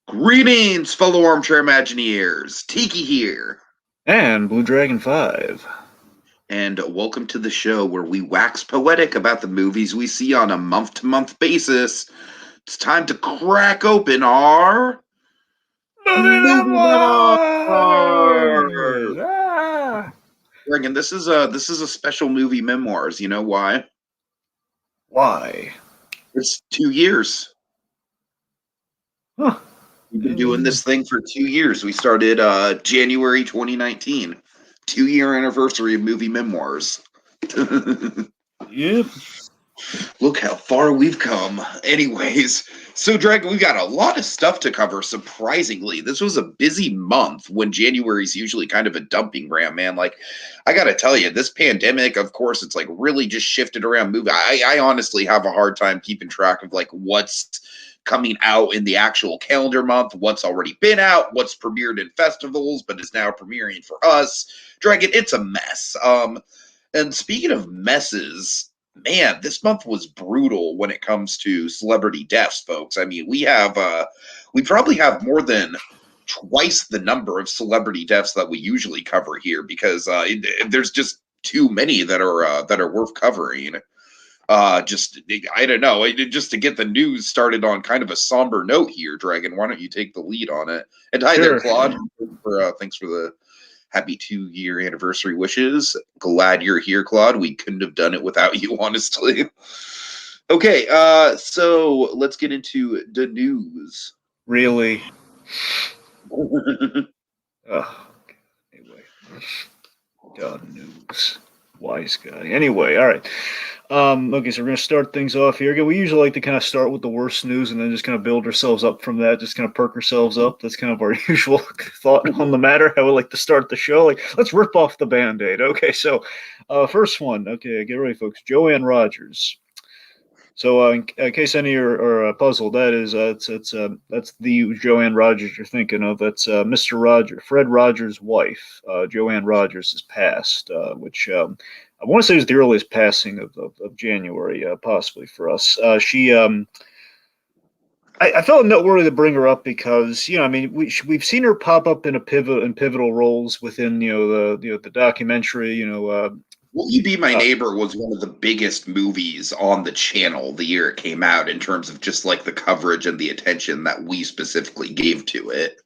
Greetings, fellow armchair Imagineers. Tiki here, And Blue Dragon 5. and welcome to the show where we wax poetic about the movies we see on a month-to-month basis. It's time to crack open our Movie movie memoirs. Memoirs! Ah! And this is a special movie memoirs. You know why? Why? It's 2 years. Huh. We've been doing this thing for 2 years. We started January 2019, 2 year anniversary of movie memoirs. Yep. Look how far we've come. Anyways, so Dragon, we've got a lot of stuff to cover, surprisingly. This was a busy month when January's usually kind of a dumping ground, man. Like, I gotta tell you, this pandemic, of course, it's like really just shifted around movie. I honestly have a hard time keeping track of like what's coming out in the actual calendar month, what's already been out, what's premiered in festivals, but is now premiering for us. Dragon, it's a mess. And speaking of messes, man, this month was brutal when it comes to celebrity deaths, folks. I mean, we probably have more than twice the number of celebrity deaths that we usually cover here because there's just too many that are worth covering. Just I don't know, just to get the news started on kind of a somber note here, Dragon. Why don't you take the lead on it? And hi there, Sure. Claude. Thanks for the happy 2 year anniversary wishes. Glad you're here, Claude. We couldn't have done it without you, honestly. Okay, so let's get into the news. Really? Anyway. God news. Wise guy. Anyway, all right. Okay, so we're going to start things off here. Again, we usually like to kind of start with the worst news and then just kind of build ourselves up from that, just kind of perk ourselves up. That's kind of our usual thought on the matter, how we like to start the show. Like, let's rip off the Band-Aid. Okay, so first one. Okay, get ready, folks. Joanne Rogers. So, in case any are puzzled, that's the Joanne Rogers you're thinking of. That's Mr. Rogers, Fred Rogers' wife. Joanne Rogers has passed, which I want to say was the earliest passing of January, possibly for us. I felt noteworthy to bring her up because I mean we've seen her pop up in pivotal roles within the documentary. Will You Be My Neighbor was one of the biggest movies on the channel the year it came out in terms of just like the coverage and the attention that we specifically gave to it.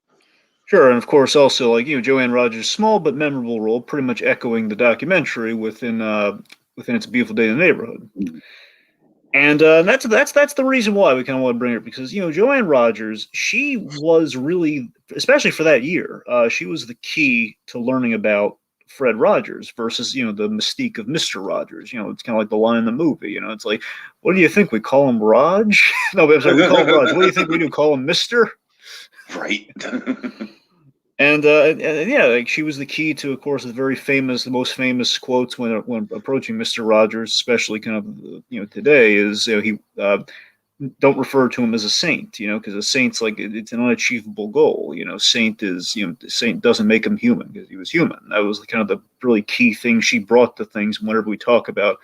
Sure, and of course, also like Joanne Rogers' small but memorable role, pretty much echoing the documentary within its Beautiful Day in the Neighborhood, and that's the reason why we kind of want to bring her because Joanne Rogers, she was really, especially for that year, she was the key to learning about Fred Rogers versus the mystique of Mister Rogers. It's kind of like the line in the movie. It's like, what do you think we call him, Raj? No, but I'm sorry, we call him Raj. What do you think we do? Call him Mister? Right. And yeah, like she was the key to, of course, the most famous quotes when approaching Mister Rogers, especially kind of today, is he don't refer to him as a saint, because a saint's like it's an unachievable goal. Saint is saint doesn't make him human because he was human. That was kind of the really key thing she brought to things whenever we talk about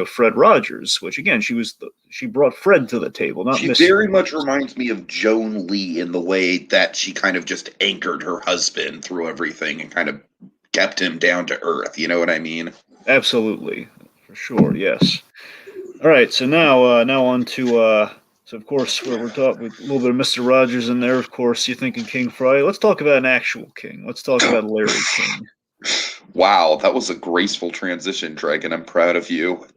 Fred Rogers, which again she brought Fred to the table, not She Mister very much Rogers. reminds me of Joan Lee in the way that she kind of just anchored her husband through everything and kind of kept him down to earth. You know what I mean? Absolutely, for sure, yes. All right, so now on to so of course we're talking with a little bit of Mister Rogers in there. Of course, you're thinking King Fry. Let's talk about an actual king. Let's talk about Larry King. Wow, that was a graceful transition, Dragon. I'm proud of you.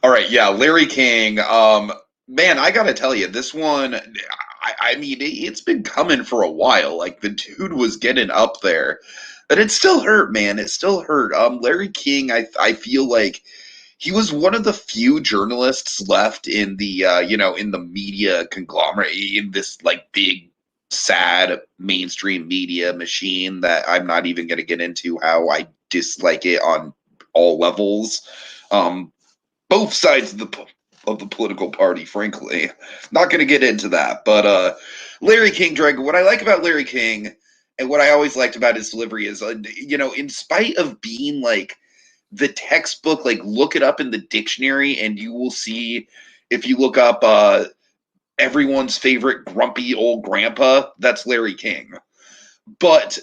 All right, yeah, Larry King. Man, I gotta tell you, this one. I mean, it's been coming for a while. Like the dude was getting up there, but it still hurt, man. It still hurt. Larry King. I feel like he was one of the few journalists left in the in the media conglomerate, in this like big sad mainstream media machine that I'm not even going to get into how I dislike it on all levels. Um, both sides of the political party, frankly. Not going to get into that, but Larry King, Dragon. What I like about Larry King, and what I always liked about his delivery is, in spite of being like the textbook, like look it up in the dictionary, and you will see if you look up everyone's favorite grumpy old grandpa, that's Larry King. But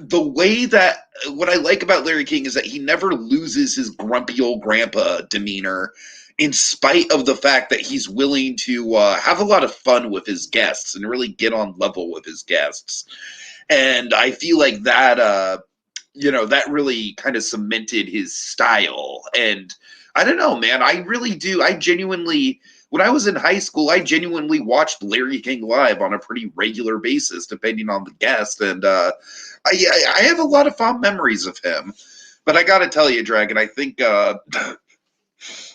the way that what I like about Larry King is that he never loses his grumpy old grandpa demeanor, in spite of the fact that he's willing to have a lot of fun with his guests and really get on level with his guests. And I feel like that that really kind of cemented his style. And I don't know, man, I really do. I genuinely, when I was in high school, I genuinely watched Larry King live on a pretty regular basis, depending on the guest. And I have a lot of fond memories of him. But I got to tell you, Dragon, I think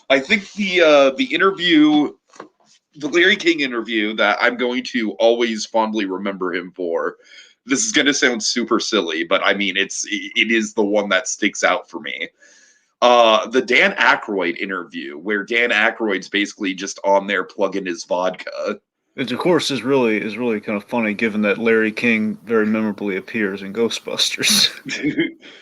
I think the interview, the Larry King interview that I'm going to always fondly remember him for. This is going to sound super silly, but I mean it is the one that sticks out for me. The Dan Aykroyd interview, where Dan Aykroyd's basically just on there plugging his vodka. Which of course is really kind of funny, given that Larry King very memorably appears in Ghostbusters.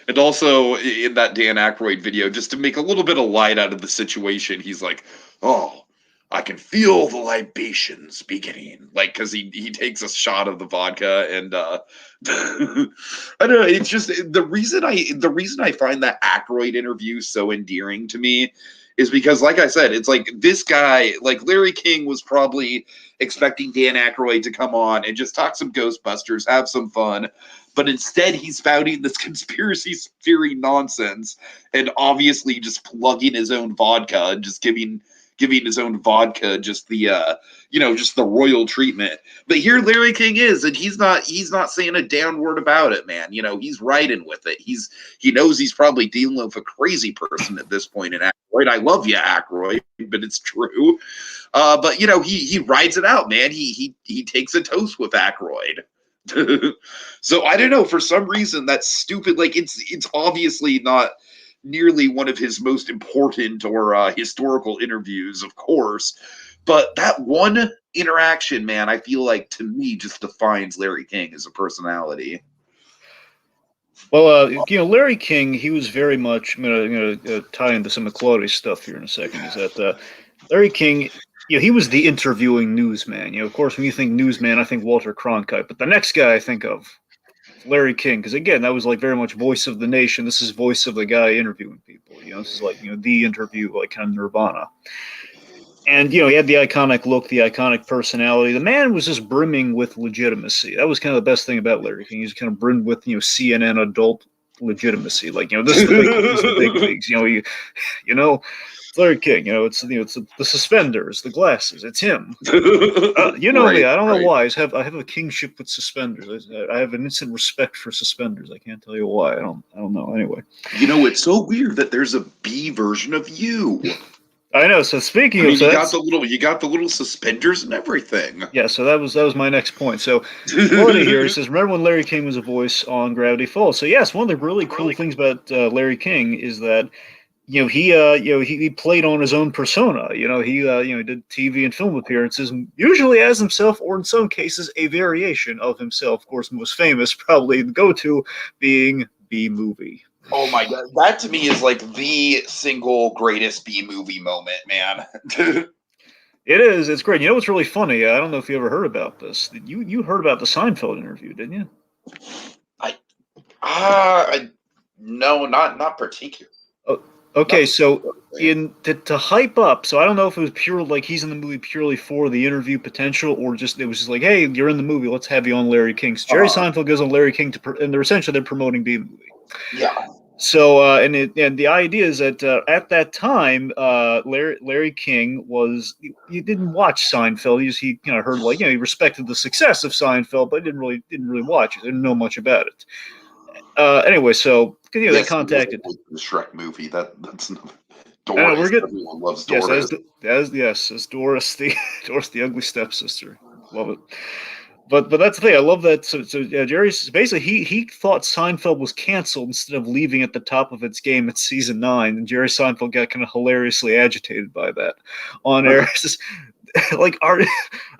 And also in that Dan Aykroyd video, just to make a little bit of light out of the situation, he's like, "Oh, I can feel the libations beginning," like because he takes a shot of the vodka, and I don't know. It's just the reason I find that Aykroyd interview so endearing to me is because, like I said, it's like this guy, like Larry King, was probably expecting Dan Aykroyd to come on and just talk some Ghostbusters, have some fun. But instead, he's spouting this conspiracy theory nonsense and obviously just plugging his own vodka and just giving his own vodka just the just the royal treatment. But here Larry King is, and he's not saying a damn word about it, man. He's riding with it. He knows he's probably dealing with a crazy person at this point in Aykroyd. I love you, Aykroyd, but it's true. But he rides it out, man. He takes a toast with Aykroyd. So I don't know, for some reason that's stupid. Like it's obviously not nearly one of his most important or historical interviews, of course, but that one interaction, man, I feel like to me just defines Larry King as a personality. Well, Larry King, he was very much. I'm gonna tie into some of Claudia's stuff here in a second. Is that Larry King? He was the interviewing newsman. Of course, when you think newsman, I think Walter Cronkite, but the next guy I think of, Larry King, because again, that was like very much voice of the nation. This is voice of the guy interviewing people. This is like the interview, like kind of Nirvana. And he had the iconic look, the iconic personality. The man was just brimming with legitimacy. That was kind of the best thing about Larry King. He was kind of brimmed with CNN adult legitimacy. Like this is the big leagues. Larry King. It's the suspenders, the glasses. It's him. Right, me. I don't know why. I have a kingship with suspenders. I have an instant respect for suspenders. I can't tell you why. I don't know. Anyway, it's so weird that there's a B version of you. I know. So speaking of, you got the little suspenders and everything. Yeah. So that was my next point. So Claudia here says, remember when Larry King was a voice on Gravity Falls? So yes, one of the really cool things about Larry King is that he played on his own persona. He did TV and film appearances, usually as himself, or in some cases a variation of himself. Of course, most famous, probably the go-to, being B-movie. Oh my god, that to me is like the single greatest B-movie moment, man. It is. It's great. What's really funny? I don't know if you ever heard about this. You heard about the Seinfeld interview, didn't you? No, not particularly. Okay, so to hype up, so I don't know if it was pure like he's in the movie purely for the interview potential, or just it was just like, hey, you're in the movie, let's have you on Larry King. So Jerry Seinfeld goes on Larry King and they're promoting B-movie. Yeah. So and the idea is that at that time, Larry King he didn't watch Seinfeld. He kind of heard he respected the success of Seinfeld, but didn't really watch it. Didn't know much about it. Anyway, so they contacted the Shrek movie. That's Doris. Everyone loves Doris. Yes, as Doris the ugly stepsister. Love it. But that's the thing. I love that. So Jerry's basically he thought Seinfeld was canceled instead of leaving at the top of its game at season 9, and Jerry Seinfeld got kind of hilariously agitated by that on air.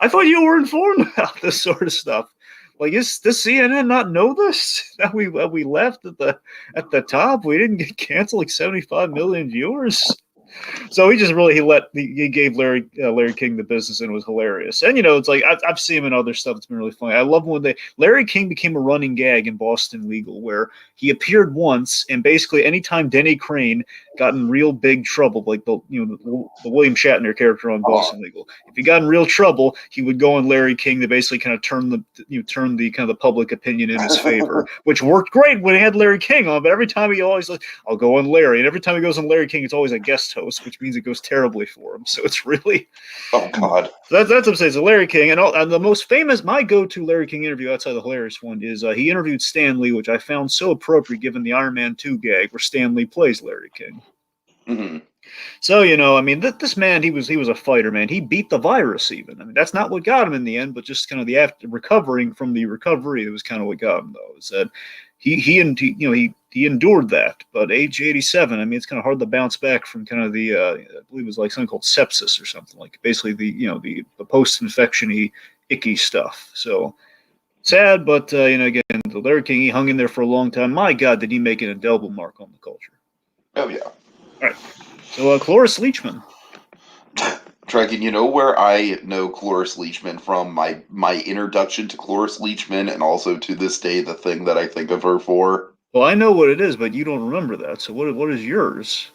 I thought you were informed about this sort of stuff. Does CNN not know this? That we left at the top, we didn't get canceled like 75 million viewers. So he gave Larry King the business, and it was hilarious. And it's like I've seen him in other stuff that's been really funny. I love when Larry King became a running gag in Boston Legal, where he appeared once, and basically anytime Denny Crane got in real big trouble, like the William Shatner character on Boston Legal, if he got in real trouble, he would go on Larry King to basically kind of turn the kind of the public opinion in his favor, which worked great when he had Larry King on. But every time he always like, I'll go on Larry, and every time he goes on Larry King, it's always a guest host, which means it goes terribly for him. So it's really God. So that's what I'm saying. So Larry King, and the most famous, my go-to Larry King interview outside the hilarious one is he interviewed Stan Lee, which I found so appropriate given the Iron Man 2 gag where Stan Lee plays Larry King. Mm-hmm. So I mean, this man, he was a fighter, man. He beat the virus even. I mean, that's not what got him in the end, but just kind of the after recovering from the recovery, it was kind of what got him though. Is that he endured that, but age 87, I mean, it's kind of hard to bounce back from kind of the I believe it was like something called sepsis or something, like basically the post-infection-y icky stuff. So sad, but again, the Larry King, he hung in there for a long time. My God, did he make an indelible mark on the culture? Oh yeah. All right. So Cloris Leachman. Dragon, you know where I know Cloris Leachman from? My introduction to Cloris Leachman, and also to this day, the thing that I think of her for. Well, I know what it is, but you don't remember that. So what is yours?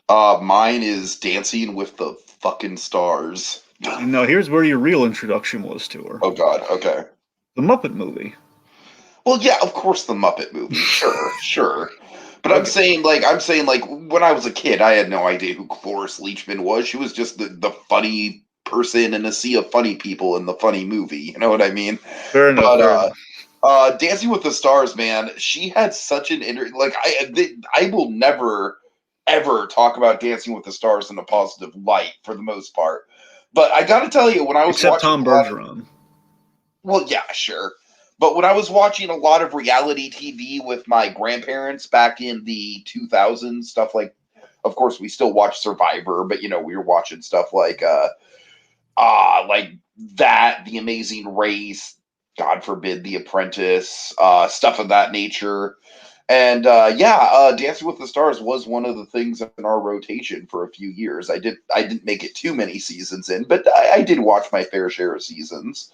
Mine is Dancing with the fucking Stars. See, now here's where your real introduction was to her. Oh God. Okay. The Muppet movie. Well, yeah, of course, the Muppet movie. Sure. But Okay. I'm saying like when I was a kid, I had no idea who Cloris Leachman was. She was just the funny person in a sea of funny people in the funny movie. You know what I mean? Fair enough. But Dancing with the Stars, man, she had such an I will never ever talk about Dancing with the Stars in a positive light for the most part. But I got to tell you, when I was Except watching Tom Bergeron. well, yeah, sure. But when I was watching a lot of reality TV with my grandparents back in the 2000s, stuff like, of course, we still watch Survivor, but we were watching stuff like that, The Amazing Race, God forbid, The Apprentice, stuff of that nature. And Dancing with the Stars was one of the things in our rotation for a few years. I didn't make it too many seasons in, but I did watch my fair share of seasons.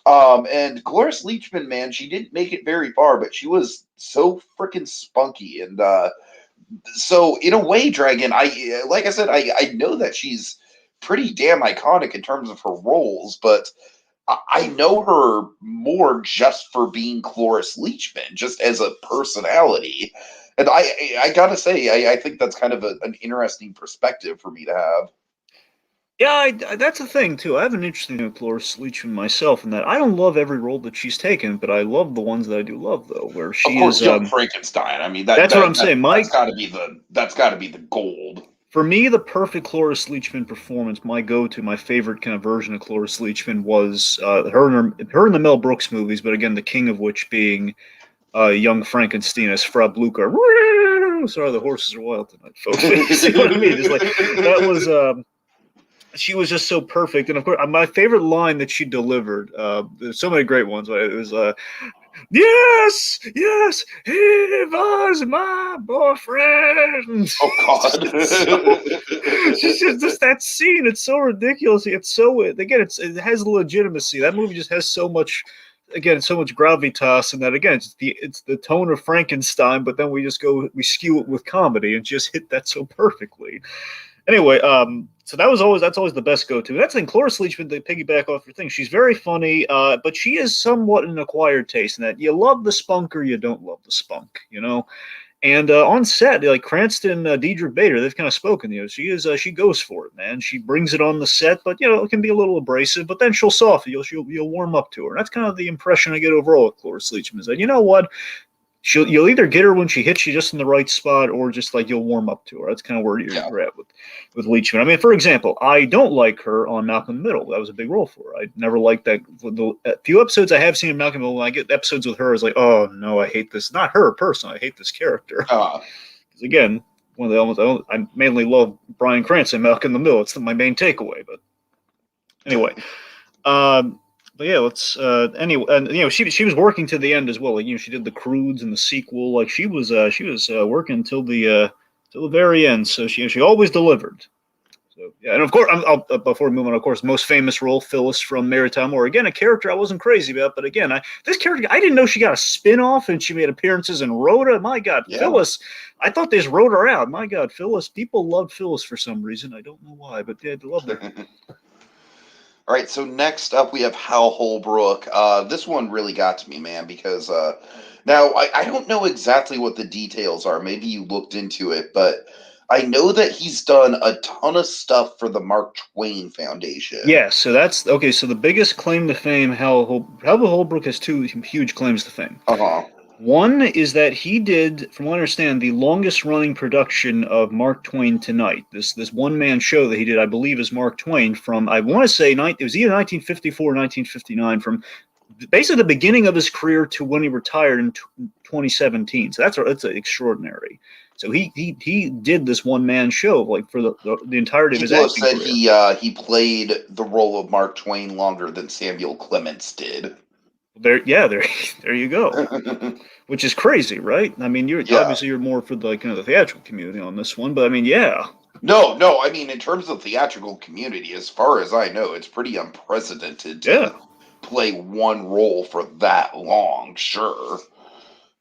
And Cloris Leachman, man, she didn't make it very far, but she was so freaking spunky. And so, in a way, Dragon, like I said, I know that she's pretty damn iconic in terms of her roles, but I know her more just for being Cloris Leachman, just as a personality. And I gotta say, I think that's kind of an interesting perspective for me to have. Yeah, that's the thing too. I have an interesting Cloris Leachman myself in that I don't love every role that she's taken, but I love the ones that I do love though. Where Of she course, is, Young Frankenstein. I mean, that's what I'm saying. that's got to be the gold. For me, the perfect Cloris Leachman performance, my go-to, my favorite kind of version of Cloris Leachman was her in the Mel Brooks movies, but again, the king of which being Young Frankenstein as Frau Blucher. Sorry, the horses are wild tonight, folks. You see what I mean? It's like that was. She was just so perfect, and of course, my favorite line that she delivered. There's so many great ones, but it was, "Yes, he was my boyfriend." Oh God! So, just that scene. It's so ridiculous. It's so again. It has legitimacy. That movie just has so much. Again, so much gravitas, and that again, it's the tone of Frankenstein, but then we skew it with comedy and just hit that so perfectly. Anyway, so that's always the best go-to. That's in Cloris Leachman, to piggyback off your thing. She's very funny, but she is somewhat an acquired taste in that you love the spunk or you don't love the spunk, And on set, like Cranston, Deidre Bader, they've kind of spoken. She goes for it, man. She brings it on the set, but it can be a little abrasive. But then she'll soften. You'll warm up to her. And that's kind of the impression I get overall with Cloris Leachman. Is that what? You'll either get her when she hits you just in the right spot, or just like you'll warm up to her. That's kind of where you're at with Leachman. I mean, for example, I don't like her on Malcolm in the Middle. That was a big role for her. I never liked that. The few episodes I have seen of Malcolm in the Middle, when I get episodes with her, it's like, oh no, I hate this. Not her personally, I hate this character. Again, one of the elements I mainly love Bryan Cranston, Malcolm in the Middle. It's my main takeaway. But anyway. But yeah, let's anyway, and she was working to the end as well. Like she did the Croods and the sequel. Like she was working until the till the very end. So she always delivered. So yeah, and of course, before we move on, of course, most famous role, Phyllis from Mary Tyler Moore. Again, a character I wasn't crazy about, but again, this character I didn't know she got a spin-off and she made appearances in Rhoda. My God, Yeah. Phyllis! I thought they just wrote her out. My God, Phyllis! People loved Phyllis for some reason. I don't know why, but yeah, they loved her. All right, so next up we have Hal Holbrook. This one really got to me, man, because now I don't know exactly what the details are. Maybe you looked into it, but I know that he's done a ton of stuff for the Mark Twain Foundation. Yeah, so that's okay. So the biggest claim to fame, Hal Holbrook has two huge claims to fame. Uh-huh. One is that he did, from what I understand, the longest running production of Mark Twain Tonight. This one man show that he did, I believe, is Mark Twain from, I want to say, it was either 1954 or 1959, from basically the beginning of his career to when he retired in 2017. So that's extraordinary. So he did this one man show like for the entirety of his acting said career. He played the role of Mark Twain longer than Samuel Clemens did. There you go. Which is crazy, right? I mean, obviously you're more for the the theatrical community on this one, but I mean, yeah. No. I mean, in terms of theatrical community, as far as I know, it's pretty unprecedented to play one role for that long. Sure.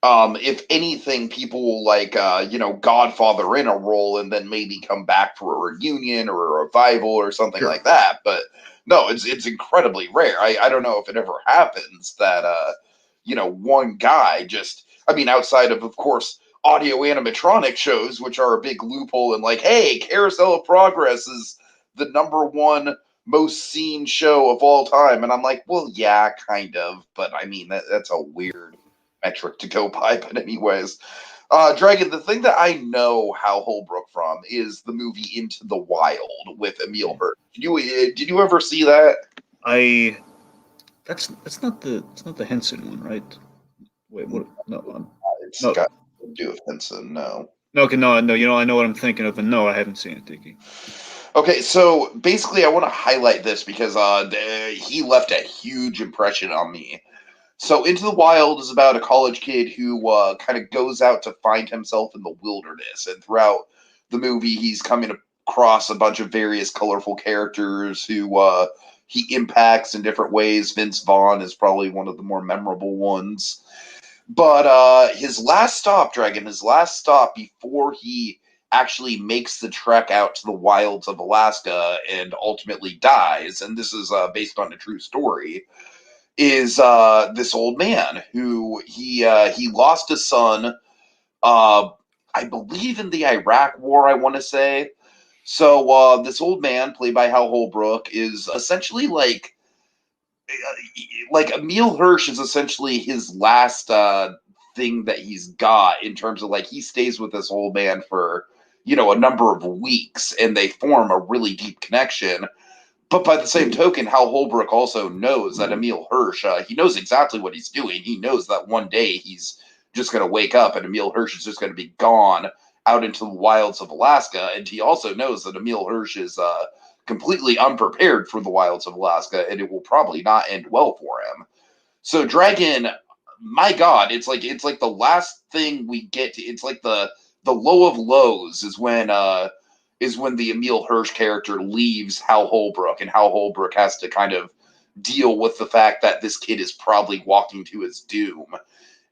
If anything, people will Godfather in a role and then maybe come back for a reunion or a revival or something like that. But no, it's incredibly rare. I don't know if it ever happens that one guy just, I mean, outside of course audio animatronic shows, which are a big loophole, and like, hey, Carousel of Progress is the #1 most seen show of all time, and I'm like, well, yeah, kind of, but I mean that's a weird metric to go by. But anyways, Dragon, the thing that I know Hal Holbrook from is the movie Into the Wild with Emile Hirsch. Did you ever see that? That's not the Henson one, right? Wait, what? No, It's no. got to do with Henson. No. Okay, no. You know, I know what I'm thinking of, and no, I haven't seen it, Tiki. Okay, so basically, I want to highlight this because he left a huge impression on me. So, Into the Wild is about a college kid who kind of goes out to find himself in the wilderness, and throughout the movie, he's coming across a bunch of various colorful characters who he impacts in different ways. Vince Vaughn is probably one of the more memorable ones. But his last stop, Dragon, his last stop before he actually makes the trek out to the wilds of Alaska and ultimately dies, and this is based on a true story, is this old man who he lost his son, I believe in the Iraq War, I want to say. So this old man, played by Hal Holbrook, is essentially like Emile Hirsch is essentially his last thing that he's got, in terms of like he stays with this old man for a number of weeks, and they form a really deep connection. But by the same token, Hal Holbrook also knows that Emile Hirsch, he knows exactly what he's doing. He knows that one day he's just going to wake up and Emile Hirsch is just going to be gone out into the wilds of Alaska. And he also knows that Emile Hirsch is completely unprepared for the wilds of Alaska, and it will probably not end well for him. So Dragon, my God, it's like the last thing we get to, it's like the low of lows is when the Emile Hirsch character leaves Hal Holbrook, and Hal Holbrook has to kind of deal with the fact that this kid is probably walking to his doom.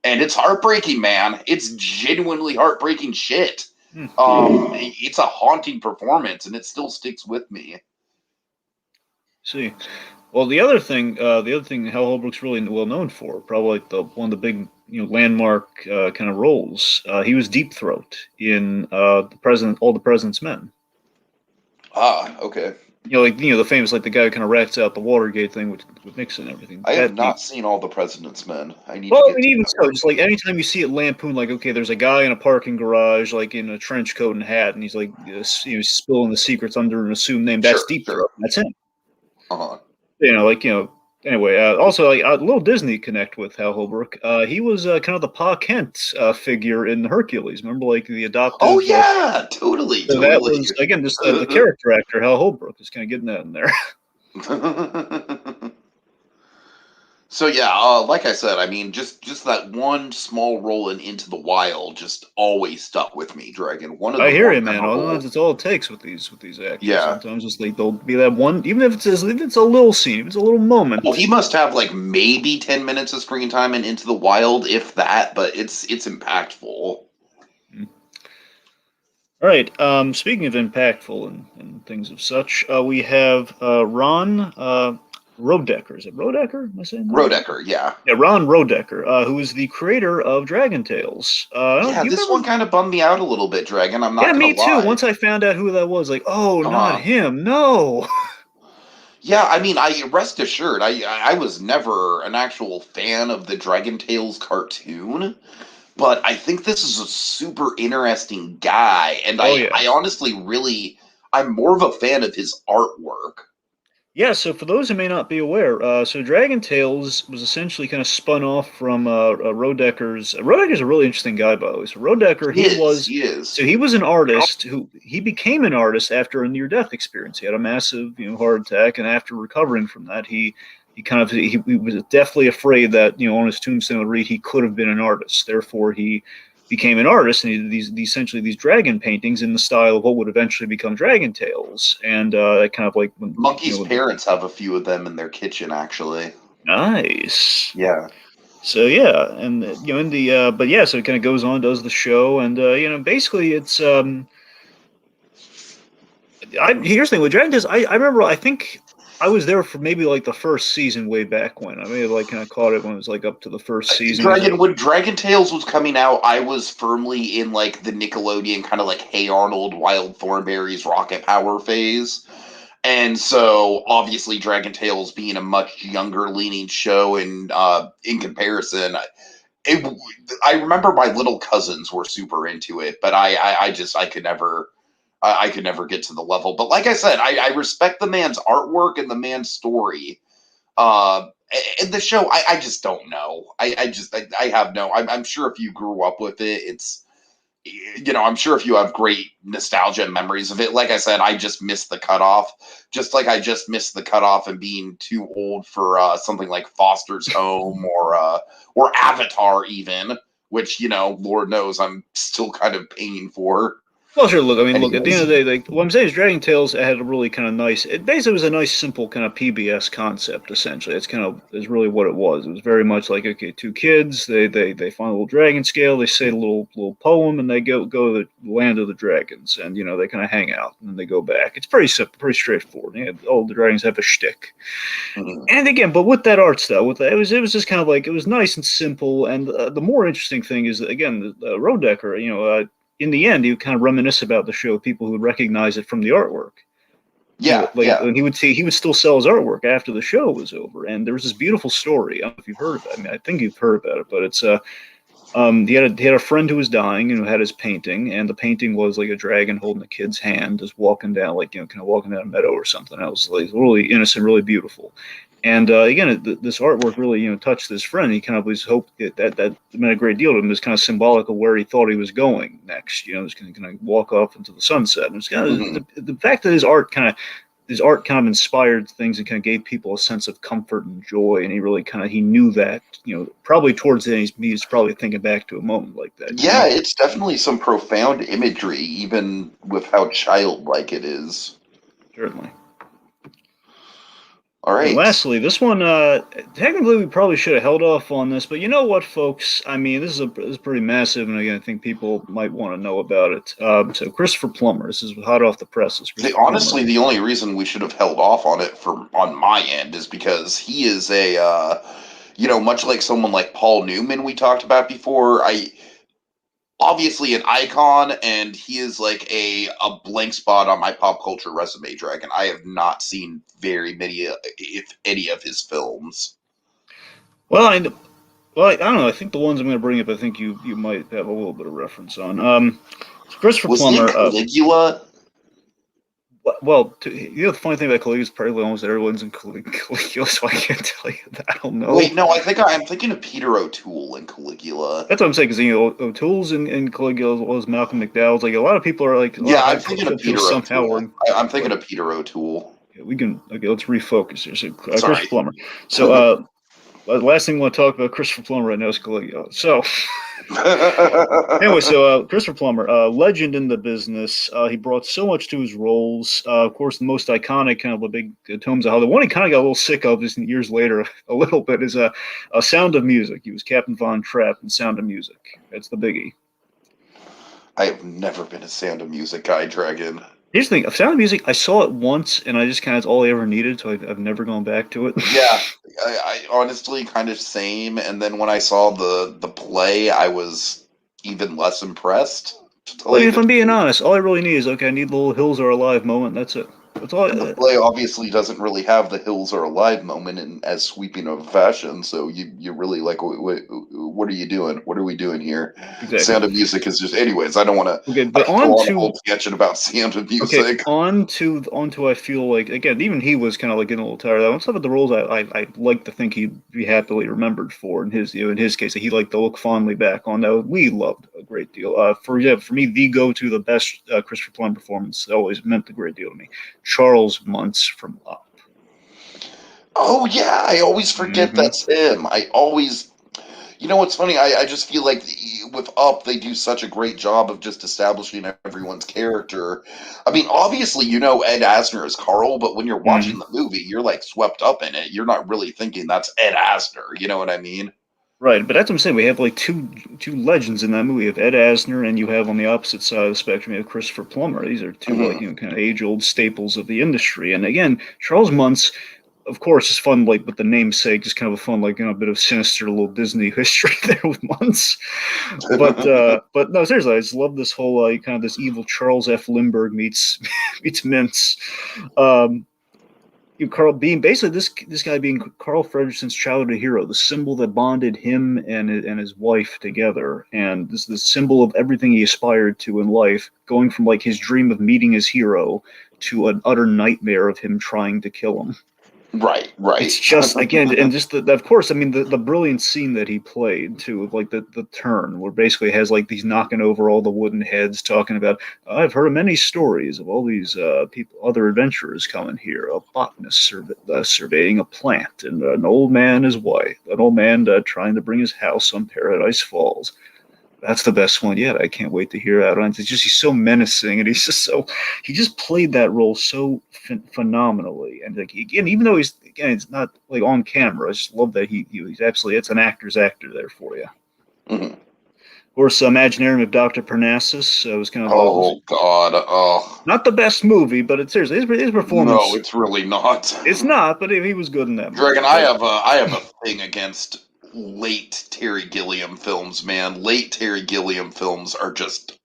And it's heartbreaking, man. It's genuinely heartbreaking shit. It's a haunting performance, and it still sticks with me. See, well, the other thing Hal Holbrook's really well known for, probably like one of the big landmark kind of roles. He was Deep Throat in All the President's Men. Ah, okay. The famous, like the guy who kind of rats out the Watergate thing with Nixon and everything. I have not seen All the President's Men. I need well, to I mean, even so, just like anytime you see it lampoon, like, okay, there's a guy in a parking garage, like in a trench coat and hat, and he's like, spilling the secrets under an assumed name. That's Deep Throat. That's him. Uh-huh. Anyway, also like, a little Disney connect with Hal Holbrook. He was kind of the Pa Kent figure in Hercules. Remember, like the adoptive. Oh yeah, totally. So that was again just the character actor Hal Holbrook is kind of getting that in there. So yeah, like I said, I mean, just that one small roll in Into the Wild just always stuck with me, Dragon. One of I the hear more you, man. Sometimes memorable. it's all it takes with these actors. Yeah. Sometimes it's they'll be that one, even if it's a little scene, if it's a little Well, moment. he must have like maybe 10 minutes of screen time in Into the Wild, if that. But it's impactful. Mm. All right. Speaking of impactful and things of such, we have Ron Rodecker. Is it Rodecker? Am I saying that right? Rodecker, yeah. Yeah, Ron Rodecker, who is the creator of Dragon Tales. Yeah, You this one remember? kind of bummed me out a little bit, Dragon. I'm Yeah, not gonna me too. lie. Once I found out who that was, like, oh, not Uh-huh. him. No. Yeah, I mean, I rest assured, I was never an actual fan of the Dragon Tales cartoon, but I think this is a super interesting guy, and Oh I yeah. honestly really I'm more of a fan of his artwork. Yeah, so for those who may not be aware, so Dragon Tales was essentially kind of spun off from Rodecker's. Rodecker's a really interesting guy, by the way. So Rodecker, He is. he was an artist who he became an artist after a near-death experience. He had a massive, heart attack, and after recovering from that, he was deathly afraid that on his tombstone would read he could have been an artist. Therefore, he became an artist, and he did essentially these dragon paintings in the style of what would eventually become Dragon Tales, and that kind of like when Monkey's parents have a few of them in their kitchen, actually. nice. Yeah. So yeah, and in the but yeah, so it kind of goes on, does the show, and basically it's here's the thing with Dragon Tales. I remember I think I was there for maybe like the first season way back when. I may have like kind of caught it when it was like up to the first season. Dragon when Dragon Tales was coming out, I was firmly in like the Nickelodeon kind of like Hey Arnold, Wild Thornberrys, Rocket Power phase. And so obviously Dragon Tales being a much younger leaning show and in comparison, it, I remember my little cousins were super into it, but I just I could never get to the level. But like I said, I respect the man's artwork and the man's story. Uh, in the show, I just don't know. I have no. I'm sure if you grew up with it, it's I'm sure if you have great nostalgia and memories of it. Like I said, I just missed the cutoff. Just like I just missed the cutoff and being too old for something like Foster's Home or Avatar, even, which Lord knows I'm still kind of paying for. Well, sure. Look, I mean, look. At the end Anyways. of the day, like what I'm saying is, Dragon Tales had a really kind of nice. It basically was a nice, simple kind of PBS concept. Essentially, it's kind of is really what it was. It was very much like okay, two kids. They find a little dragon scale. They say a little poem, and they go to the land of the dragons, and they kind of hang out, and then they go back. It's pretty simple, pretty straightforward. All the dragons have a shtick. Mhm. And again, but with that art style, with that, it was just kind of like it was nice and simple. And the more interesting thing is that, again, the Rodecker, in the end, he would kind of reminisce about the show. People who would recognize it from the artwork. Yeah, Like yeah. and he would still sell his artwork after the show was over. And there was this beautiful story. I don't know if you've heard of it. I mean, I think you've heard about it, but it's he had a friend who was dying and who had his painting, and the painting was like a dragon holding a kid's hand, just walking down, like kind of walking down a meadow or something. It was like really innocent, really beautiful. And again, this artwork really touched this friend. He kind of was hoped that meant a great deal to him. It was kind of symbolic of where he thought he was going next. Just going to kind of walk off into the sunset. And it's kind of Mhm. the fact that his art kind of inspired things and kind of gave people a sense of comfort and joy. And he really he knew that, probably towards the end, he's probably thinking back to a moment like that. Yeah, it's definitely some profound imagery, even with how childlike it is. Certainly. All And right. lastly, this one, technically, we probably should have held off on this, but you know what, folks? I mean, this is pretty massive, and again, I think people might want to know about it. So, Christopher Plummer, this is hot off the presses. Christopher Plummer. Honestly, the only reason we should have held off on it on my end is because he is a much like someone like Paul Newman we talked about before. I obviously an icon, and he is like a blank spot on my pop culture resume. Dragon. I have not seen very many, if any, of his films. Well, I don't know. I think the ones I'm going to bring up, I think you might have a little bit of reference on. So Christopher Was he in Plummer. Caligula? Well, the funny thing about Caligula is probably almost everyone's in Caligula, so I can't tell you that. I don't know. Wait, no, I think I'm thinking of Peter O'Toole in Caligula. That's what I'm saying, because O'Toole's in Caligula as well as Malcolm McDowell's. Like a lot of people are like, a lot Yeah, of I'm hype thinking of culture Peter feels somehow O'Toole. we're I'm thinking but of Peter O'Toole. yeah, we can okay. Let's refocus here. So Sorry. Christopher Plummer. So The last thing I want to talk about Christopher Plummer right now is Caligula. So anyway, Christopher Plummer, legend in the business. He brought so much to his roles. Of course, the most iconic, kind of a big tomes of how the one he kind of got a little sick of is years later, a little bit, is a Sound of Music. He was Captain Von Trapp in Sound of Music. That's the biggie. I have never been a Sound of Music guy, Dragon. Here's the thing: Sound of Music. I saw it once, and I just kind of it's all I ever needed, so I've never gone back to it. Yeah, I honestly kind of same. And then when I saw the play, I was even less impressed. To tell Well, you if the I'm being truth. honest, all I really need is okay. I need the little hills are alive moment. That's it. That's all. And the play obviously doesn't really have the hills are alive moment in as sweeping of a fashion. So you really like what are you doing? What are we doing here? Exactly. Sound of Music is just, anyways. I don't want to. Okay, I but could go on on a to whole sketching about Sound of okay, Music. on to I feel like again, even he was kind of like getting a little tired of that one. Some of the roles I like to think he'd be happily remembered for in his in his case that he liked to look fondly back on that we loved a great deal. For me, the go to the best Christopher Plummer performance always meant a great deal to me. Charles Muntz from Up. Oh yeah, I always forget Hmm. that's him. I always, you know what's funny? I just feel like with Up, they do such a great job of just establishing everyone's character. I mean, obviously, you know Ed Asner is Carl, but when you're Hmm. watching the movie, you're like swept up in it. You're not really thinking that's Ed Asner. You know what I mean? Right, but that's what I'm saying. We have like two legends in that movie. You have Ed Asner, and you have on the opposite side of the spectrum, you have Christopher Plummer. These are two like Hmm. kind of age old staples of the industry. And again, Charles Muntz, of course, is fun like with the namesake, just kind of a fun like a bit of sinister little Disney history there with Muntz. But no, seriously, I just love this whole kind of this evil Charles F. Lindbergh meets meets Mintz. Um, Carl being basically this guy being Carl Fredrickson's childhood hero, the symbol that bonded him and his wife together, and this the symbol of everything he aspired to in life, going from like his dream of meeting his hero to an utter nightmare of him trying to kill him. Right, It's right. just again, and just of course, I mean the brilliant scene that he played too, of like the turn, where basically has like these knocking over all the wooden heads, talking about I've heard many stories of all these people, other adventurers coming here, a botanist surveying a plant, and an old man, his wife, an old man trying to bring his house on Paradise Falls. That's the best one yet. I can't wait to hear that. And it's just he's so menacing, and he just played that role so phenomenally. And like again, even though it's not like on camera, I just love that he's absolutely it's an actor's actor there for you. Mhm. Of course, Imaginarium of Doctor Parnassus was kind of Oh God. Oh not the best movie, but it's seriously his no, performance. it's really not. It's not, but he was good in that Dragon, movie. But I have a thing against late Terry Gilliam films, man. Late Terry Gilliam films are just,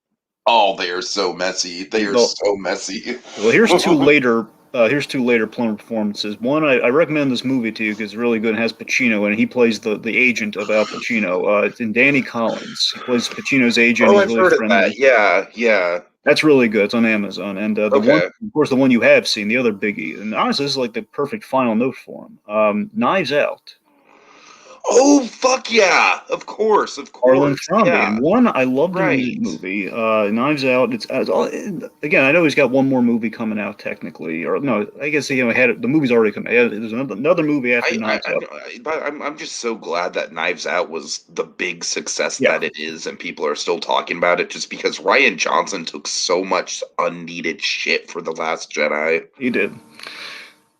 oh, they are so messy. They are well, so messy. Well, here's two later. Here's two later Plummer performances. One, I recommend this movie to you because it's really good. It has Pacino and he plays the agent of Al Pacino. It's in Danny Collins. He plays Pacino's agent. Oh, He's I've really heard of that. friendly. Yeah, yeah. That's really good. It's on Amazon. And the one, Okay. of course, the one you have seen, the other biggie. And honestly, this is like the perfect final note for him. Knives Out. Oh, fuck yeah. Of course, of Arlen course. Frombey. Yeah, And one, I loved him in the right. movie. Knives Out. It's all, again. I know he's got one more movie coming out technically, or no, I guess he had the movie's already come out. There's another movie after Knives Out. But I'm just so glad that Knives Out was the big success Yeah, that it is, and people are still talking about it just because Ryan Johnson took so much unneeded shit for The Last Jedi. he did.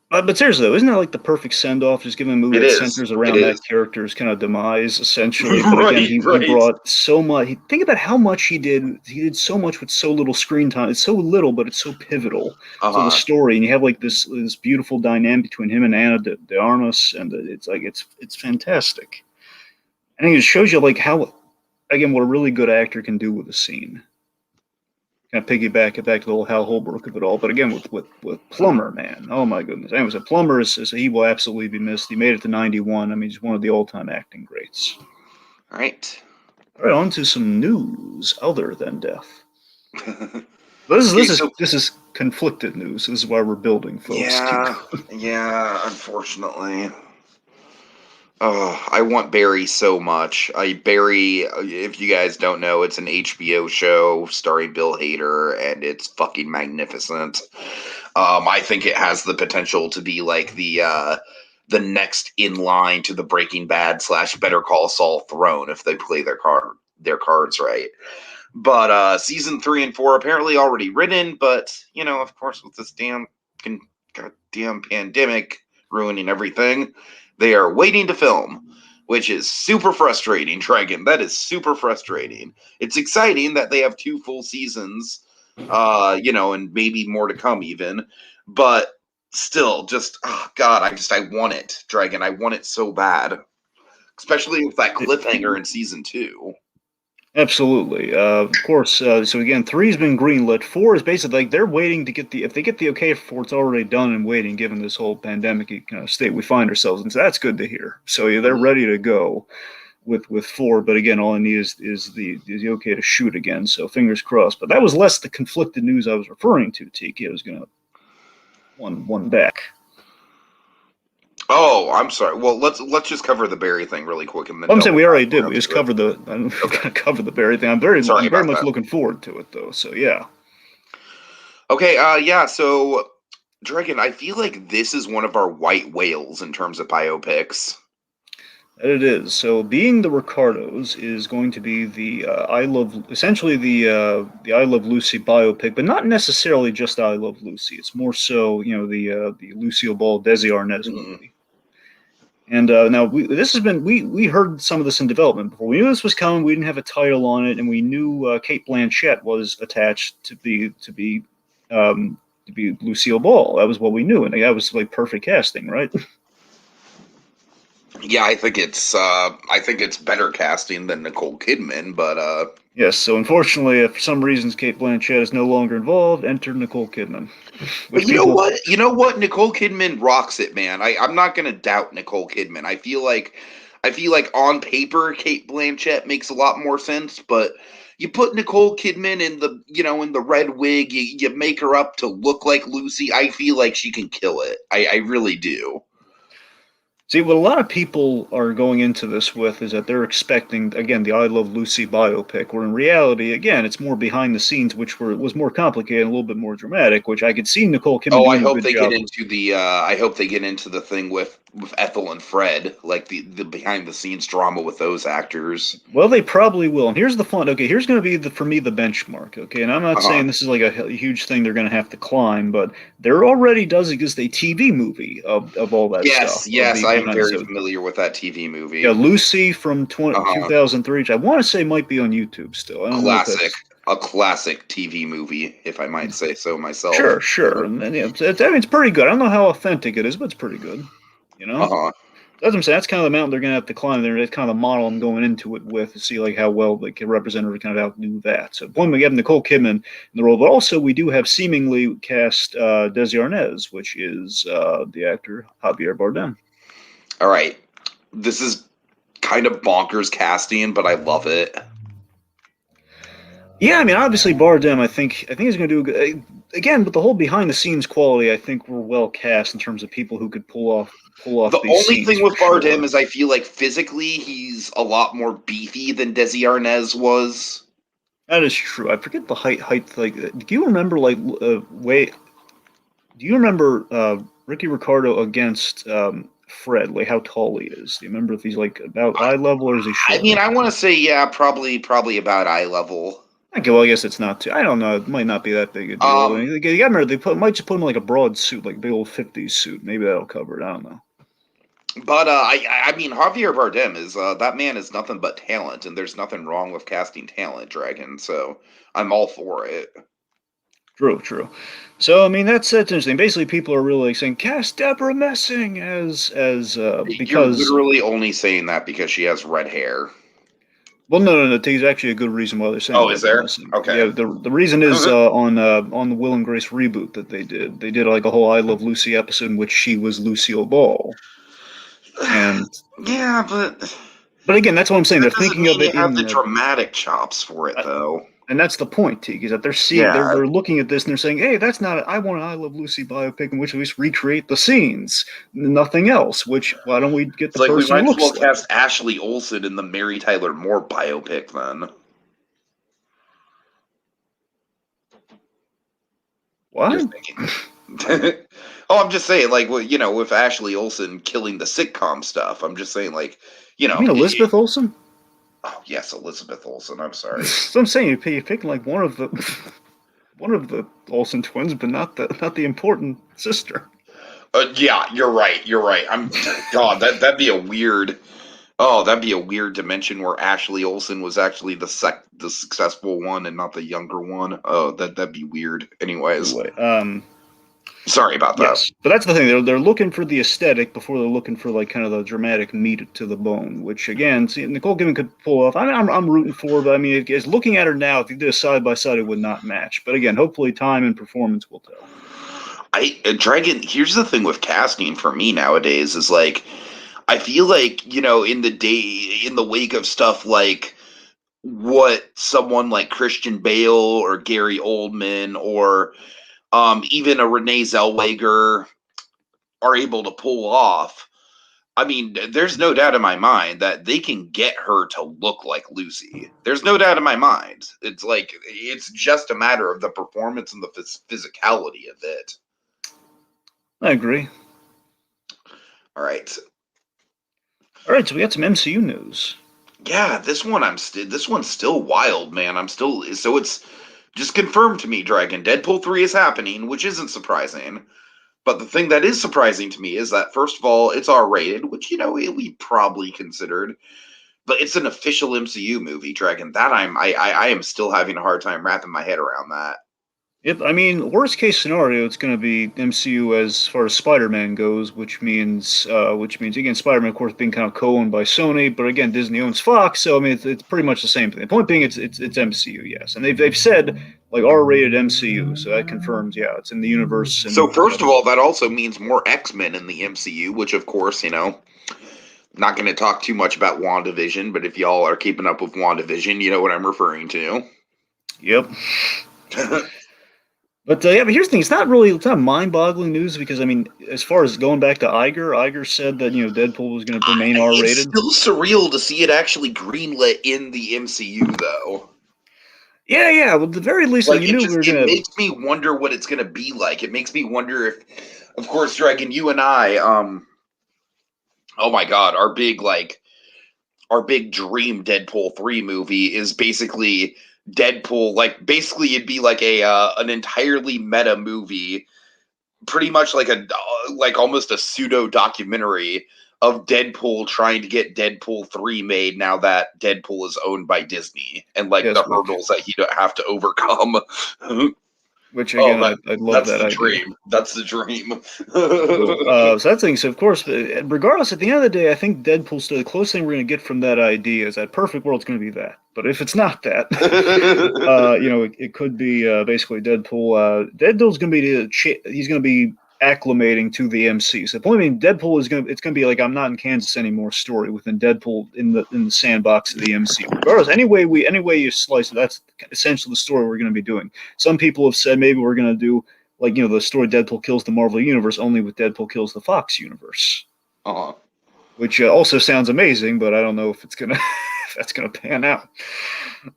But seriously, though, isn't that like the perfect send off? Just giving a movie It that is. centers It around that is. character's kind of demise, essentially. But again, Right, he right. brought so much. Think about how much he did. He did so much with so little screen time. It's so little, but it's so pivotal to the Uh-huh. story. And you have like this beautiful dynamic between him and Anna de Armas, and it's like it's fantastic. I think it shows you like how again what a really good actor can do with a scene. Kind of piggyback it back to the whole Hal Holbrook of it all. But again, with Plummer, man, oh my goodness. Anyways, Plummer is he will absolutely be missed. He made it to 91. I mean, he's one of the all time acting greats. All right. All right, on to some news other than death. Okay, This is conflicted news. This is why we're building, folks. Keep yeah, going. yeah, unfortunately. Oh, I want Barry so much. Barry, if you guys don't know, it's an HBO show starring Bill Hader, and it's fucking magnificent. I think it has the potential to be like the next in line to the Breaking Bad / Better Call Saul throne if they play their cards right. But season 3 and 4 apparently already written, but of course, with this goddamn pandemic ruining everything, they are waiting to film, which is super frustrating, Dragon. That is super frustrating. It's exciting that they have 2 full seasons, and maybe more to come even, but still, just, oh God, I want it, Dragon. I want it so bad, especially with that cliffhanger in season 2. Absolutely. Of course. So again, 3's been greenlit. 4 is basically like they're waiting to get if they get the okay for 4, it's already done and waiting, given this whole pandemic kind of state we find ourselves in. So that's good to hear. So yeah, they're ready to go with 4. But again, all I need is the okay to shoot again. So fingers crossed. But that was less the conflicted news I was referring to, Tiki. I was gonna one back. Oh, I'm sorry. Well, let's just cover the Barry thing really quick, and then I'm saying we already did. We just cover covered the. I'm gonna cover the Barry thing. I'm very much that. looking forward to it, though. So yeah. Okay. Yeah. So, Dragon, I feel like this is one of our white whales in terms of biopics. It is. So being the Ricardos is going to be the essentially the I Love Lucy biopic, but not necessarily just I Love Lucy. It's more so the Lucille Ball Desi Arnaz movie. And now we heard some of this in development before. We knew this was coming. We didn't have a title on it, and we knew Cate Blanchett was attached to be Lucille Ball. That was what we knew, and that was like perfect casting, right? Yeah, I think it's better casting than Nicole Kidman, but yes. So unfortunately, for some reasons, Cate Blanchett is no longer involved. Enter Nicole Kidman. But you know what? You know what? Nicole Kidman rocks it, man. I'm not gonna doubt Nicole Kidman. I feel like on paper, Cate Blanchett makes a lot more sense, but you put Nicole Kidman in the red wig, you make her up to look like Lucy. I feel like she can kill it. I really do. See, what a lot of people are going into this with is that they're expecting, again, the I Love Lucy biopic, where in reality, again, it's more behind the scenes, which was more complicated and a little bit more dramatic, which I could see Nicole Kidman doing a good job. I hope they get into the thing with Ethel and Fred, like the behind the scenes drama with those actors. Well, they probably will. And here's the fun. Okay, here's going to be for me the benchmark. Okay, and I'm not saying this is like a huge thing they're going to have to climb, but there already does exist a TV movie of all that stuff. Yes, I am very familiar with that TV movie. Yeah, Lucy from 2003. I want to say might be on YouTube still. I don't know a classic TV movie, if I might say so myself. Sure. And it's pretty good. I don't know how authentic it is, but it's pretty good. That's what I'm saying. That's kind of the mountain they're going to have to climb there. That's kind of the model I'm going into it with to see like how well they can represent or kind of outdo that. So one, we have Nicole Kidman in the role, but also we do have seemingly cast Desi Arnaz, which is the actor Javier Bardem. All right. This is kind of bonkers casting, but I love it. Yeah, I mean, obviously Bardem, I think he's going to do good. Again, with the whole behind the scenes quality, I think we're well cast in terms of people who could pull off. The only thing with Bardem is I feel like physically he's a lot more beefy than Desi Arnaz was. That is true. I forget the height. Like, do you remember Do you remember Ricky Ricardo against Fred? Like how tall he is? Do you remember if he's like about eye level or is he short? I mean, I want to say probably about eye level. Okay, well, I guess it's not too. I don't know. It might not be that big a deal. You got to remember might just put him in like a broad suit, like a big old '50s suit. Maybe that'll cover it. I don't know. But I mean, Javier Bardem is that man is nothing but talent, and there's nothing wrong with casting talent, Dragon. So I'm all for it. True. So I mean, that's interesting. Basically, people are really saying cast Deborah Messing as because you're literally only saying that because she has red hair. Well, no. There's actually a good reason why they're saying. Oh, is there? Okay. Yeah, the reason is on the Will and Grace reboot that they did. They did like a whole I Love Lucy episode in which she was Lucille Ball. And yeah, but again, that's what I'm saying. They're thinking of it. They have the dramatic chops for it, though. And that's the point, Teague, is that they're seeing, they're looking at this and they're saying, "Hey, that's not. I want an I Love Lucy biopic in which we just recreate the scenes, nothing else." Which why don't we get the person? Like we might as well cast Ashley Olsen in the Mary Tyler Moore biopic then. What? Oh, I'm just saying, like, with Ashley Olsen killing the sitcom stuff, I'm just saying, like, You mean Elizabeth Olsen? oh yes, Elizabeth Olsen. I'm sorry. So I'm saying you're picking like one of the one of the Olsen twins, but not the important sister. Yeah, you're right. You're right. God, that'd be a weird. Oh, that'd be a weird dimension where Ashley Olsen was actually the successful one and not the younger one. Oh, that'd be weird. Anyways, Anyway, sorry about that. yes, but that's the thing. They're looking for the aesthetic before they're looking for like kind of the dramatic meat to the bone. Which again, see, Nicole Kidman could pull off. I'm rooting for her, but I mean, as looking at her now, if you did a side by side, it would not match. But again, hopefully, time and performance will tell. Dragon. Here's the thing with casting for me nowadays is like I feel like in the wake of stuff like what someone like Christian Bale or Gary Oldman or even a Renee Zellweger are able to pull off. I mean, there's no doubt in my mind that they can get her to look like Lucy. There's no doubt in my mind. It's like it's just a matter of the performance and the physicality of it. I agree. All right. All right, so we got some MCU news. Yeah, this one's still wild, man. So it's just confirmed to me, Dragon. Deadpool 3 is happening, which isn't surprising. But the thing that is surprising to me is that first of all, it's R-rated, which we probably considered, but it's an official MCU movie, Dragon. That I am still having a hard time wrapping my head around that. I mean, worst case scenario, it's going to be MCU as far as Spider-Man goes, which means again, Spider-Man, of course, being kind of co-owned by Sony, but again, Disney owns Fox, so I mean, it's pretty much the same thing. The point being, it's MCU, yes, and they've said like R-rated MCU, so that confirms, yeah, it's in the universe, So and first of all, that also means more X-Men in the MCU, which of course, not going to talk too much about WandaVision, but if y'all are keeping up with WandaVision, you know what I'm referring to. yep. But yeah, but here's the thing: it's not mind-boggling news because I mean, as far as going back to Iger said that Deadpool was going to remain It's R-rated. still surreal to see it actually greenlit in the MCU, though. Yeah. Well, at the very least, Like you knew we were it gonna. makes me wonder what it's gonna be like. It makes me wonder if, of course, Dragon, you and I, oh my God, our big dream Deadpool 3 movie is basically Deadpool. Like basically, it'd be like a an entirely meta movie, pretty much like almost a pseudo documentary of Deadpool trying to get Deadpool 3 made now that Deadpool is owned by Disney and like Yes, the hurdles that he'd have to overcome. which Oh, again, I'd love that's that the idea. dream. That's the dream. Cool. So that thing. So of course, regardless, at the end of the day, I think Deadpool's still the closest thing we're going to get from that idea is that perfect world's going to be that. But if it's not that, it could be basically Deadpool. Deadpool's going to be he's going to be acclimating to the MC. So the point being, Deadpool is going to it's going to be like I'm not in Kansas anymore story within Deadpool in the sandbox of the MC. Regardless, any way you slice it, that's essentially the story we're going to be doing. Some people have said maybe we're going to do like the story Deadpool kills the Marvel universe only with Deadpool kills the Fox universe, uh-huh. which also sounds amazing, but I don't know if it's gonna if that's gonna pan out.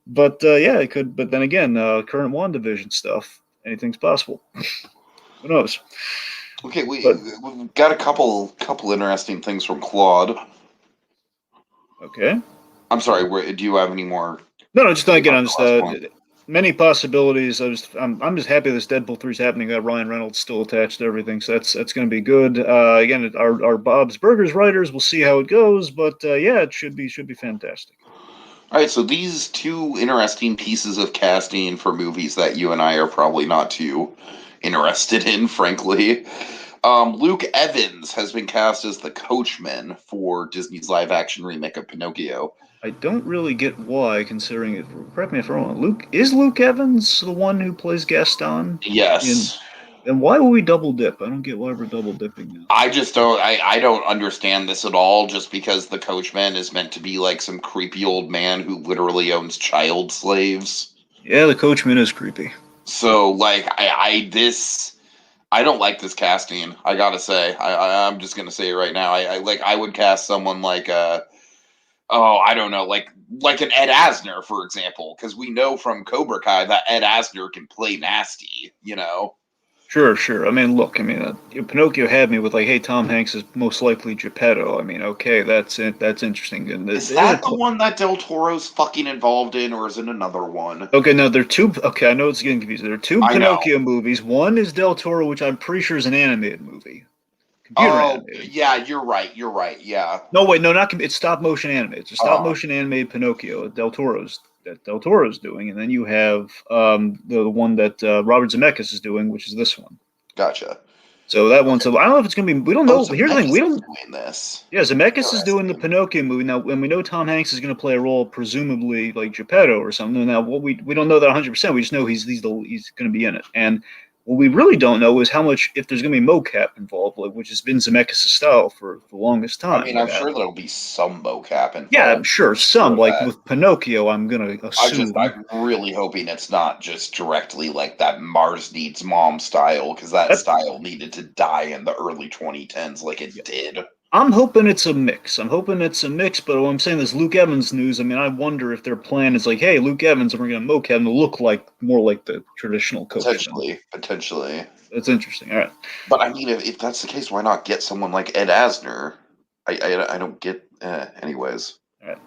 But yeah, it could. But then again, current WandaVision stuff, anything's possible. Who knows? Okay, But we've got a couple interesting things from Claude. okay, I'm sorry. Do you have any more? no, just Say again, about I'm the just last point. many possibilities. I'm just happy this Deadpool 3 is happening. That Ryan Reynolds still attached to everything, so that's going to be good. Again, our Bob's Burgers writers, we'll see how it goes, but yeah, it should be fantastic. All right, so these two interesting pieces of casting for movies that you and I are probably not too interested in, frankly. Luke Evans has been cast as the coachman for Disney's live action remake of Pinocchio. I don't really get why, considering it. Correct me if I'm wrong. Luke Evans the one who plays Gaston in? Yes. And why will we double dip? I don't get why we're double dipping now. I don't understand this at all, just because the coachman is meant to be like some creepy old man who literally owns child slaves. Yeah, the coachman is creepy. So like I don't like this casting. I gotta say, I'm just gonna say it right now. I would cast someone like I don't know, like an Ed Asner, for example, because we know from Cobra Kai that Ed Asner can play nasty. Sure. I mean, look, Pinocchio had me with like, hey, Tom Hanks is most likely Geppetto. I mean, okay, that's it. That's interesting. And Is that the one that Del Toro's fucking involved in, or is it another one? okay, no, there are two. Okay, I know it's getting confused. There are two I know. Pinocchio movies. One is Del Toro, which I'm pretty sure is an animated movie, computer Oh, animated. yeah, you're right. Yeah. No, wait, no, not it's stop motion animated. It's a stop Uh, motion animated Pinocchio that Del Toro's doing, and then you have the one that Robert Zemeckis is doing, which is this one. gotcha. So that one. So I don't know if it's gonna be. We don't Oh, know. Here's the Zemeckis thing. We is don't. doing this. Yeah, Zemeckis is doing the Interesting. Pinocchio movie now, and we know Tom Hanks is going to play a role, presumably like Geppetto or something. Now, what we don't know that 100%. We just know he's going to be in it, and what we really don't know is how much if there's going to be mocap involved, like, which has been Zemeckis' style for the longest I time. mean, I'm sure there'll be some mocap Yeah, involved. I'm sure some For like that. with Pinocchio. I'm going to assume. I'm really hoping it's not just directly like that Mars Needs Mom style, because that That, style needed to die in the early 2010s like it yeah. did. I'm hoping it's a mix. I'm hoping it's a mix, but what I'm saying this Luke Evans news. I mean, I wonder if their plan is like, hey, Luke Evans, and we're going to mocap him to look like more like the traditional coachman. Potentially. That's interesting. All right. But I mean, if that's the case, why not get someone like Ed Asner? I don't get. Anyways. All right.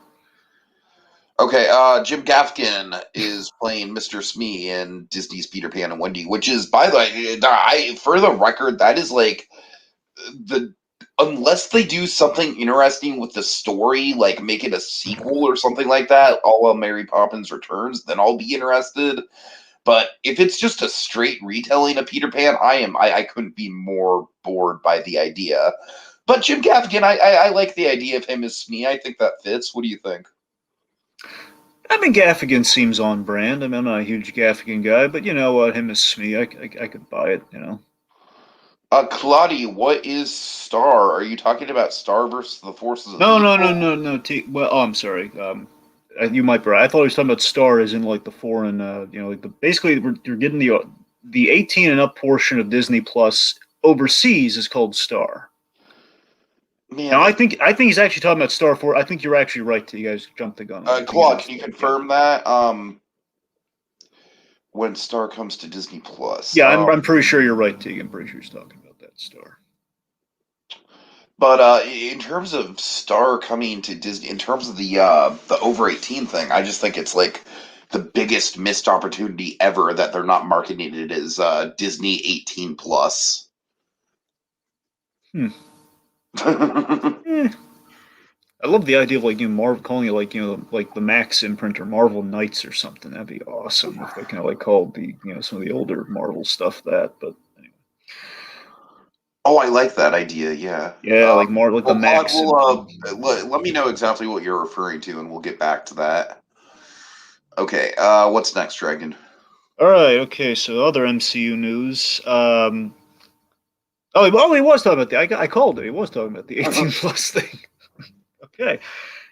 Okay, Jim Gaffigan is playing Mr. Smee in Disney's Peter Pan and Wendy, which is, by the way, for the record, that is like the unless they do something interesting with the story, like make it a sequel or something like that, a la Mary Poppins Returns, then I'll be interested. But if it's just a straight retelling of Peter Pan, I couldn't be more bored by the idea. But Jim Gaffigan, I like the idea of him as Smee. I think that fits. What do you think? I mean, Gaffigan seems on brand. I mean, I'm not a huge Gaffigan guy, but you know what? Him as Smee, I could buy it, you know. Claudia, what is Star? Are you talking about Star versus the Forces of No. Well, oh, I'm sorry. You might be right. I thought he was talking about Star as in like the foreign, you know, like basically you're getting the 18 and up portion of Disney Plus overseas is called Star. Man, Now, I think he's actually talking about Star 4. I think you're actually right. You guys jumped the gun on. I think it Claude, is can you Star. confirm that? When Star comes to Disney Plus. Yeah, I'm pretty sure you're right, Teague. I'm pretty sure he's talking about that Star. But in terms of Star coming to Disney, in terms of the over 18 thing, I just think it's like the biggest missed opportunity ever that they're not marketing it as Disney 18 plus. Hmm. I love the idea of like Marvel calling it like like the Max imprint or Marvel Knights or something. That'd be awesome if they kind of like called the some of the older Marvel stuff that. But anyway. Oh, I like that idea. Yeah. Yeah, like Marvel, like the Well, Claude, Max imprint. let me know exactly what you're referring to, and we'll get back to that. Okay. What's next, Dragon? All right, okay. So other MCU news. Oh, he was talking about I called it. He was talking about the 18 plus thing. Okay.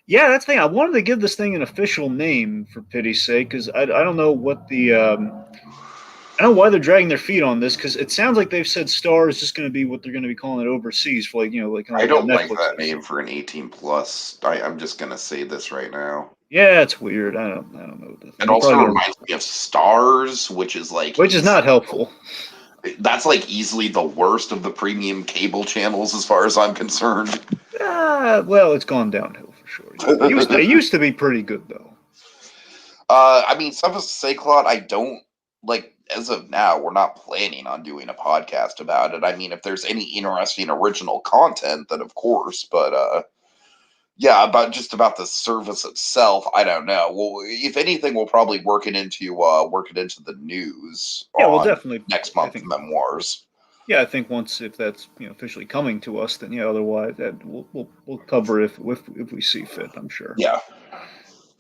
Yeah, that's the thing. I wanted to give this thing an official name for pity's sake, because I don't know what the I don't know why they're dragging their feet on this, because it sounds like they've said Star is just going to be what they're going to be calling it overseas for like kind I of like don't how like Netflix that is. name for an 18 plus. I'm just gonna say this right now. Yeah, it's weird. I don't know what to think. It They're also probably gonna, reminds me of Stars, which is like which is not helpful. that's like easily the worst of the premium cable channels as far as I'm concerned. Well, it's gone downhill for sure. It used to be pretty good though. I mean, some of say, Claude, I don't like as of now. We're not planning on doing a podcast about it. I mean, if there's any interesting original content, then of course. But yeah, about the service itself, I don't know. Well, if anything, we'll probably work it into the news Yeah, well, on definitely. next I month's think. memoirs. Yeah, I think once if that's officially coming to us, then yeah. Otherwise, that we'll cover if we see fit. I'm sure. Yeah.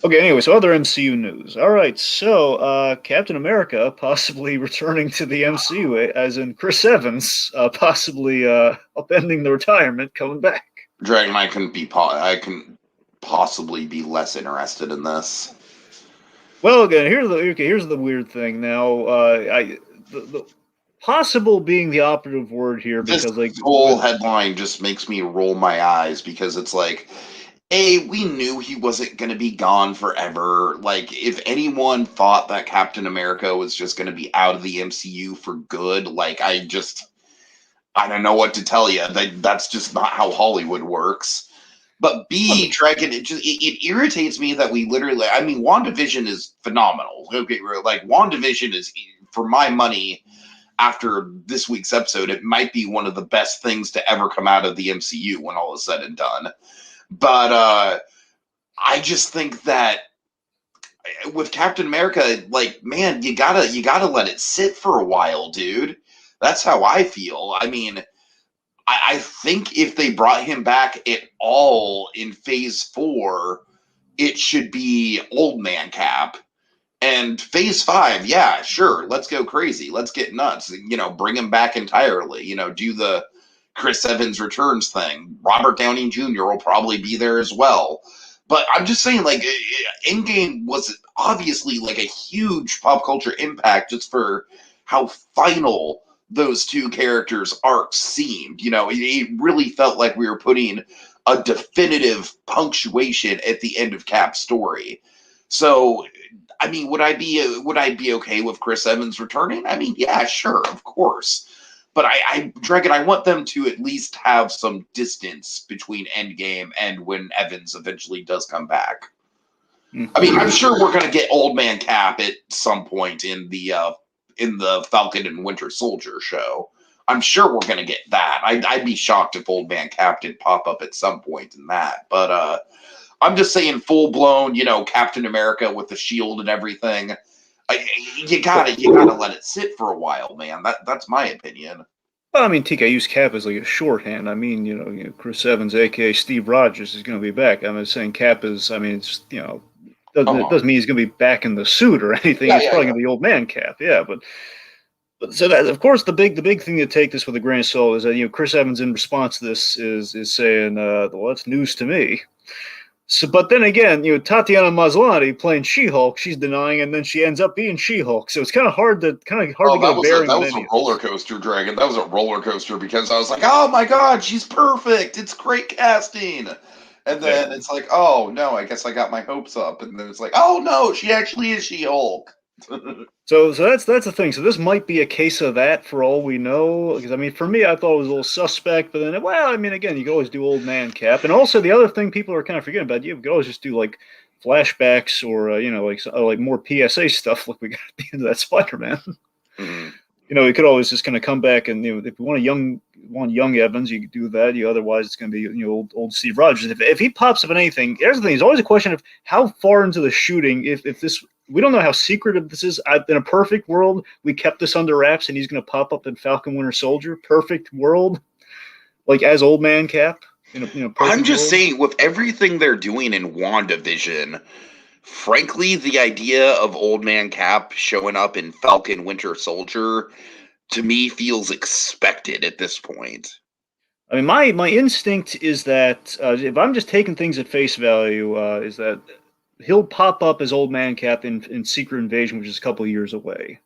Okay, anyway, so other MCU news. All right, so Captain America possibly returning to the MCU, as in Chris Evans possibly upending the retirement, coming back. Dragon, I can possibly be less interested in this. Well, again, here's the weird thing. Now, the possible being the operative word here This because like whole headline just makes me roll my eyes because it's like We knew he wasn't going to be gone forever. Like, if anyone thought that Captain America was just going to be out of the MCU for good, like, I don't know what to tell you. That's just not how Hollywood works. But B, Dragon, it irritates me that we literally, I mean, WandaVision is phenomenal. Okay, like, WandaVision is, for my money, after this week's episode, it might be one of the best things to ever come out of the MCU when all is said and done. But I just think that with Captain America, like, man, you gotta let it sit for a while, dude. That's how I feel. I mean, I think if they brought him back at all in Phase 4, it should be Old Man Cap. And Phase 5, yeah, sure, let's go crazy. Let's get nuts. Bring him back entirely. Do the Chris Evans returns thing. Robert Downey Jr. will probably be there as well. But I'm just saying, like, Endgame was obviously like a huge pop culture impact just for how final those two characters' arcs seemed. It really felt like we were putting a definitive punctuation at the end of Cap's story. So, I mean, would I be okay with Chris Evans returning? I mean, yeah, sure, of course. But Dragon, I want them to at least have some distance between Endgame and when Evans eventually does come back. I mean, I'm sure we're going to get Old Man Cap at some point in the Falcon and Winter Soldier show. I'm sure we're going to get that. I'd be shocked if Old Man Cap did pop up at some point in that. But I'm just saying, full blown, Captain America with the shield and everything. You gotta let it sit for a while, man. That's my opinion. Well, I mean, TK use Cap as like a shorthand. I mean, Chris Evans, aka Steve Rogers, is going to be back. I'm not saying Cap is. I mean, it's it doesn't mean he's going to be back in the suit or anything. He's probably going to be Old Man Cap, yeah. But so that, of course, the big thing to take this with a grain of salt is that Chris Evans in response to this is saying, well, that's news to me. So, but then again, Tatiana Maslany playing She-Hulk, she's denying, and then she ends up being She-Hulk. So it's kind of hard to get a bearing. That was a roller coaster, Dragon. That was a roller coaster because I was like, oh my god, she's perfect. It's great casting. And then it's like, oh no, I guess I got my hopes up. And then it's like, oh no, she actually is She-Hulk. So that's the thing. So this might be a case of that for all we know. Because I mean, for me, I thought it was a little suspect. But then, well, I mean, again, you can always do Old Man Cap, and also the other thing people are kind of forgetting about, you could always just do like flashbacks or like more PSA stuff, like we got at the end of that Spider-Man. Mm-hmm. You could always just kind of come back and if you want young Evans, you could do that. Otherwise, it's going to be old Steve Rogers. If he pops up in anything, here's the thing: it's always a question of how far into the shooting. If this, we don't know how secretive this is. In a perfect world, we kept this under wraps, and he's going to pop up in Falcon Winter Soldier. Perfect world, like as Old Man Cap. I'm just saying, with everything they're doing in WandaVision. Frankly, the idea of Old Man Cap showing up in Falcon Winter Soldier, to me, feels expected at this point. I mean, my instinct is that if I'm just taking things at face value, is that he'll pop up as Old Man Cap in Secret Invasion, which is a couple of years away.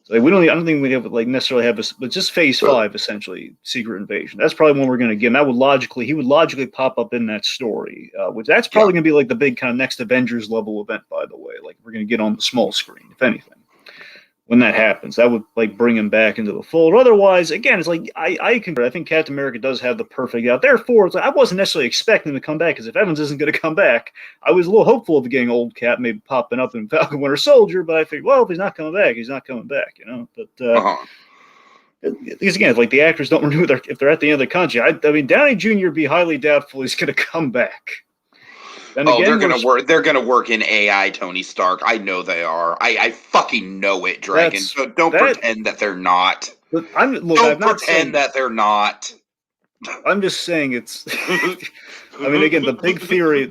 So I don't think we have necessarily have but just Phase 5 essentially, Secret Invasion. That's probably one we're going to get. And he would logically pop up in that story, which that's probably going to be like the big kind of next Avengers level event. By the way, like we're going to get on the small screen, if anything. When that happens, that would like bring him back into the fold. Otherwise, again, it's like I think Captain America does have the perfect out. Therefore, it's like I wasn't necessarily expecting him to come back, because if Evans isn't going to come back, I was a little hopeful of getting Old Cap maybe popping up in Falcon Winter Soldier. But I figured, well, if he's not coming back, he's not coming back, But because again, if like the actors don't renew if they're at the end of the contract, I mean, Downey Jr. would be highly doubtful he's going to come back. Then again, they're gonna work in AI Tony Stark. I know they are. I fucking know it, Dragon. So don't pretend that they're not. Don't pretend that they're not. I'm just saying it's. I mean, again, the big theory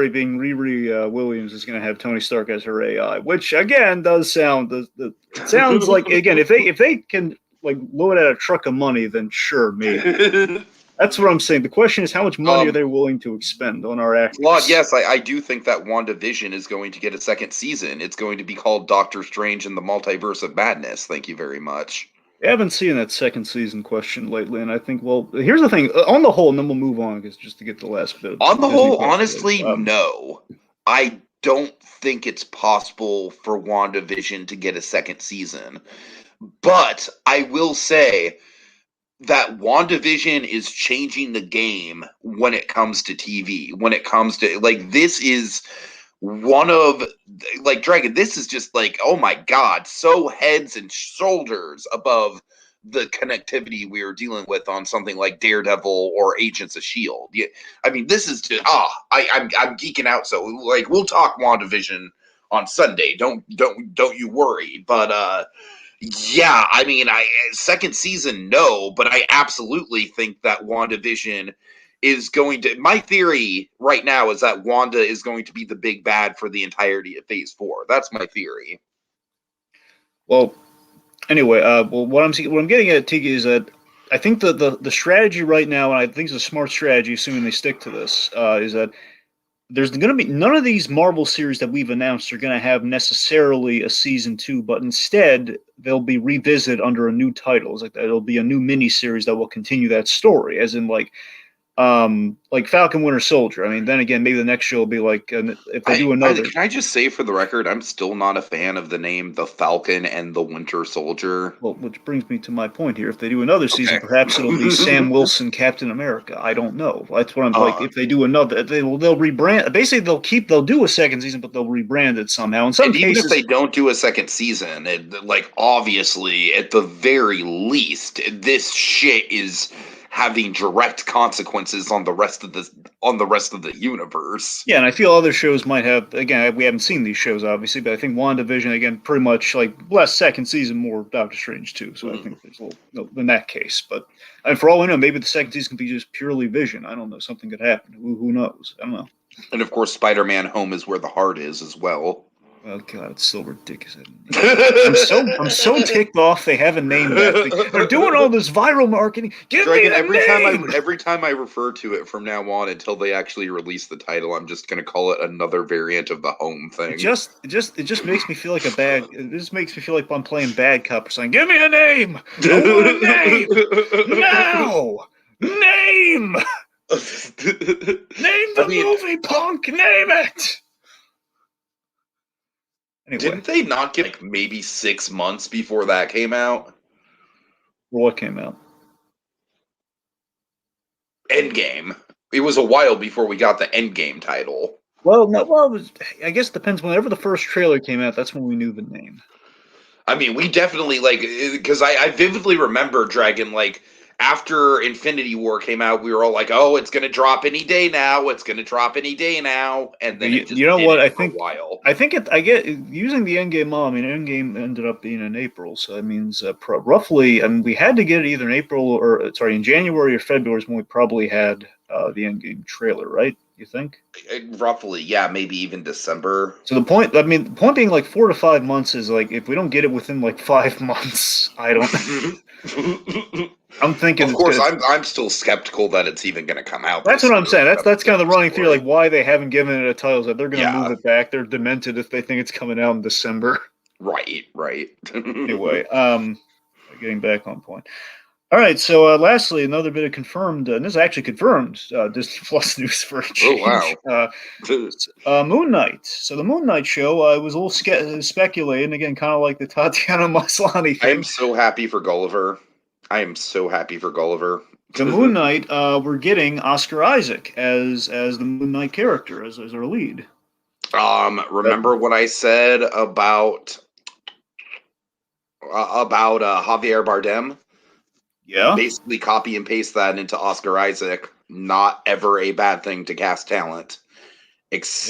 being Riri Williams is going to have Tony Stark as her AI, which again does sound. It sounds like, again, if they can like load out a truck of money, then sure, maybe. That's what I'm saying. The question is, how much money are they willing to expend on our actors? Well, yes, I do think that WandaVision is going to get a second season. It's going to be called Doctor Strange and the Multiverse of Madness. Thank you very much. I haven't seen that second season question lately, and I think, well, here's the thing. On the whole, and then we'll move on, because just to get the last bit of On the Disney whole, Plus. honestly, no. I don't think it's possible for WandaVision to get a second season. But I will say that WandaVision is changing the game when it comes to TV. When it comes to, like, this is one of, like, Dragon, this is just like, oh my God, so heads and shoulders above the connectivity we are dealing with on something like Daredevil or Agents of Shield. Yeah, I mean, this is just I'm geeking out. So, like, we'll talk WandaVision on Sunday. Don't you worry. But yeah, I mean, second season, no, but I absolutely think that WandaVision is going to. My theory right now is that Wanda is going to be the big bad for the entirety of Phase 4. That's my theory. Well, anyway, well, what I'm getting at, Tiki, is that I think the strategy right now, and I think it's a smart strategy, assuming they stick to this, is that there's going to be none of these Marvel series that we've announced are going to have necessarily a season 2, but instead they'll be revisited under a new title. It's like it'll be a new mini series that will continue that story, as in like Falcon Winter Soldier. I mean, then again, maybe the next show will be like if they do another. Can I just say for the record, I'm still not a fan of the name The Falcon and the Winter Soldier. Well, which brings me to my point here. If they do another season, Okay. perhaps it'll be Sam Wilson, Captain America. I don't know. That's what I'm like. If they do another, they'll rebrand. Basically, they'll do a second season, but they'll rebrand it somehow. In some And cases, even if they don't do a second season, like, obviously, at the very least, this shit is having direct consequences on the rest of the universe. yeah, and I feel other shows might have. Again, we haven't seen these shows obviously, but I think WandaVision again, pretty much like less second season, more Doctor Strange too. So I think there's a little in that case. But and for all we know, maybe the second season can be just purely Vision. I don't know. Something could happen. Who knows? I don't know. And of course, Spider-Man: Home is Where the Heart Is as well. Oh God, it's so ridiculous. I'm so ticked off they haven't named that thing. They're doing all this viral marketing. Give Dragon, me the name. every time I refer to it from now on until they actually release the title, I'm just gonna call it another variant of the Home thing. It just makes me feel like a bad. It just makes me feel like I'm playing bad cop or something. Give me a name. I want a name now. Name. Name the movie, punk. Name it. Anyway. Didn't they not get like maybe 6 months before that came out? What came out? Endgame. It was a while before we got the Endgame title. Well, no. Well, I guess it depends. Whenever the first trailer came out, that's when we knew the name. I mean, we definitely, like, because I vividly remember, Dragon, like, after Infinity War came out, we were all like, "Oh, it's gonna drop any day now. It's gonna drop any day now." And then you know what? I think a while. I think I get using the Endgame model. I mean, Endgame ended up being in April, so that means roughly. I mean, we had to get it either in April or in January or February is when we probably had the Endgame trailer, right? You think? Roughly, yeah, maybe even December. So the point being, like 4 to 5 months is like if we don't get it within like 5 months, I don't. I'm thinking. Of course, I'm still skeptical that it's even going to come out. That's what I'm saying. That's kind of the running theory, like why they haven't given it a title. Is that they're going to move it back. They're demented if they think it's coming out in December. Right. Anyway, getting back on point. All right, so lastly, another bit of confirmed, and this is actually confirmed Disney Plus news for a change. Oh, wow. Moon Knight. So the Moon Knight show was a little speculating, again, kind of like the Tatiana Maslany thing. I am so happy for Gulliver. The Moon Knight, we're getting Oscar Isaac as the Moon Knight character, as our lead. Remember what I said about Javier Bardem? Yeah. Basically copy and paste that into Oscar Isaac. Not ever a bad thing to cast talent.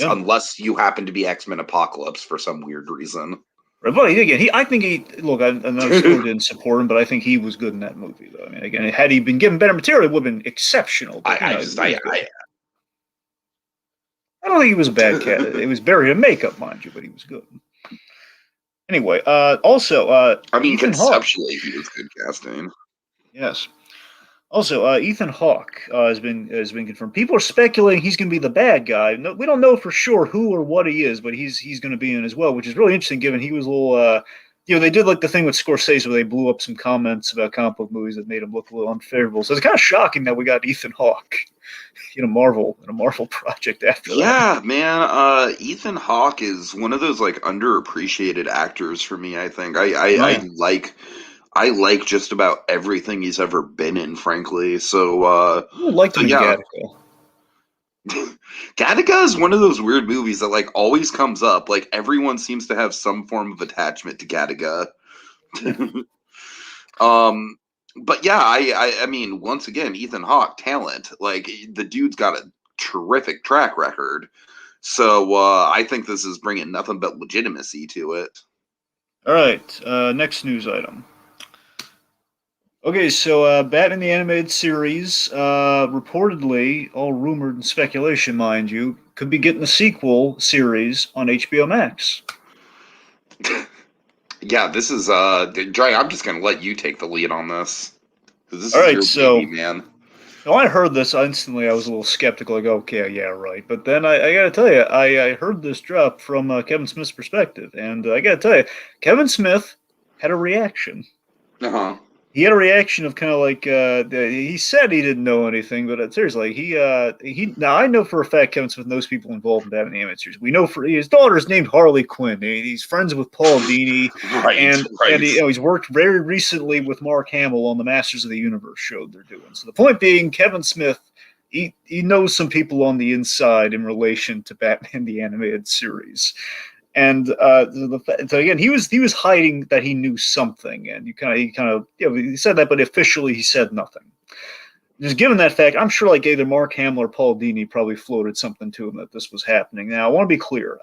Unless you happen to be X-Men Apocalypse for some weird reason. Right, but again, I know still didn't support him, but I think he was good in that movie, though. I mean, again, had he been given better material, it would have been exceptional. But, I don't think he was a bad cat. It was buried in makeup, mind you, but he was good. Anyway, also, I mean, Ethan conceptually, Hawke. he was good casting. Yes. Also, Ethan Hawke has been confirmed. People are speculating he's going to be the bad guy. No, we don't know for sure who or what he is, but he's going to be in as well, which is really interesting given he was a little they did like the thing with Scorsese where they blew up some comments about comic book movies that made him look a little unfavorable. So it's kind of shocking that we got Ethan Hawke in a Marvel project after that. Yeah, man. Ethan Hawke is one of those like underappreciated actors for me. I think Oh, I yeah. I like just about everything he's ever been in, frankly. I liked So him in yeah, Gattaca. Gattaca is one of those weird movies that like always comes up. Like everyone seems to have some form of attachment to Gattaca. Yeah. um, but yeah, I mean, once again, Ethan Hawke, talent. Like the dude's got a terrific track record. So I think this is bringing nothing but legitimacy to it. All right. Next news item. Okay, so Batman the Animated Series, reportedly, all rumored and speculation, mind you, could be getting a sequel series on HBO Max. Yeah, this is Dre. I'm just gonna let you take the lead on this because this All is right, your baby, so man. when I heard this, instantly I was a little skeptical. Like, okay, yeah, right. But then I got to tell you, I heard this drop from Kevin Smith's perspective, and I got to tell you, Kevin Smith had a reaction. Uh huh. He had a reaction of kind of like he said he didn't know anything, but seriously, he now I know for a fact Kevin Smith knows people involved in Batman Animated Series. We know for his daughter's named Harley Quinn. He's friends with Paul Dini, Right, and right. he's worked very recently with Mark Hamill on the Masters of the Universe show they're doing. So the point being, Kevin Smith he knows some people on the inside in relation to Batman the Animated Series. And so again, he was hiding that he knew something, and he said that, but officially he said nothing. Just given that fact, I'm sure like either Mark Hamill or Paul Dini probably floated something to him that this was happening. Now, I want to be clear.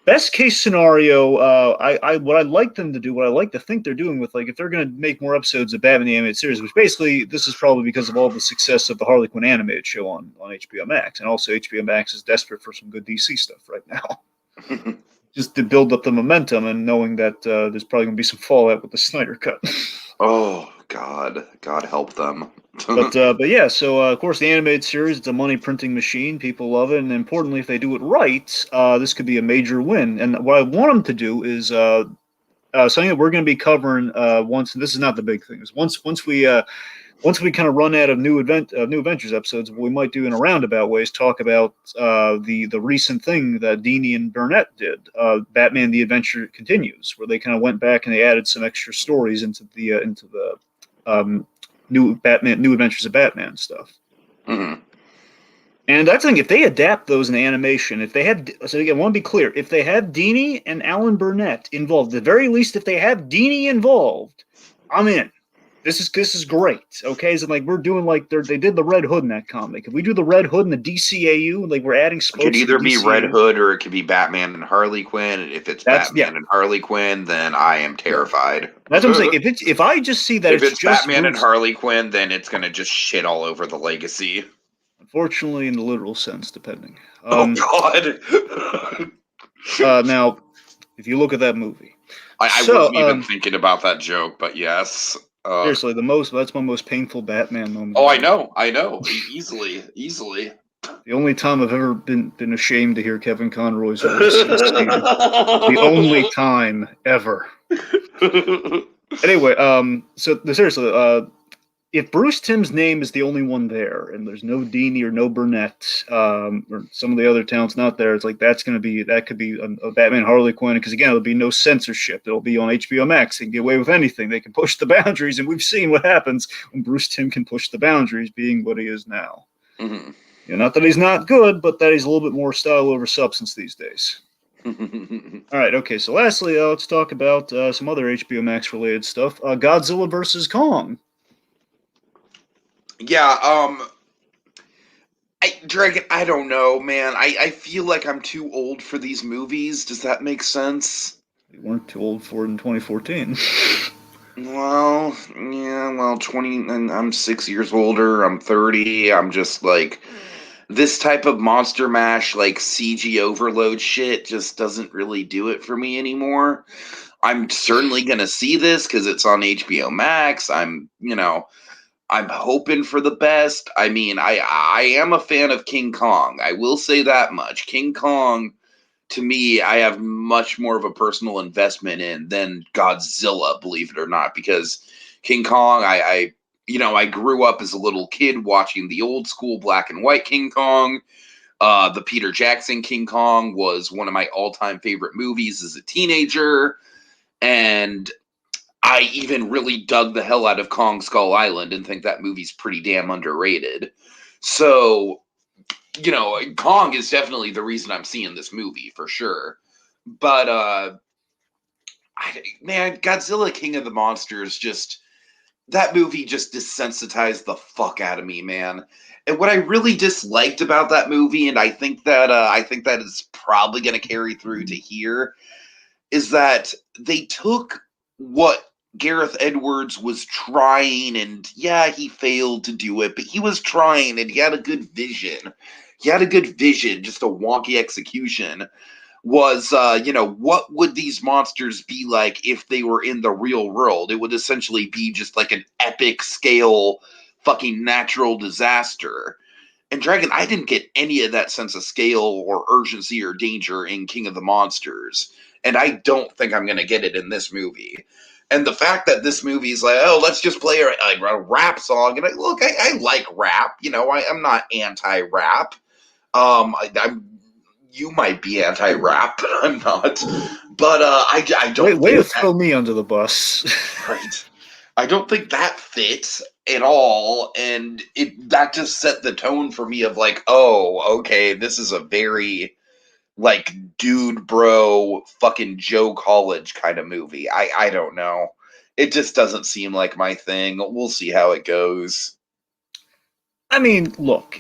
Best case scenario, what I'd like them to do, what I like to think they're doing with like if they're going to make more episodes of Batman the Animated Series, which basically this is probably because of all the success of the Harley Quinn animated show on HBO Max, and also HBO Max is desperate for some good DC stuff right now. Just to build up the momentum and knowing that there's probably going to be some fallout with the Snyder cut. Oh God help them. But yeah, so of course the animated series, it's a money printing machine. People love it, and importantly, if they do it right, this could be a major win. And what I want them to do is something that we're going to be covering once. And this is not the big thing. Is once we kind of run out of new adventures episodes, what we might do in a roundabout way is talk about the recent thing that Dini and Burnett did, Batman: The Adventure Continues, where they kind of went back and they added some extra stories into the new Adventures of Batman stuff. Mhm. And I think if they adapt those in animation, if they have, so again, I want to be clear, if they have Dini and Alan Burnett involved, at the very least, if they have Dini involved, I'm in. This is great. Okay, so like we're doing like they did the Red Hood in that comic. If we do the Red Hood in the DCAU, like we're adding It spokes could to either the be Red DCAU. Hood or it could be Batman and Harley Quinn. And if it's That's Batman and Harley Quinn, then I am yeah. terrified. That's what I'm saying. If I just see that If it's it's just Batman and Bruce, Harley Quinn, then it's gonna just shit all over the legacy. unfortunately, in the literal sense, depending. Oh God. Now, if you look at that movie, I so wasn't even thinking about that joke, but yes. seriously, that's my most painful Batman moment. Oh, I know, easily. The only time I've ever been ashamed to hear Kevin Conroy's voice is the only time ever. Anyway, so seriously, if Bruce Timm's name is the only one there, and there's no Dini or no Burnett, or some of the other talents not there, it's like that could be a Batman Harley Quinn, because again, there'll be no censorship. It'll be on HBO Max. They can get away with anything. They can push the boundaries, and we've seen what happens when Bruce Timm can push the boundaries, being what he is now. Mm-hmm. Not that he's not good, but that he's a little bit more style over substance these days. All right, okay. So lastly, let's talk about some other HBO Max related stuff. Godzilla versus Kong. Yeah, Dragon, I don't know, man. I feel like I'm too old for these movies. Does that make sense? We weren't too old for it in 2014. Well, yeah, well, 20, and I'm 6 years older. I'm 30. I'm just like, this type of Monster Mash, like CG overload shit, just doesn't really do it for me anymore. I'm certainly gonna see this because it's on HBO Max. I'm hoping for the best. I mean, I am a fan of King Kong. I will say that much. King Kong to me, I have much more of a personal investment in than Godzilla, believe it or not, because King Kong, I grew up as a little kid watching the old school black and white King Kong. The Peter Jackson King Kong was one of my all-time favorite movies as a teenager, and I even really dug the hell out of Kong Skull Island and think that movie's pretty damn underrated. So, Kong is definitely the reason I'm seeing this movie for sure. But man, Godzilla King of the Monsters, just that movie just desensitized the fuck out of me, man. And what I really disliked about that movie, and I think that is probably going to carry through to here, is that they took what Gareth Edwards was trying, and yeah, he failed to do it, but he was trying, and he had a good vision. He had a good vision, just a wonky execution. Was, what would these monsters be like if they were in the real world? It would essentially be just like an epic scale fucking natural disaster. And Dragon, I didn't get any of that sense of scale or urgency or danger in King of the Monsters. And I don't think I'm going to get it in this movie. And the fact that this movie is like, oh, let's just play a rap song. And I like rap. I'm not anti-rap. I'm you might be anti-rap, but I'm not. But I don't. Way to throw me under the bus. Right. I don't think that fits at all, and that just set the tone for me of like, oh, okay, this is a very like dude bro fucking Joe College kind of movie. I don't know. It just doesn't seem like my thing. We'll see how it goes. I mean, look,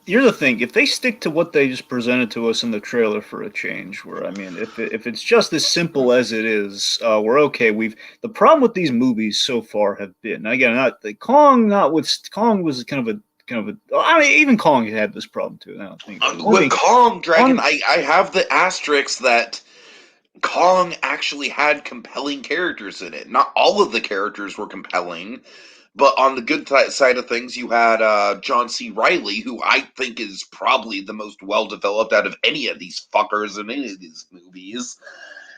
here's the thing: if they stick to what they just presented to us in the trailer for a change, if it's just as simple as it is, we're okay. The problem with these movies so far have been, again, not the Kong. Kong was kind of a. I mean, even Kong had this problem too. I don't think with Kong, Dragon, I have the asterisk that Kong actually had compelling characters in it. Not all of the characters were compelling. But on the good side of things, you had John C. Reilly, who I think is probably the most well-developed out of any of these fuckers in any of these movies.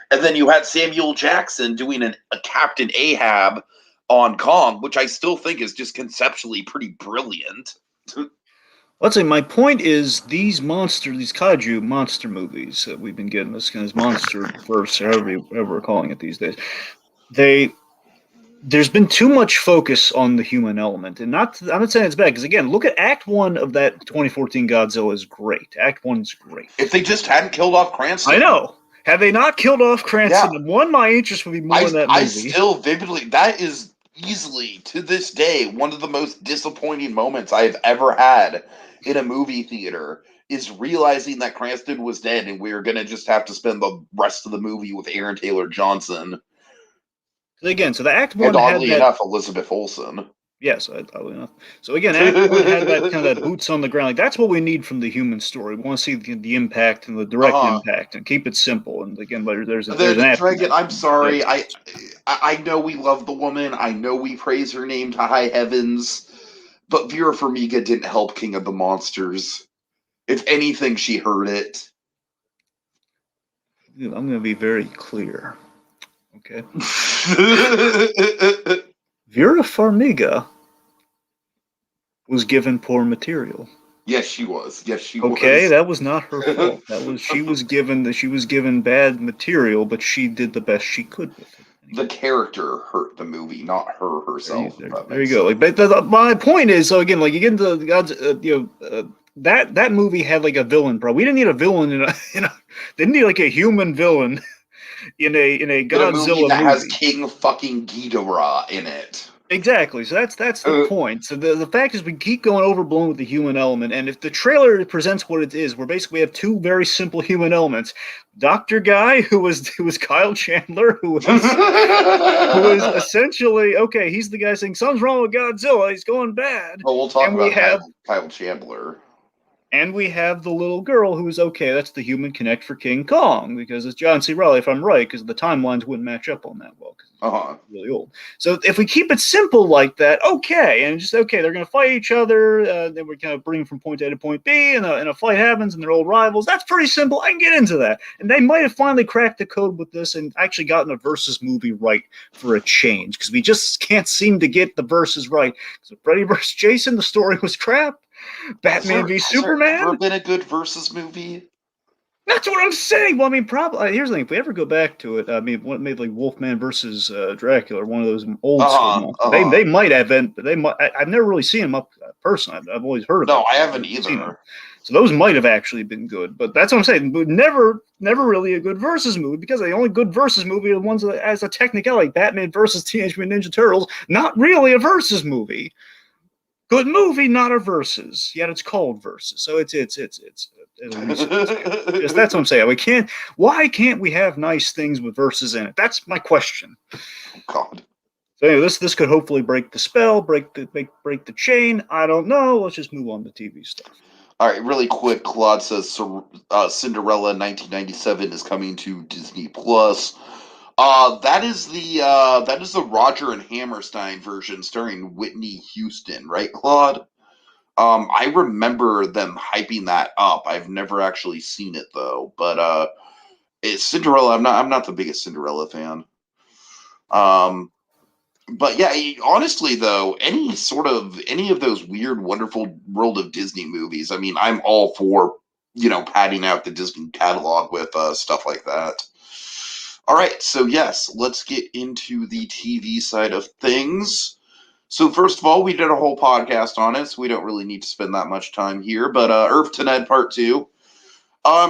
And then you had Samuel Jackson doing a Captain Ahab on Kong, which I still think is just conceptually pretty brilliant. Let's say my point is these kaiju monster movies that we've been getting, this kind of monster verse, however we're calling it these days, there's been too much focus on the human element, and I'm not saying it's bad, because again, look at Act 1 of that 2014 Godzilla is great. Act 1's great. If they just hadn't killed off Cranston. I know. Had they not killed off Cranston, my interest would be more in that movie. I still vividly, that is easily, to this day, one of the most disappointing moments I've ever had in a movie theater, is realizing that Cranston was dead, and we were going to just have to spend the rest of the movie with Aaron Taylor Johnson. Again, so the Act 1 and oddly enough, Elizabeth Olsen. Yes, oddly enough. So again, Act 1 had that kind of that boots on the ground. Like, that's what we need from the human story. We want to see the impact and the direct impact, and keep it simple. And again, there's an Dragon, I'm sorry. I know we love the woman. I know we praise her name to high heavens. But Vera Farmiga didn't help King of the Monsters. If anything, she hurt it. I'm going to be very clear. Okay. Vera Farmiga was given poor material. Yes, she was. Okay, that was not her fault. She was given bad material, but she did the best she could with it. The character hurt the movie, not her herself. There you go. But my point is, so again, like you get into the gods, that movie had like a villain problem. We didn't need a villain didn't need like a human villain in a Godzilla movie that has King fucking Ghidorah in it. Exactly. So that's the point. So the fact is, we keep going overblown with the human element, and if the trailer presents what it is, we have two very simple human elements: Dr. Guy, who was Kyle Chandler, who was essentially he's the guy saying something's wrong with Godzilla, he's going bad. Well, we'll talk about Kyle Chandler. And we have the little girl who's okay. That's the human connect for King Kong because it's John C. Reilly, if I'm right, because the timelines wouldn't match up on that well because he's really old. So if we keep it simple like that, okay, and just okay, they're going to fight each other. Then we're kind of bring them from point A to point B, and a fight happens, and they're old rivals. That's pretty simple. I can get into that. And they might have finally cracked the code with this and actually gotten a versus movie right for a change because we just can't seem to get the versus right. So Freddy versus Jason, the story was crap. Batman v Superman. Has there ever been a good versus movie? That's what I'm saying. Well, I mean, probably. Here's the thing: if we ever go back to it, I mean, maybe like Wolfman versus Dracula, one of those old school ones. They might have been, but they might. I've never really seen them up personally. I've always heard of them. No, I haven't either. So those might have actually been good, but that's what I'm saying. But never really a good versus movie because the only good versus movie are the ones that has a technicality, like Batman versus Teenage Mutant Ninja Turtles. Not really a versus movie. Good movie, not a versus. Yet it's called versus. So it's just that's what I'm saying. We can't. Why can't we have nice things with verses in it? That's my question. God. So anyway, this could hopefully break the spell, break the chain. I don't know. Let's just move on to TV stuff. All right, really quick. Claude says Cinderella 1997 is coming to Disney Plus. That is the Roger and Hammerstein version starring Whitney Houston, right, Claude? I remember them hyping that up. I've never actually seen it though, but it's Cinderella. I'm not the biggest Cinderella fan. But yeah, honestly though, any of those weird, wonderful World of Disney movies. I mean, I'm all for padding out the Disney catalog with stuff like that. All right, so yes, let's get into the TV side of things. So first of all, we did a whole podcast on it, so we don't really need to spend that much time here. But Earth to Ned Part 2.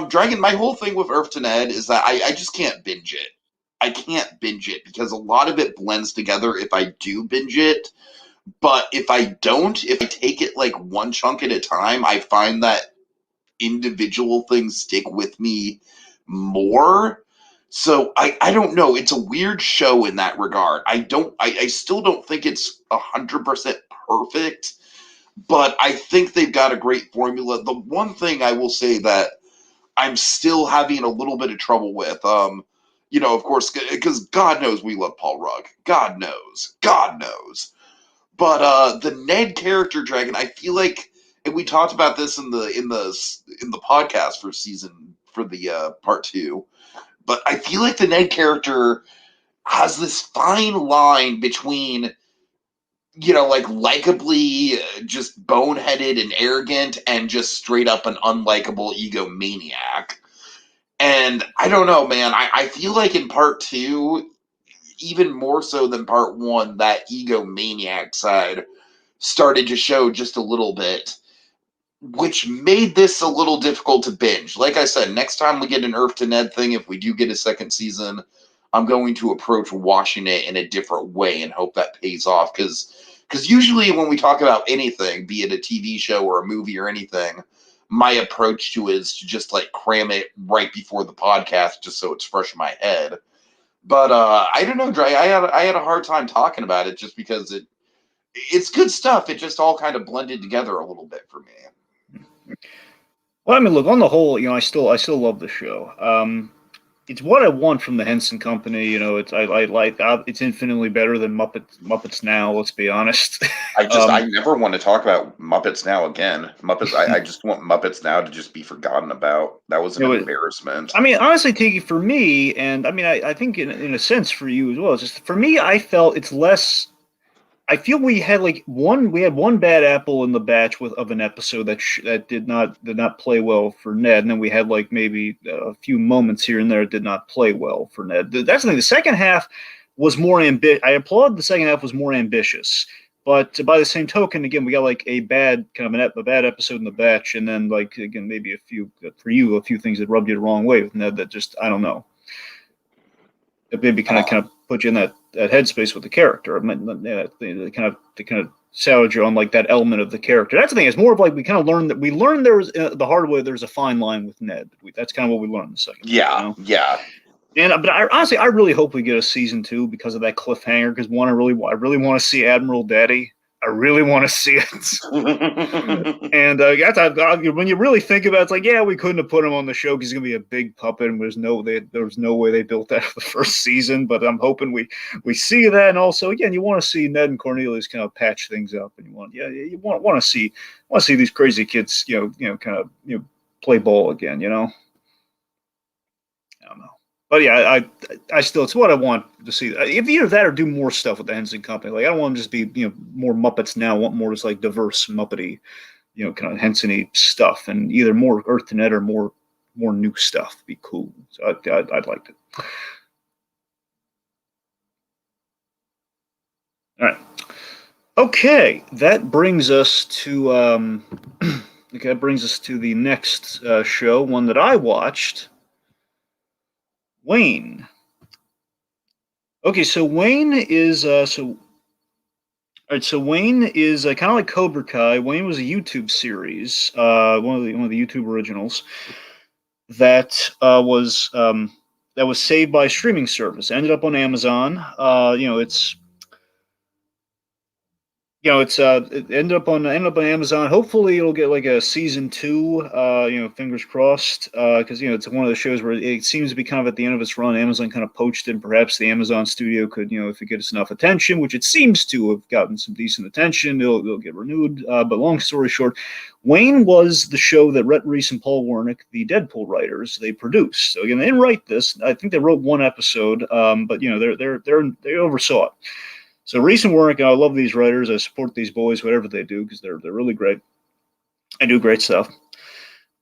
Dragon, my whole thing with Earth to Ned is that I just can't binge it. I can't binge it because a lot of it blends together if I do binge it. But if I don't, if I take it like one chunk at a time, I find that individual things stick with me more. So I don't know. It's a weird show in that regard. I still don't think it's 100% perfect, but I think they've got a great formula. The one thing I will say that I'm still having a little bit of trouble with, of course, because God knows we love Paul Rudd. God knows. But the Ned character, Dragon, I feel like, and we talked about this in the podcast for the part 2. But I feel like the Ned character has this fine line between, like likably just boneheaded and arrogant and just straight up an unlikable egomaniac. And I don't know, man. I feel like in part 2, even more so than part 1, that egomaniac side started to show just a little bit, which made this a little difficult to binge. Like I said, next time we get an Earth to Ned thing, if we do get a second season, I'm going to approach watching it in a different way and hope that pays off. Because usually when we talk about anything, be it a TV show or a movie or anything, my approach to it is to just like cram it right before the podcast just so it's fresh in my head. But I don't know, Dre. I had a hard time talking about it just because it's good stuff. It just all kind of blended together a little bit for me. Well, I mean, look, on the whole, I still love the show. It's what I want from the Henson Company. It's infinitely better than Muppets Now. Let's be honest. I never want to talk about Muppets Now again. I just want Muppets Now to just be forgotten about. That was an embarrassment. I mean, honestly, Tiki, for me, and I mean, I think in a sense for you as well. It's just for me, I felt it's less. I feel we had one bad apple in the batch of an episode that did not play well for Ned, and then we had like maybe a few moments here and there that did not play well for Ned. That's the thing. The second half was more ambitious. I applaud the second half was more ambitious, but by the same token, again, we got like a bad episode in the batch, and then like again maybe a few things that rubbed you the wrong way with Ned that just I don't know. It maybe kind of put you in that headspace with the character. To kind of salvage you on like that element of the character. That's the thing. It's more of like we learned there was the hard way. There's a fine line with Ned. That's kind of what we learned in the second. Yeah, yeah. And but honestly, I really hope we get a season 2 because of that cliffhanger. Because one, I really want to see Admiral Daddy. I really want to see it. And when you really think about it, it's like, yeah, we couldn't have put him on the show because he's gonna be a big puppet, and there was no way they built that for the first season. But I'm hoping we see that, and also again, you want to see Ned and Cornelius kind of patch things up, and you want to see these crazy kids, kind of play ball again, I don't know. But yeah, I still, it's what I want to see. If either that or do more stuff with the Henson Company. Like I don't want them just be more Muppets now. I want more just like diverse Muppety, kind of Henson-y stuff, and either more Earth to Net or more new stuff. Be cool. So I'd like it. All right. Okay, that brings us to the next show, one that I watched. Wayne. Okay, so Wayne is all right. So Wayne is kind of like Cobra Kai. Wayne was a YouTube series, one of the YouTube originals that was saved by a streaming service. Ended up on Amazon. It ended up on Amazon. Hopefully, it'll get like a season two. Fingers crossed, because it's one of the shows where it seems to be kind of at the end of its run. Amazon kind of poached it, and perhaps the Amazon studio could, if it gets enough attention, which it seems to have gotten some decent attention, it'll get renewed. But long story short, Wayne was the show that Rhett Reese and Paul Wernick, the Deadpool writers, they produced. So again, they didn't write this. I think they wrote one episode, but they oversaw it. So recent work, and I love these writers. I support these boys, whatever they do, because they're really great. They do great stuff.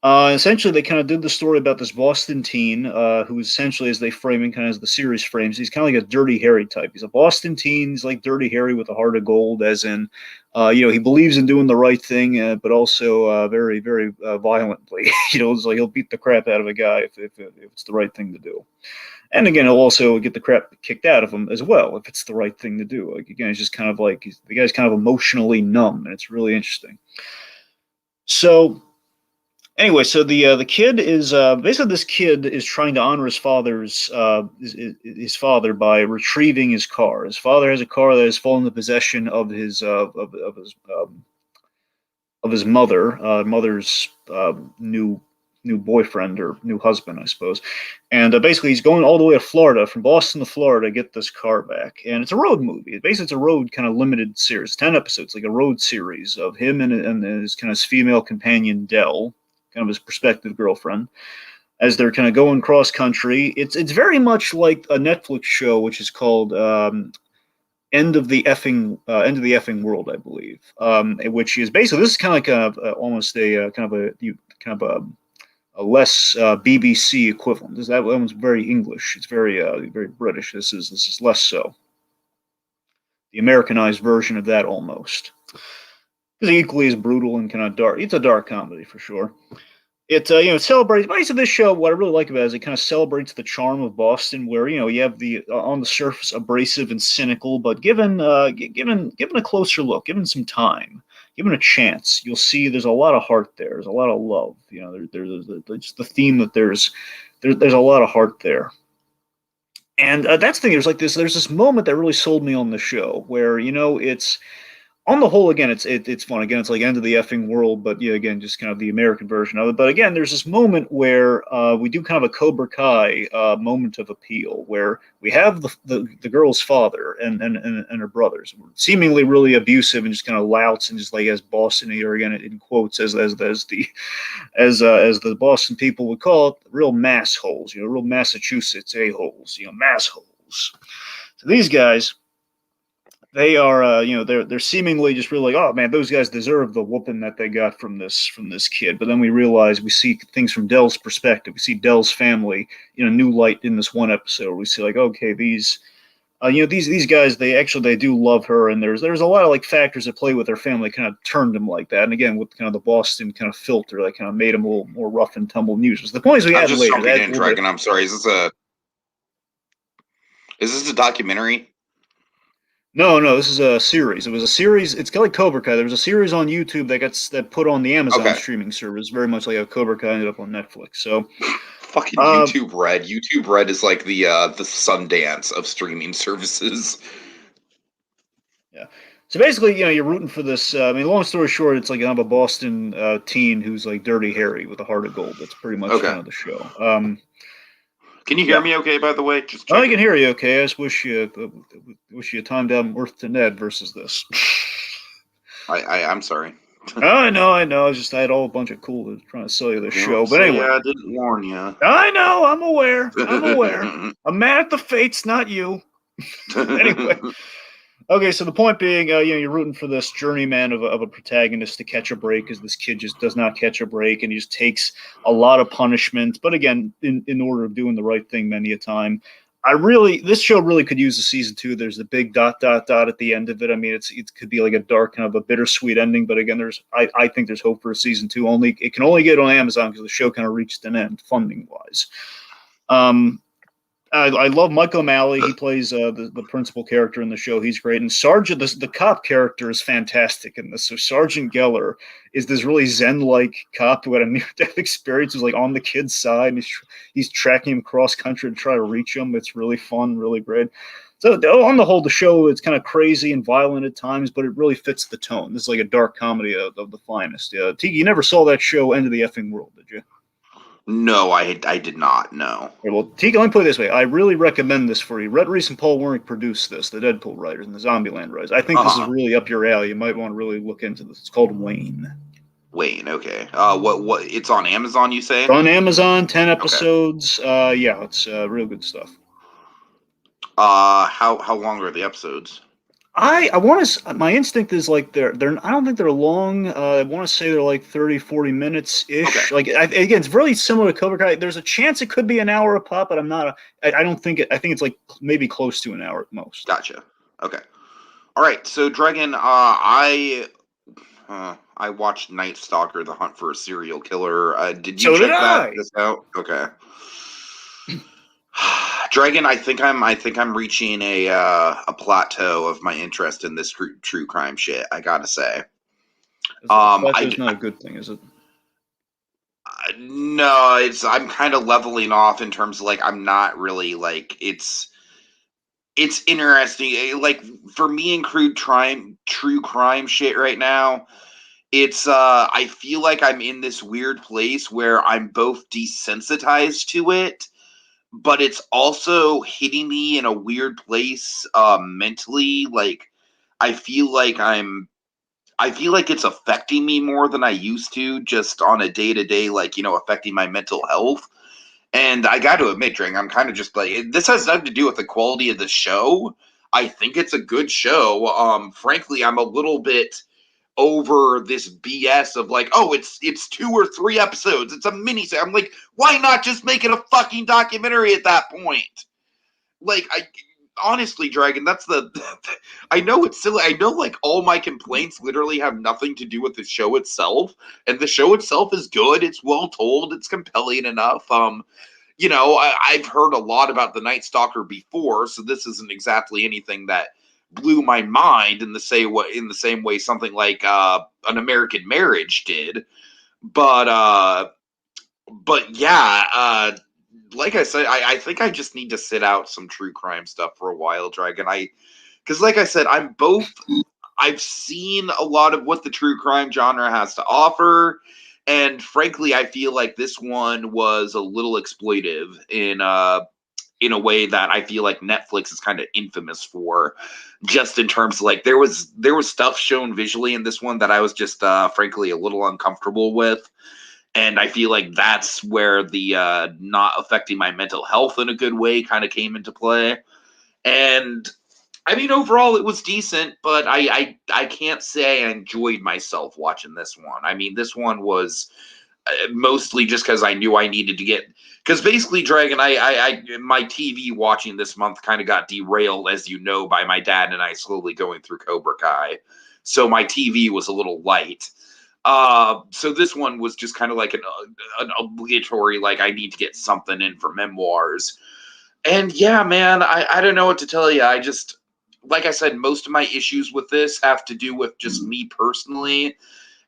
Essentially, they kind of did the story about this Boston teen who essentially, as they frame him, kind of as the series frames, he's kind of like a Dirty Harry type. He's a Boston teen. He's like Dirty Harry with a heart of gold, as in, he believes in doing the right thing, but also very, very violently. It's like he'll beat the crap out of a guy if it's the right thing to do. And again, he'll also get the crap kicked out of him as well if it's the right thing to do. Like again, it's just kind of like the guy's kind of emotionally numb, and it's really interesting. So anyway, so the kid is basically this kid is trying to honor his father by retrieving his car. His father has a car that has fallen into possession of his mother's new boyfriend or new husband, I suppose. And basically, he's going all the way to Florida, from Boston to Florida, to get this car back. And it's a road movie. Basically, it's a road kind of limited series, 10 episodes, like a road series of him and his kind of female companion, Dell, kind of his prospective girlfriend, as they're kind of going cross country. It's very much like a Netflix show, which is called End of the Effing World, I believe. Which is basically, this is kind of like almost a a less BBC equivalent. That one's very English. It's very very British. This is less so. The Americanized version of that almost. It's equally as brutal and kind of dark. It's a dark comedy for sure. It celebrates. Basically, this show, what I really like about it is it kind of celebrates the charm of Boston, where you have the on the surface abrasive and cynical, but given a closer look, given some time, given a chance, you'll see there's a lot of heart there. There's a lot of love. There's the theme that there's a lot of heart there. And that's the thing. There's this moment that really sold me on the show, where it's. On the whole, again, it's fun. Again, it's like End of the Effing World, but again, just kind of the American version of it. But again, there's this moment where we do kind of a Cobra Kai moment of appeal, where we have the girl's father and her brothers, seemingly really abusive and just kind of louts and just like as Boston, or again in quotes as the Boston people would call it, real mass holes, real Massachusetts a-holes, mass holes. So these guys. They are, they're seemingly just really like, oh man, those guys deserve the whooping that they got from this kid. But then we see things from Dell's perspective. We see Dell's family in a new light in this one episode. We see like, okay, these guys, they do love her, and there's a lot of like factors that play with their family, kind of turned them like that. And again, with kind of the Boston kind of filter, that kind of made them a little more rough and tumble news. The points we had later. Jumping in, Dragon. I'm sorry. Is this a documentary? No, this is a series. It was a series. It's kind of like Cobra Kai. There was a series on YouTube that put on the Amazon streaming service, very much like how Cobra Kai ended up on Netflix. So, fucking YouTube Red. YouTube Red is like the Sundance of streaming services. Yeah. So basically, you're rooting for this. I mean, long story short, it's like I'm a Boston teen who's like Dirty Harry with a heart of gold. That's pretty much Okay. kind of the show. Can you hear Yeah, me okay, by the way? Just I can checking. hear you. Okay, I just wish you a time down Earth to Ned versus this. I'm sorry. I know. I had all a bunch of cool trying to sell you this show, Don't but say anyway, I didn't warn you. I know. I'm aware. I'm aware. I'm mad at the fates, not you. Anyway. Okay, so the point being, you're rooting for this journeyman of a protagonist to catch a break, because this kid just does not catch a break, and he just takes a lot of punishment. But again, in order of doing the right thing many a time. This show really could use a season two. There's the big dot dot dot at the end of it. I mean, it could be like a dark kind of a bittersweet ending. But again, I think there's hope for a season two. It can only get on Amazon because the show kind of reached an end funding wise. Um, I love Michael O'Malley. He plays the principal character in the show. He's great. And Sergeant, the cop character, is fantastic in this. So Sergeant Geller is this really zen-like cop who had a near-death experience. Who's like on the kid's side. And he's tracking him cross country to try to reach him. It's really fun, really great. So on the whole, the show is kind of crazy and violent at times, but it really fits the tone. This is like a dark comedy of the finest. Tiki, you never saw that show, End of the Effing World, did you? No, I did not. No. Okay, well, Tegan, let me put it this way. I really recommend this for you. Rhett Reese and Paul Wernick produced this, the Deadpool writers and the Zombieland writers. I think this is Uh-huh. really up your alley. You might want to really look into this. It's called Wayne. Wayne. Okay. What? It's on Amazon. You It's say? on Amazon, 10 Okay. episodes. Yeah, it's real good stuff. How long are the episodes? I want to. My instinct is like they're. I don't think they're long. I want to say they're like 30, 40 minutes Okay. ish. Like again, it's really similar to Cobra Kai. There's a chance it could be an hour a pop, but I'm not. I don't think it. I think it's like maybe close to an hour at most. Gotcha. Okay. All right. So Dragon. I watched Night Stalker: The Hunt for a Serial Killer. Did you So did check I. this out? Okay. Dragon, I think I'm reaching a plateau of my interest in this true crime shit. I gotta say. Plateau's not a good thing, is it? No, I'm kind of leveling off in terms of like I'm not really like it's interesting. Like for me in true crime shit right now, it's I feel like I'm in this weird place where I'm both desensitized to it, but it's also hitting me in a weird place mentally. Like I feel like I feel like it's affecting me more than I used to, just on a day to day, like, affecting my mental health. And I got to admit, Drink, I'm kind of just like, this has nothing to do with the quality of the show. I think it's a good show. Frankly, I'm a little bit over this BS of like, oh, it's 2 or 3 episodes. It's a mini. I'm like, why not just make it a fucking documentary at that point? Like, I honestly, Dragon, that's the. I know it's silly. I know, like, all my complaints literally have nothing to do with the show itself, and the show itself is good. It's well told. It's compelling enough. I've heard a lot about the Night Stalker before, so this isn't exactly anything that blew my mind in the same way something like An American Marriage did. But yeah, like I said, I think I just need to sit out some true crime stuff for a while, Dragon. Because like I said, I've seen a lot of what the true crime genre has to offer, and frankly, I feel like this one was a little exploitive in a way that I feel like Netflix is kind of infamous for, just in terms of like there was stuff shown visually in this one that I was just frankly a little uncomfortable with. And I feel like that's where the not affecting my mental health in a good way kind of came into play. And I mean, overall, it was decent, but I can't say I enjoyed myself watching this one. I mean, this one was mostly just because I knew I needed to get. Because basically, Dragon, my TV watching this month kind of got derailed, as you know, by my dad and I slowly going through Cobra Kai. So my TV was a little light. So this one was just kind of like an obligatory, like I need to get something in for memoirs. And yeah, man, I don't know what to tell you. I just, like I said, most of my issues with this have to do with just me personally,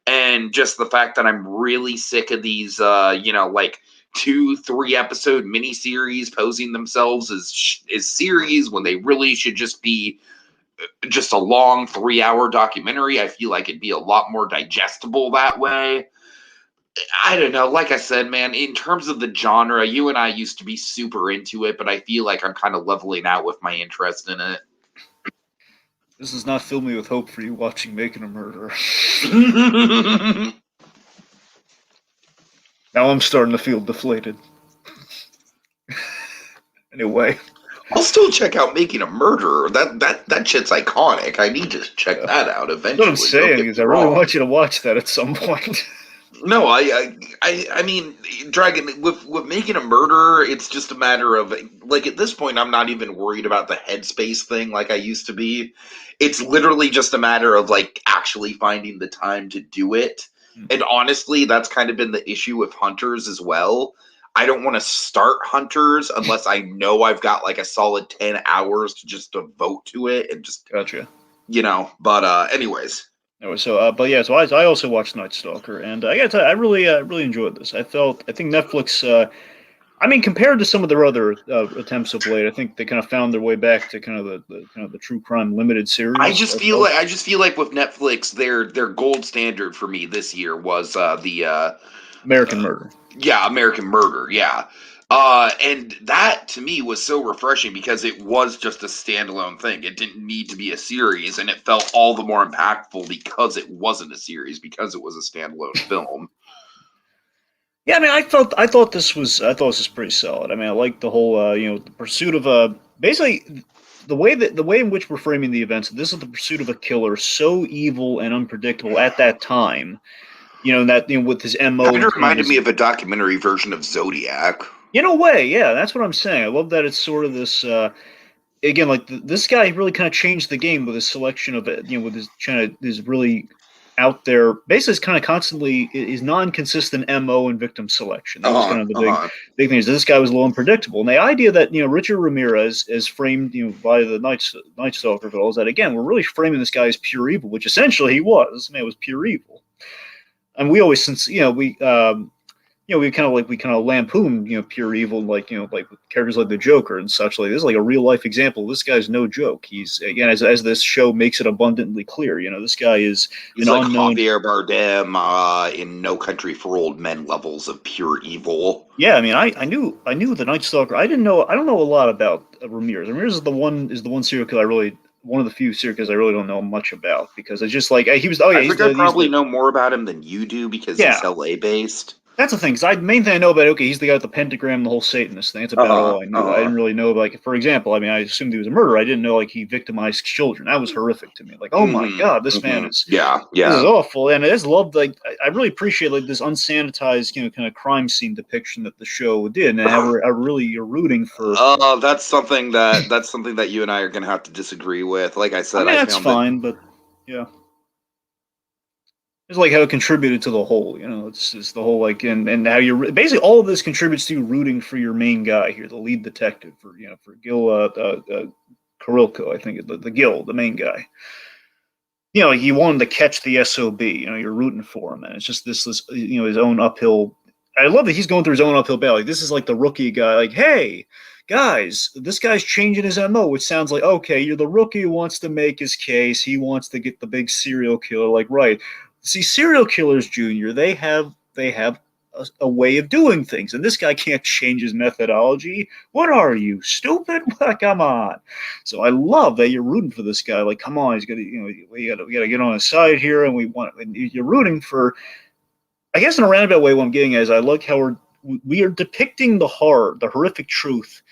and just the fact that I'm really sick of these, like 2, 3 episode miniseries posing themselves as series when they really should just be just a long 3-hour documentary. I feel like it'd be a lot more digestible that way. I don't know. Like I said, man, in terms of the genre, you and I used to be super into it, but I feel like I'm kind of leveling out with my interest in it. This does not fill me with hope for you watching Making a Murderer. Now I'm starting to feel deflated. Anyway. I'll still check out Making a Murderer. That shit's iconic. I need to check that out eventually. What I'm saying is, I really want you to watch that at some point. No, I mean, Dragon, with Making a Murderer, it's just a matter of, like, at this point, I'm not even worried about the headspace thing like I used to be. It's literally just a matter of, like, actually finding the time to do it. And honestly, that's kind of been the issue with Hunters as well. I don't want to start Hunters unless I know I've got, like, a solid 10 hours to just devote to it and just, Gotcha. But anyways. Anyway, so I also watched Night Stalker, and I gotta tell you, I really enjoyed this. I think Netflix, I mean, compared to some of their other attempts of late, I think they kind of found their way back to kind of the true crime limited series. I just feel like with Netflix, their gold standard for me this year was the American Murder. Yeah, American Murder. Yeah. And that to me was so refreshing because it was just a standalone thing. It didn't need to be a series, and it felt all the more impactful because it wasn't a series, because it was a standalone film. Yeah, I mean, I thought this was pretty solid. I mean, I liked the whole the pursuit of basically the way in which we're framing the events. This is the pursuit of a killer so evil and unpredictable at that time. With his MO. Kind of reminded me of a documentary version of Zodiac. In a way, yeah, that's what I'm saying. I love that it's sort of this. Again, like this guy really kind of changed the game with his selection of it. With his his really out there, basically, it's kind of constantly his non-consistent MO and victim selection. That was kind of the big thing. Is this guy was a little unpredictable, and the idea that Richard Ramirez is framed by the Night Stalker fellows that again we're really framing this guy as pure evil, which essentially he was. This man was pure evil. And we always, since we kind of lampoon pure evil, like like with characters like the Joker and such. Like this is like a real life example. This guy's no joke. He's again as this show makes it abundantly clear. This guy is he's like unknown Javier Bardem in No Country for Old Men levels of pure evil. Yeah, I mean, I knew the Night Stalker. I don't know a lot about Ramirez. Ramirez is the one serial killer one of the few serial killers I really don't know much about, because it's just like he was. Oh yeah, I think I probably know more about him than you do because he's LA based. That's the thing. Because main thing I know about, okay, he's the guy with the pentagram, the whole Satanist thing. That's about all I knew. I didn't really know, like, for example, I mean, I assumed he was a murderer. I didn't know, like, he victimized children. That was horrific to me. Like, oh my God, this man is this is awful. And I just loved, like, I really appreciate like this unsanitized, kind of crime scene depiction that the show did, and you're rooting for. That's something that you and I are gonna have to disagree with. Like I said, I mean, that's fine, but yeah. It's like how it contributed to the whole, it's the whole, like, and how you're basically all of this contributes to rooting for your main guy here, the lead detective for Gil Carilco, I think the Gil, the main guy. You wanted to catch the SOB, you're rooting for him, and it's just this his own uphill. I love that he's going through his own uphill battle. Like, this is like the rookie guy, like, hey, guys, this guy's changing his MO, which sounds like, okay, you're the rookie who wants to make his case. He wants to get the big serial killer, like, right. See, serial killers, Junior, they have a way of doing things, and this guy can't change his methodology. What are you, stupid? Come on. So I love that you're rooting for this guy. Like, come on, he's gonna, we gotta get on his side here, and you're rooting for. I guess in a roundabout way, what I'm getting at is I like how we are depicting the horrific truth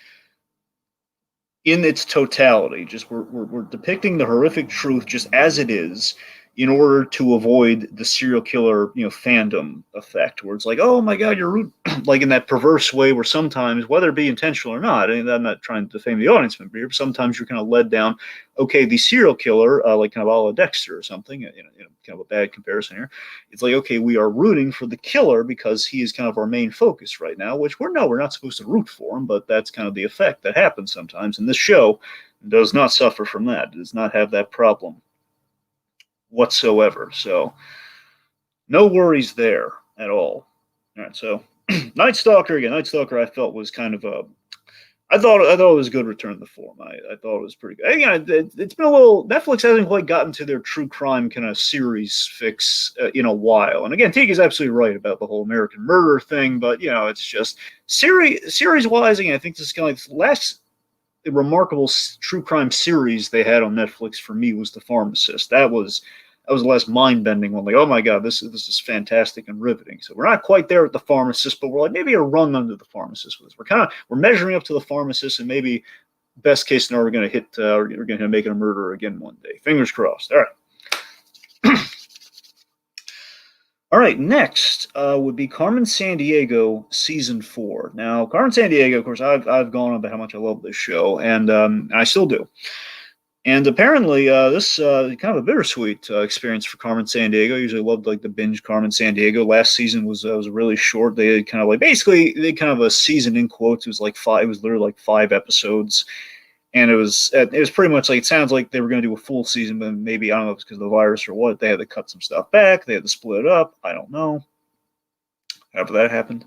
in its totality. Just we're depicting the horrific truth just as it is, in order to avoid the serial killer, fandom effect, where it's like, oh my God, you're rude, like in that perverse way where sometimes, whether it be intentional or not, and I'm not trying to defame the audience member here, but sometimes you're kind of led down, okay, the serial killer, like kind of a la Dexter or something, kind of a bad comparison here. It's like, okay, we are rooting for the killer because he is kind of our main focus right now, which we're not supposed to root for him, but that's kind of the effect that happens sometimes. And this show does not suffer from that. It does not have that problem whatsoever. So no worries there at all. All right, so Night Stalker I felt was kind of I thought it was a good return to form. I thought it was pretty good. Again, it's been a little. Netflix hasn't quite gotten to their true crime kind of series fix in a while. And again, Tiki's absolutely right about the whole American Murder thing. But it's just series wise. Again, I think this is kind of like the last remarkable true crime series they had on Netflix for me was The Pharmacist. That was the last mind bending one. Like, oh my god, this is fantastic and riveting. So we're not quite there at The Pharmacist, but we're like maybe a rung under The Pharmacist with this. We're measuring up to The Pharmacist, and maybe best case scenario we're going to hit we're going to make it a murderer again one day. Fingers crossed. All right. All right, next would be Carmen Sandiego season 4. Now, Carmen Sandiego, of course, I've gone on about how much I love this show, and I still do. And apparently, this kind of a bittersweet experience for Carmen Sandiego. I usually loved like the binge Carmen Sandiego. Last season was really short. They had kind of like basically they kind of a season in quotes. It was like five. It was literally like 5 episodes, and it was pretty much like it sounds like they were going to do a full season, but maybe I don't know if it's because of the virus or what. They had to cut some stuff back. They had to split it up. I don't know. However that happened.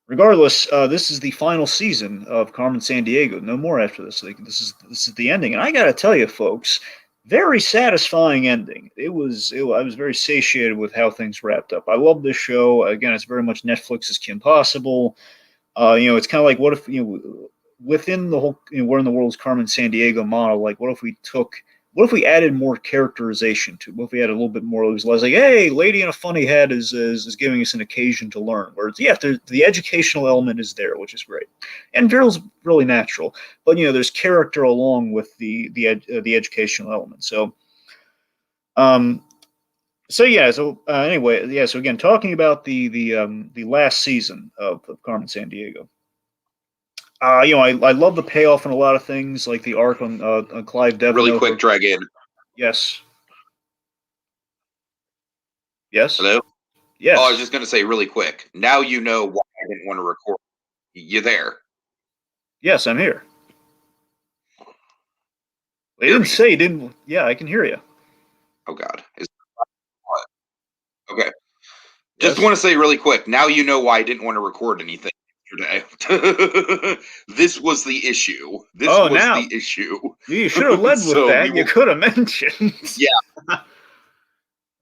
Regardless, this is the final season of Carmen Sandiego. No more after this. Like, this is the ending, and I gotta tell you, folks, very satisfying ending. I was very satiated with how things wrapped up. I love this show. Again, it's very much Netflix's Kim Possible. It's kind of like what if within the whole where in the world's Carmen Sandiego model. Like, what if we added more characterization to it? What if we added a little bit more? It was less like, hey, lady in a funny hat is giving us an occasion to learn. Where it's, the educational element is there, which is great, and feels really natural. But there's character along with the educational element. So, anyway, yeah. So again, talking about the last season of Carmen Sandiego. I love the payoff in a lot of things, like the arc on Clive Devino. Really quick, Dragon. Yes. Yes. Hello? Yes. Oh, I was just going to say really quick. Now you know why I didn't want to record. You there? Yes, I'm here. They didn't say you didn't. Yeah, I can hear you. Oh, God. Okay. Just want to say really quick. Now you know why I didn't want to record anything yesterday. This was the issue. The issue. You should have led with that. You could have mentioned. Yeah.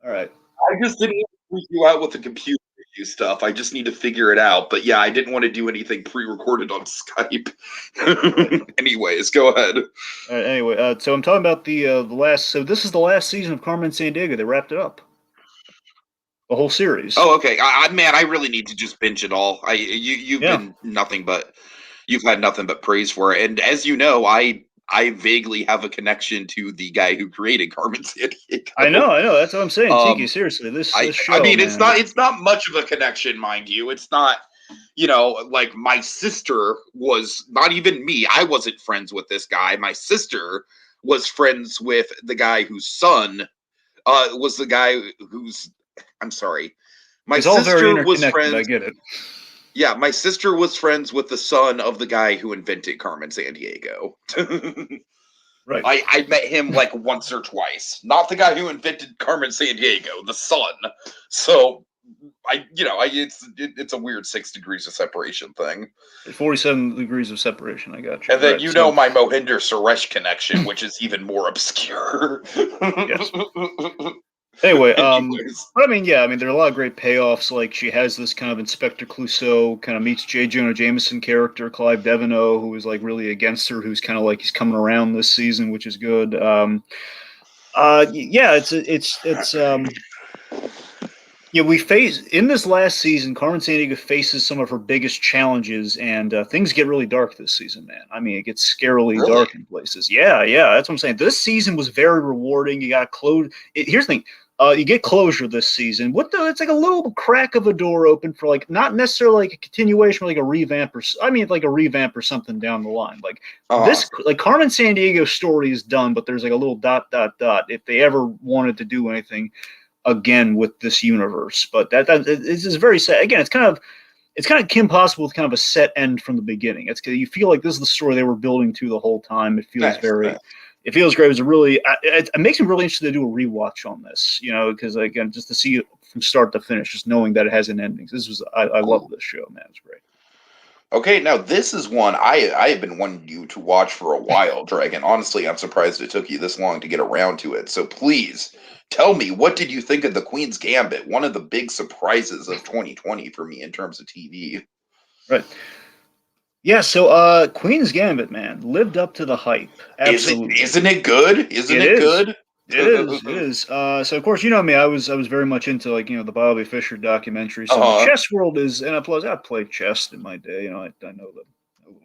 All right. I just didn't want to freak you out with the computer issue stuff. I just need to figure it out. But yeah, I didn't want to do anything pre-recorded on Skype. Anyways, go ahead. Anyway, so I'm talking about the last. So this is the last season of Carmen Sandiego. They wrapped it up. The whole series. Oh, okay. Man, I really need to just binge it all. You've been nothing but you've had nothing but praise for it. And as you know, I vaguely have a connection to the guy who created Carmen Sandiego. I know. That's what I'm saying. Tiki, seriously, this show. I mean, man. it's not much of a connection, mind you. It's not, like my sister was not even me. I wasn't friends with this guy. My sister was friends with the guy whose son was the guy who's. I'm sorry. My sister was friends. I get it. Yeah, my sister was friends with the son of the guy who invented Carmen Sandiego. Right. I met him like once or twice. Not the guy who invented Carmen Sandiego, the son. So it's a weird 6 degrees of separation thing. 47 degrees of separation. I got you. And then my Mohinder Suresh connection, which is even more obscure. Yes. Anyway, but I mean, there are a lot of great payoffs. Like she has this kind of Inspector Clouseau, kind of meets J. Jonah Jameson character, Clive Devino, who is like really against her, who's kind of like he's coming around this season, which is good. We face in this last season, Carmen Sandiego faces some of her biggest challenges, and things get really dark this season, man. I mean, it gets scarily dark in places. Yeah, that's what I'm saying. This season was very rewarding. You got closed. Here's the thing. You get closure this season. It's like a little crack of a door open for like not necessarily like a continuation, but like a revamp or something down the line. Like this, like Carmen Sandiego's story is done, but there's like a little ... if they ever wanted to do anything again with this universe. But that this is very sad. Again, it's kind of Kim Possible with kind of a set end from the beginning. It's because you feel like this is the story they were building to the whole time. It feels It feels great. It was it makes me really interested to do a rewatch on this, because again, just to see it from start to finish, just knowing that it has an ending. I love this show, man. It's great. Okay, now this is one I have been wanting you to watch for a while, Dragon. Honestly, I'm surprised it took you this long to get around to it. So please tell me, what did you think of the Queen's Gambit? One of the big surprises of 2020 for me in terms of TV. Right. Yeah, so Queen's Gambit, man, lived up to the hype. Is it? Absolutely. Isn't it good? Isn't It it is. good? It is. It is. So of course, you know me. I was very much into like the Bobby Fischer documentary. So the Uh-huh. chess world is, and plus I played chess in my day. I know a little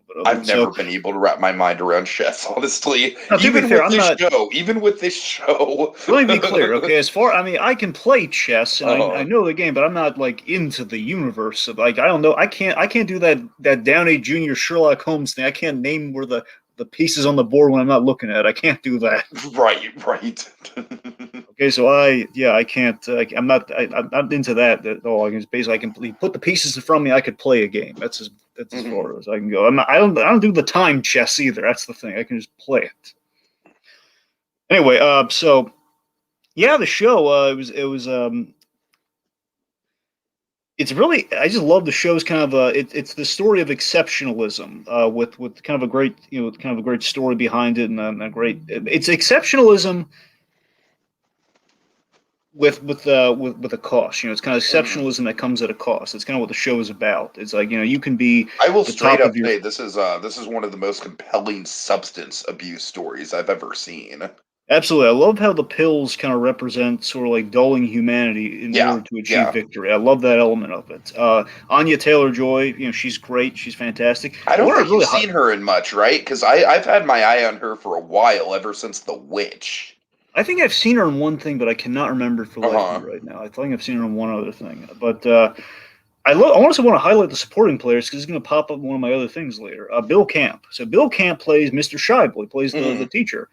bit of I've it. So never been able to wrap my mind around chess, honestly. now to be fair, I'm not. Even with this show. Let me be clear, okay? I mean, I can play chess and I uh, know the game, but I'm not like into the universe of like I don't know. I can't do that Downey Jr. Sherlock Holmes thing. I can't name where the pieces on the board when I'm not looking at it. I can't do that. right. Okay, so I can't. I'm not into that at all. I can just basically I can put the pieces in front of me. I could play a game. That's as Mhm. far as I can go. I don't do the time chess either. That's the thing. I can just play it. Anyway, so yeah, the show. It's really I just love the show's kind of it's the story of exceptionalism with kind of a great kind of a great story behind it and a great it's exceptionalism with a cost. It's kind of Mhm. exceptionalism that comes at a cost. It's kind of what the show is about. It's like you can be I will the straight top of up your. say this is one of the most compelling substance abuse stories I've ever seen. Absolutely, I love how the pills kind of represent sort of like dulling humanity in Yeah, order to achieve yeah. victory. I love that element of it. Anya Taylor Joy, she's great. She's fantastic. I don't What I think you've really seen her in much, right? Because I've had my eye on her for a while, ever since The Witch. I think I've seen her in one thing, but I cannot remember it for the Uh life of me huh. right now. I think I've seen her in one other thing, but I also want to highlight the supporting players because it's going to pop up in one of my other things later. Bill Camp. So Bill Camp plays Mr. Scheibel. He plays the Hmm. teacher.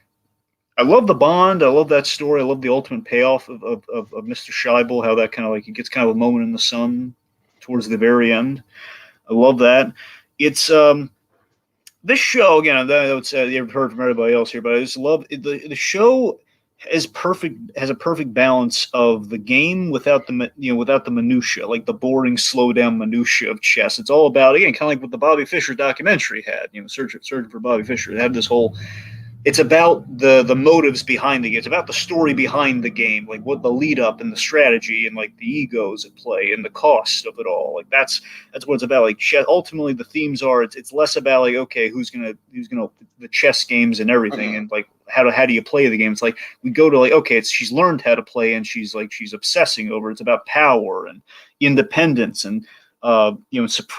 I love the bond. I love that story. I love the ultimate payoff of Mr. Scheibel. How that kind of like it gets kind of a moment in the sun towards the very end. I love that. It's this show again. I would say you've heard from everybody else here, but I just love the show has a perfect balance of the game without without the minutia, like the boring, slow down minutia of chess. It's all about again, kind of like what the Bobby Fischer documentary had. Searching for Bobby Fischer. It had this whole it's about the motives behind the game. It's about the story behind the game, like what the lead up and the strategy and like the egos at play and the cost of it all. Like that's what it's about. Like ultimately, the themes are it's less about like okay, who's gonna the chess games and everything Hmm. and like how do you play the game. It's like we go to like okay, she's learned how to play and she's obsessing over. It's about power and independence and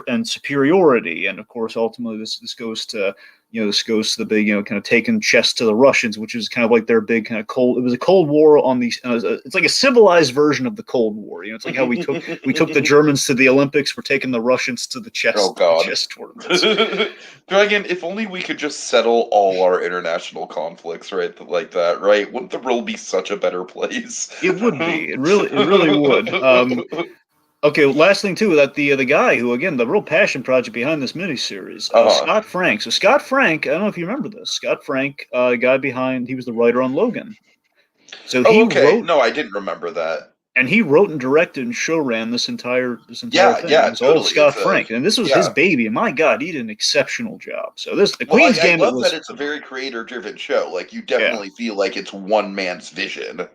and superiority and of course ultimately this goes to this goes to the big, kind of taking chess to the Russians, which is kind of like their big kind of cold. It was a Cold War on these. It's like a civilized version of the Cold War. It's like how we took the Germans to the Olympics. We're taking the Russians to the Oh God. chess tournaments. Dragon, if only we could just settle all our international conflicts right like that, right? Wouldn't the world be such a better place? It would be. It really would. Okay, last thing too that the guy who again the real passion project behind this miniseries, uh Scott Frank. So Scott Frank, I don't know if you remember this. Scott Frank, guy behind he was the writer on Logan. So Oh, he okay. wrote No, I didn't remember that. and he wrote and directed and show ran this entire Yeah, thing. It yeah, was all totally. Scott Frank, and this was his Yeah. baby. And my God, he did an exceptional job. So this the Well, Queen's I Gambit love that was it's a very creator-driven show. Like, you yeah, definitely feel like it's one man's vision.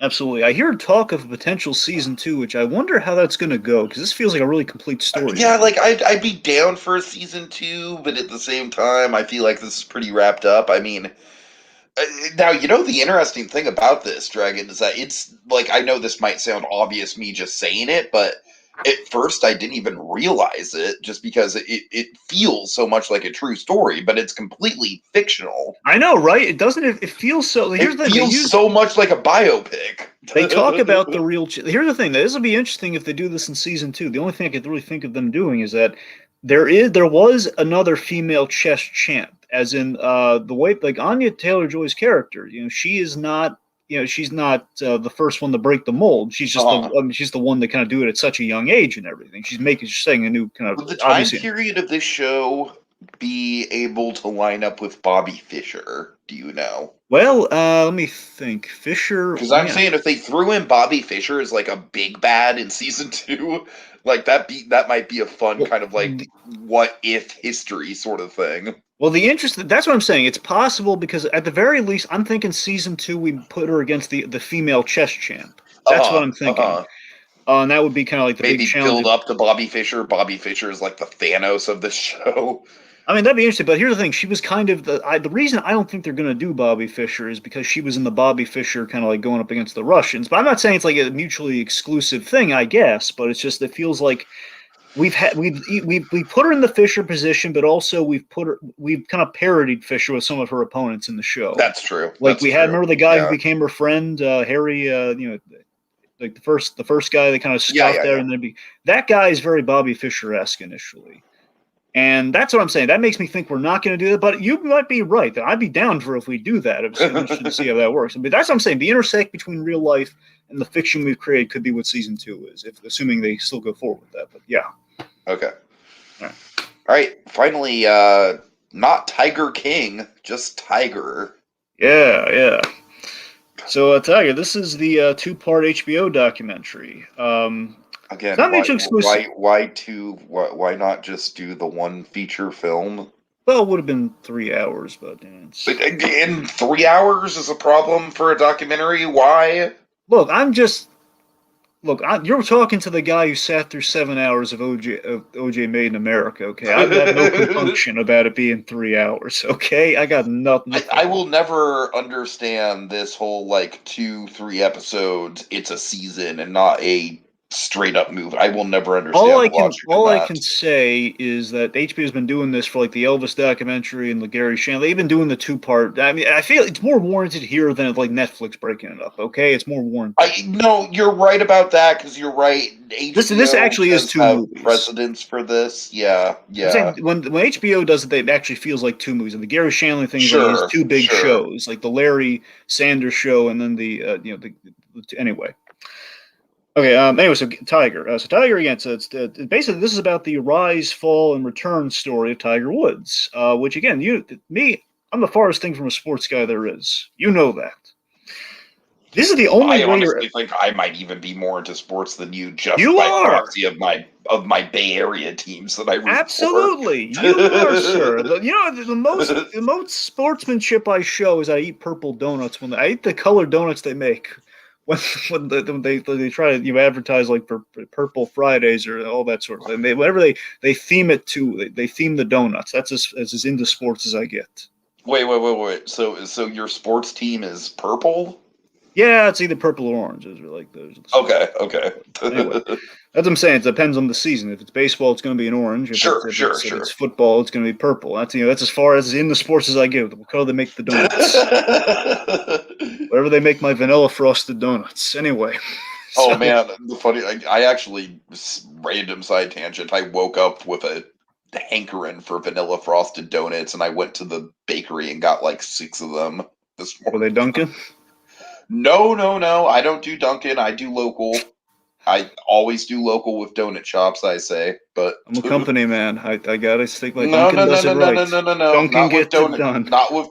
absolutely. I hear talk of a potential season two, which I wonder how that's going to go because this feels like a really complete story Yeah, now. like I'd be down for a season two, but at the same time, I feel like this is pretty wrapped up. I mean, now the interesting thing about this Dragon is that it's like I know this might sound obvious me just saying it, but at first I didn't even realize it just because it feels so much like a true story, but it's completely fictional. I know, right? It doesn't. It feels so. Here's It the thing. They feels use so much like a biopic. They talk about the real. Here's the thing. This will be interesting if they do this in season two. The only thing I could really think of them doing is that there was another female chess champ, as in the way like Anya Taylor Joy's character. She is not. She's not the first one to break the mold. She's just the. uh I mean, she's the one to kind of do it at such a young age and everything. She's setting a new kind of With the time obviously. period of this show, be able to line up with Bobby Fischer? Do you know? Well, let me think. Fisher, Because I'm yeah. saying if they threw in Bobby Fischer as like a big bad in season 2, like that might be a fun Well, kind of like what if history sort of thing. well, that's what I'm saying. It's possible because at the very least, I'm thinking season 2 we put her against the female chess champ. That's what Uh huh. I'm Uh thinking. huh. And that would be kind of like the big Maybe challenge. build up to Bobby Fischer. Bobby Fischer is like the Thanos of the show. I mean, that'd be interesting. But here's the thing: she was kind of the reason I don't think they're going to do Bobby Fischer is because she was in the Bobby Fischer kind of like going up against the Russians. But I'm not saying it's like a mutually exclusive thing, I guess. But it's just it feels like we put her in the Fisher position, but also we've kind of parodied Fisher with some of her opponents in the show. That's true. Like That's we had true. remember the guy who Yeah. became her friend, Harry. Like the first guy they kind of Yeah. scoffed Yeah. at, Yeah. and then that guy is very Bobby Fischer-esque initially. And that's what I'm saying. That makes me think we're not going to do that. But you might be right. That I'd be down for if we do that. I'm interested to see how that works. But that's what I'm saying. The intersect between real life and the fiction we've created could be what season 2 is, if assuming they still go forward with that. But yeah. Okay. All right. All right. Finally, not Tiger King, just Tiger. Yeah, yeah. So, Tiger, this is the 2-part HBO documentary. It's Again, not mutually exclusive. why not just do the one feature film? Well, it would have been 3 hours, but In 3 hours is a problem for a documentary. Why? look. You're talking to the guy who sat through 7 hours of OJ Made in America. Okay, I have no compunction about it being 3 hours. Okay, I got nothing. I will never understand this whole like 2, 3 episodes. It's a season and not a straight up movie. I will never understand the logic of All I that. can say is that HBO's been doing this for like the Elvis documentary and the Gary Shandling. They've been doing the 2-part. I mean, I feel it's more warranted here than like Netflix breaking it up. Okay, it's more warranted. No, you're right about that because you're right. This HBO actually is does 2 have movies. precedence for this. Yeah, I'm saying yeah. when HBO does it, it actually feels like 2 movies. And the Gary Shandling thing is like his Sure, 2 big sure. shows, like the Larry Sanders Show, and then anyway. Okay. Anyway, so Tiger. So Tiger again. So it's basically this is about the rise, fall, and return story of Tiger Woods. Which again, I'm the farthest thing from a sports guy there is. You know that. This is the only I way you're. honestly think I might even be more into sports than you, just You by are proxy of my Bay Area teams that I root absolutely. for. You are, sir. The most sportsmanship I show is I eat purple donuts when I eat the colored donuts they make. When they try to advertise like for Purple Fridays or all that sort of thing. Whatever they theme it to, they theme the donuts. That's as into sports as I get. Wait. So your sports team is purple? Yeah, it's either purple or orange. Those are like those. Okay. Anyway, that's what I'm saying. It depends on the season. If it's baseball, it's going to be an orange. Sure. If it's football, it's going to be purple. That's as far as in the sports as I give. What color they make the donuts? Whatever they make my vanilla frosted donuts. Anyway. Oh man, the funny. I actually random side tangent. I woke up with a hankering for vanilla frosted donuts, and I went to the bakery and got like 6 of them this Were morning. they Dunkin'? No. I don't do Dunkin'. I do local. I always do local with donut shops. I say, but I'm a company man. I gotta stick my no, Dunkin' no, no, does it no, no, right. no, no, no, no. Dunkin' gets it done. Not with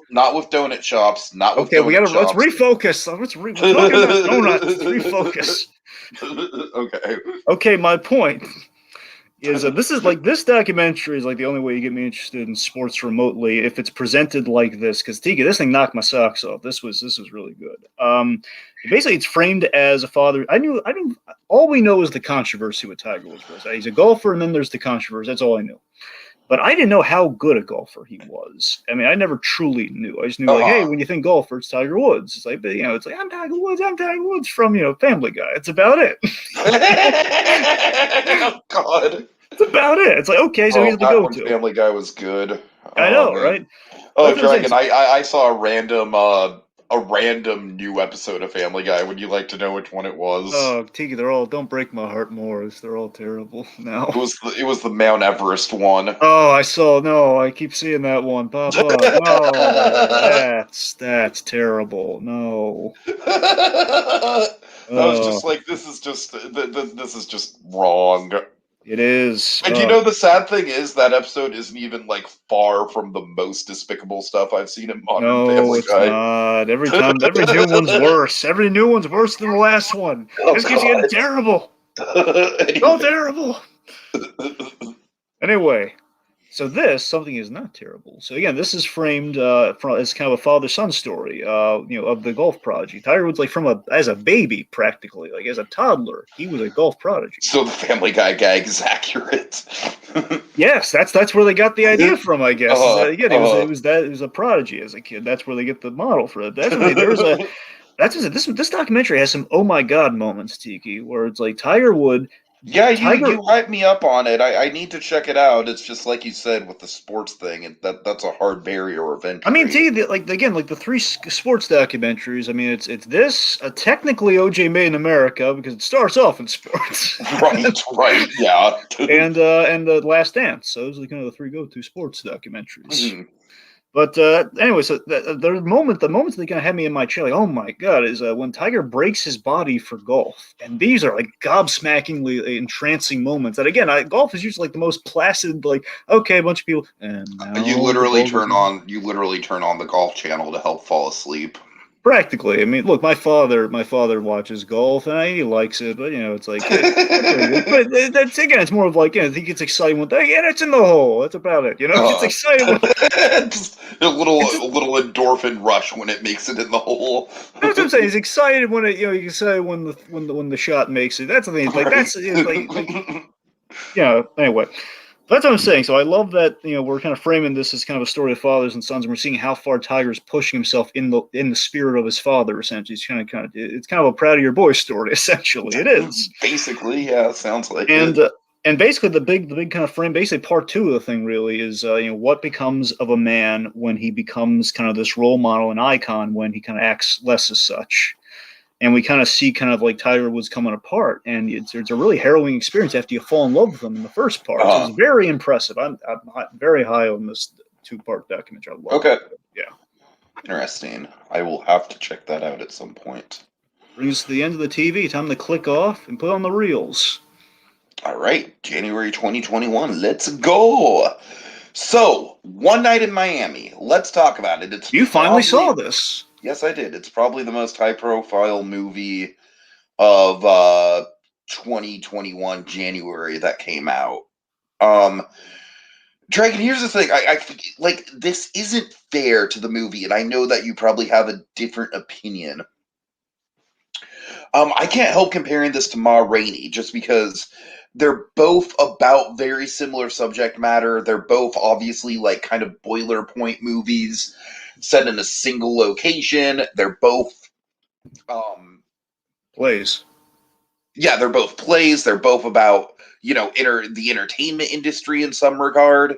donut shops. Not with Okay, donut let's shops. refocus. We're talking about donuts. Let's refocus. Okay. Okay, my point is this documentary is like the only way you get me interested in sports remotely if it's presented like this. Because Tika, this thing knocked my socks off. This was really good. Basically, it's framed as a father. I knew. All we know is the controversy with Tiger Woods was. He's a golfer, and then there's the controversy. That's all I knew. But I didn't know how good a golfer he was. I mean, I never truly knew. I just knew, like, hey, when you think golfer, it's Tiger Woods. It's like, it's like I'm Tiger Woods from Family Guy. It's about it. Oh God. It's about it. It's like, okay, so he's the Back when go-to. Family Guy was good. I Oh know, man. right? Oh, That's what I'm saying. Dragon, I saw a random new episode of Family Guy. Would you like to know which one it was? Oh, Tiki, don't break my heart, Morris. They're all terrible now. It was the Mount Everest one. Oh, I keep seeing that one. Papa. No, that's terrible. No. I was just like, this is just wrong. It is. And you know, the sad thing is that episode isn't even like far from the most despicable stuff I've seen in modern No, Family it's Guy. not. Every time, every new one's worse. Every new one's worse than the last one. Oh This keeps getting God. terrible. So Anyway. terrible. Anyway, so something is not terrible. So again, this is framed as kind of a father-son story, of the golf prodigy. Tiger Woods, like as a baby, practically, like as a toddler, he was a golf prodigy. So the Family Guy gag is accurate. Yes, that's where they got the idea from, I guess. Is that, again, it was a prodigy as a kid. That's where they get the model for it. That's what there's a that's what, this documentary has some oh my god moments, Tiki, where it's like Tiger Wood. Yeah, Tiger, you hyped me up on it. I need to check it out. It's just like you said with the sports thing, and that's a hard barrier of I mean, entry. like again, like the three sports documentaries. I mean, it's this technically OJ Made in America because it starts off in sports, Right, yeah. and the Last Dance. So those are kind of the three go-to sports documentaries. Mhm. But anyway, so the moments that kind of had me in my chair, like, oh my god, is when Tiger breaks his body for golf, and these are like gobsmackingly entrancing moments. That again, golf is usually like the most placid, like okay, a bunch of people, and now You literally turn on the golf channel to help fall asleep. practically. I mean, look, my father watches golf, and he likes it, but it's like, but that's again, it's more of like, I think it's exciting when it's in the hole. That's about it. It's exciting when Just a little endorphin rush when it makes it in the hole. that's what I'm saying. He's excited when it, you can say when the shot makes it. That's the thing. Like Right. that's Anyway, that's what I'm saying. So I love that we're kind of framing this as kind of a story of fathers and sons, and we're seeing how far Tiger's pushing himself in the spirit of his father. Essentially, it's kind of a proud of your boy story. Essentially, it is. Basically, yeah, sounds like And it. and basically the big kind of frame, basically part two of the thing really is what becomes of a man when he becomes kind of this role model and icon when he kind of acts less as such. And we kind of see kind of like Tiger Woods coming apart, and it's a really harrowing experience after you fall in love with him in the first part. So it's very impressive. I'm very high on this 2-part documentary. I love Okay. it. Yeah. Interesting. I will have to check that out at some point. Brings us to the end of the TV. Time to click off and put on the reels. All right, January 2021. Let's go. So, One Night in Miami. Let's talk about it. You finally saw this. Yes, I did. It's probably the most high-profile movie of 2021 January that came out. Dragon, here's the thing. I like this isn't fair to the movie, and I know that you probably have a different opinion. I can't help comparing this to Ma Rainey just because they're both about very similar subject matter. They're both obviously like kind of boilerplate movies set in a single location. They're both Plays. Yeah, they're both plays. They're both about, the entertainment industry in some regard.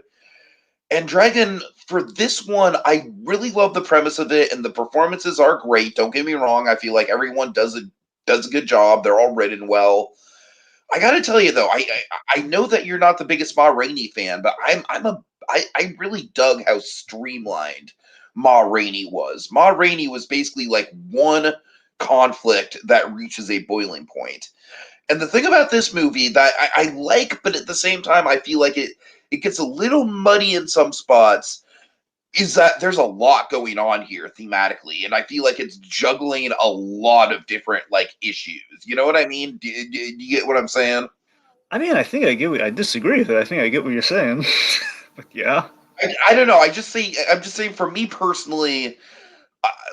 And Dragon, for this one, I really love the premise of it, and the performances are great. Don't get me wrong. I feel like everyone does a good job. They're all written well. I got to tell you though, I know that you're not the biggest Ma Rainey fan, but I really dug how streamlined Ma Rainey was. Ma Rainey was basically like one conflict that reaches a boiling point. And the thing about this movie that I like, but at the same time I feel like it gets a little muddy in some spots, is that there's a lot going on here thematically, and I feel like it's juggling a lot of different like issues. You know what I mean? Do you get what I'm saying? I mean, I think I disagree with it. I think I get what you're saying. But yeah. I don't know. I'm just saying for me personally,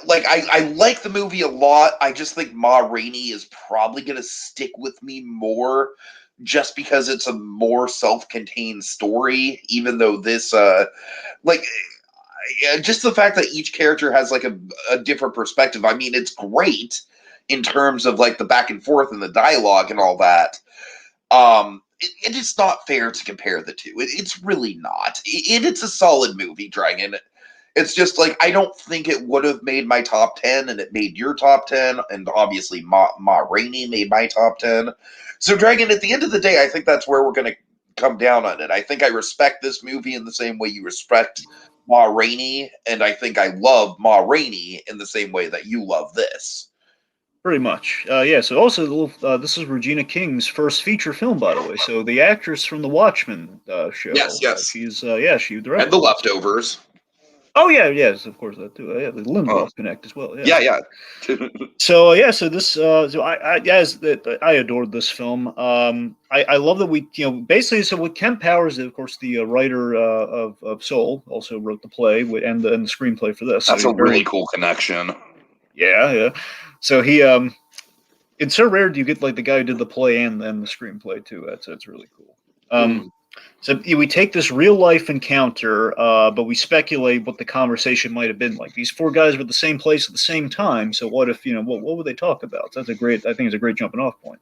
I like the movie a lot. I just think Ma Rainey is probably gonna stick with me more, just because it's a more self-contained story. Even though this, like, just the fact that each character has like a different perspective. I mean, it's great in terms of like the back and forth and the dialogue and all that. It is not fair to compare the two. It's really not. It's a solid movie, Dragon. It's just like I don't think it would have made my top 10, and it made your top 10, and obviously Ma Rainey made my top 10. So, Dragon, at the end of the day, I think that's where we're going to come down on it. I think I respect this movie in the same way you respect Ma Rainey, and I think I love Ma Rainey in the same way that you love this. Pretty much. Yeah. So also, this is Regina King's first feature film, by the way. So the actress from the Watchmen Yes, show, yes. she And directed the this. leftovers. Oh yeah, yes, of course that too. Yeah, the Uh, Lindelof Connect as well. Yeah. yeah, yeah. So yeah, so this, so I adored this film. I love that we, basically, so with Kent Powers, of course, the writer of Soul, also wrote the play and the screenplay for this. So That's a he's really very, cool connection. yeah, yeah. So he, it's so rare do you get like the guy who did the play and the screenplay too. That's really cool. Mm. So we take this real life encounter, but we speculate what the conversation might have been like. These four guys were at the same place at the same time. So what if, what would they talk about? So I think it's a great jumping off point.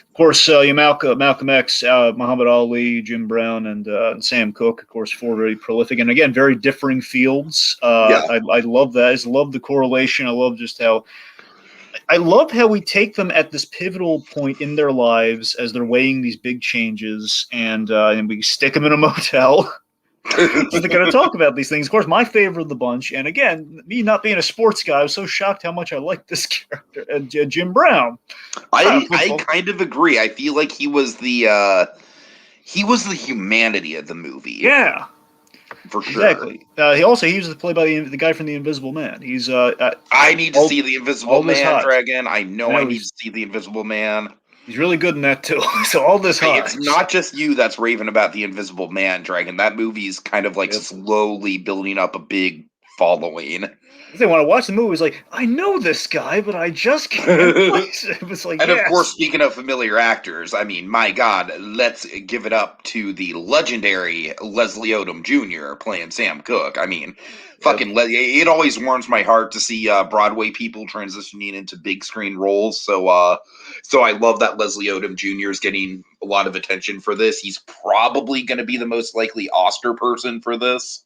Of course, Malcolm X, Muhammad Ali, Jim Brown, and Sam Cooke, of course, four very prolific and again very differing fields. Yeah. I love that. I just love the correlation. I love how we take them at this pivotal point in their lives as they're weighing these big changes, and we stick them in a motel. So they're going to talk about these things. Of course, my favorite of the bunch, and again, me not being a sports guy, I was so shocked how much I liked this character, Jim Brown. I kind of agree. I feel like he was the humanity of the movie. Yeah. For sure. Exactly. He was played by the guy from The Invisible Man. He's I need to see The Invisible Man, Dragon. I know I need to see The Invisible Man. He's really good in that too. So all this high. It's not just you that's raving about The Invisible Man, Dragon. That movie's kind of like slowly building up a big following. They want to watch the movie. It's like, I know this guy, but I just can't place it. Was like, and of course, speaking of familiar actors, I mean, my God, let's give it up to the legendary Leslie Odom Jr. playing Sam Cooke. I mean, it always warms my heart to see Broadway people transitioning into big screen roles. So I love that Leslie Odom Jr. is getting a lot of attention for this. He's probably going to be the most likely Oscar person for this.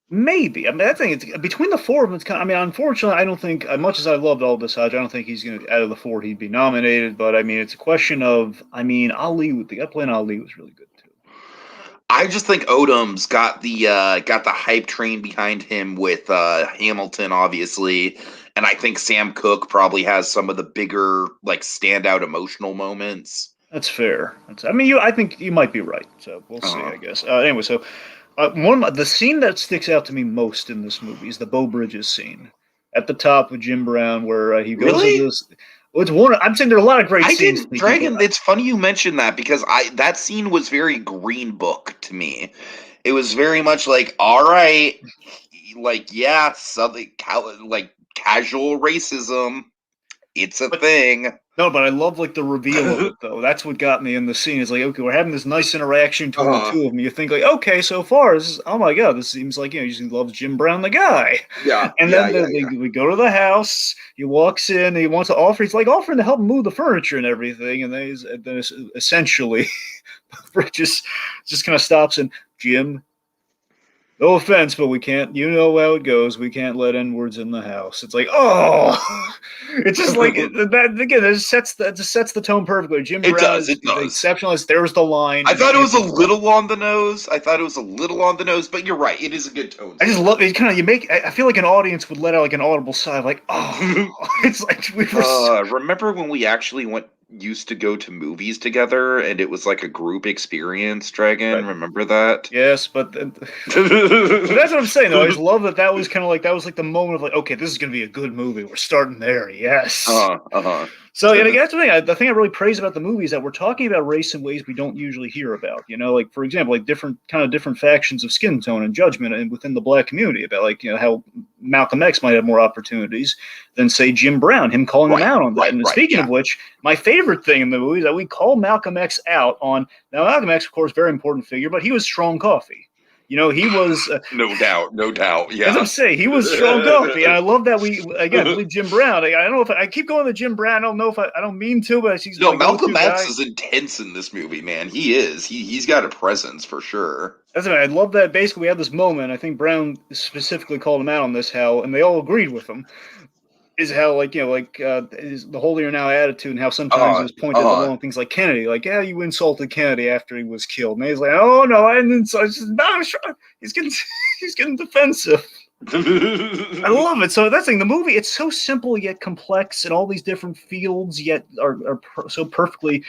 Maybe. I mean, I think it's between the four of them. It's kind of, I mean, unfortunately, I don't think, as much as I loved Aldous Hodge, I don't think he's going to, out of the four, he'd be nominated. But I mean, it's a question of, I mean, Ali, the guy playing Ali was really good too. I just think Odom's got the hype train behind him with Hamilton, obviously, and I think Sam Cooke probably has some of the bigger, like, standout emotional moments. That's fair. I think you might be right. So we'll see. I guess. Anyway, so. The scene that sticks out to me most in this movie is the Beau Bridges scene at the top with Jim Brown, where he goes into this. Well, it's one. I'm saying there are a lot of great scenes. Dragon, it's funny you mentioned that because that scene was very Green Book to me. It was very much like, all right, like, yeah, something like casual racism. It's a thing. No, but I love like the reveal of it though. That's what got me in the scene. It's like, okay, we're having this nice interaction between the two of them. You think like, okay, so far, oh my God, this seems like, he loves Jim Brown, the guy. Yeah. And then we go to the house. He walks in. He wants to offer. He's like offering to help move the furniture and everything. And then essentially, Bridges just kind of stops and, Jim, no offense, but we can't, how it goes. We can't let N-words in the house. It's like, oh, it's just like, that again, it just sets the tone perfectly. Jim Brown is exceptional. There's the line. I thought it was a little on the nose. But you're right. It is a good tone. I just love it. I feel like an audience would let out like an audible sigh, like, oh, it's like we were. Remember when we actually used to go to movies together and it was like a group experience, Dragon? Right. Remember that? Yes, but that's what I'm saying though. I just love that was kind of like, that was like the moment of like, okay, this is going to be a good movie. We're starting there. Yes. So that's the thing I really praise about the movie is that we're talking about race in ways we don't usually hear about. Like, for example, like different factions of skin tone and judgment and within the black community about like, how Malcolm X might have more opportunities than say Jim Brown, him calling him out on that. And speaking of which, my favorite thing in the movie is that we call Malcolm X out on, now Malcolm X, of course, very important figure, but he was strong coffee. He was no doubt. Yeah, as I'm saying, he was strong coffee, and I love that we believe Jim Brown. I don't know if I keep going to Jim Brown. I don't know if I don't mean to, but he's Malcolm X is intense in this movie, man. He is. He's got a presence for sure. That's right. I love that. Basically, we had this moment. I think Brown specifically called him out on this, and they all agreed with him. Is how is the holier now attitude and how sometimes it was pointed at the wrong things like Kennedy, like, yeah, you insulted Kennedy after he was killed, and he's like, oh no, I didn't insult. He's getting defensive. I love it. So that's the thing. The movie, it's so simple yet complex, and all these different fields yet are so perfectly,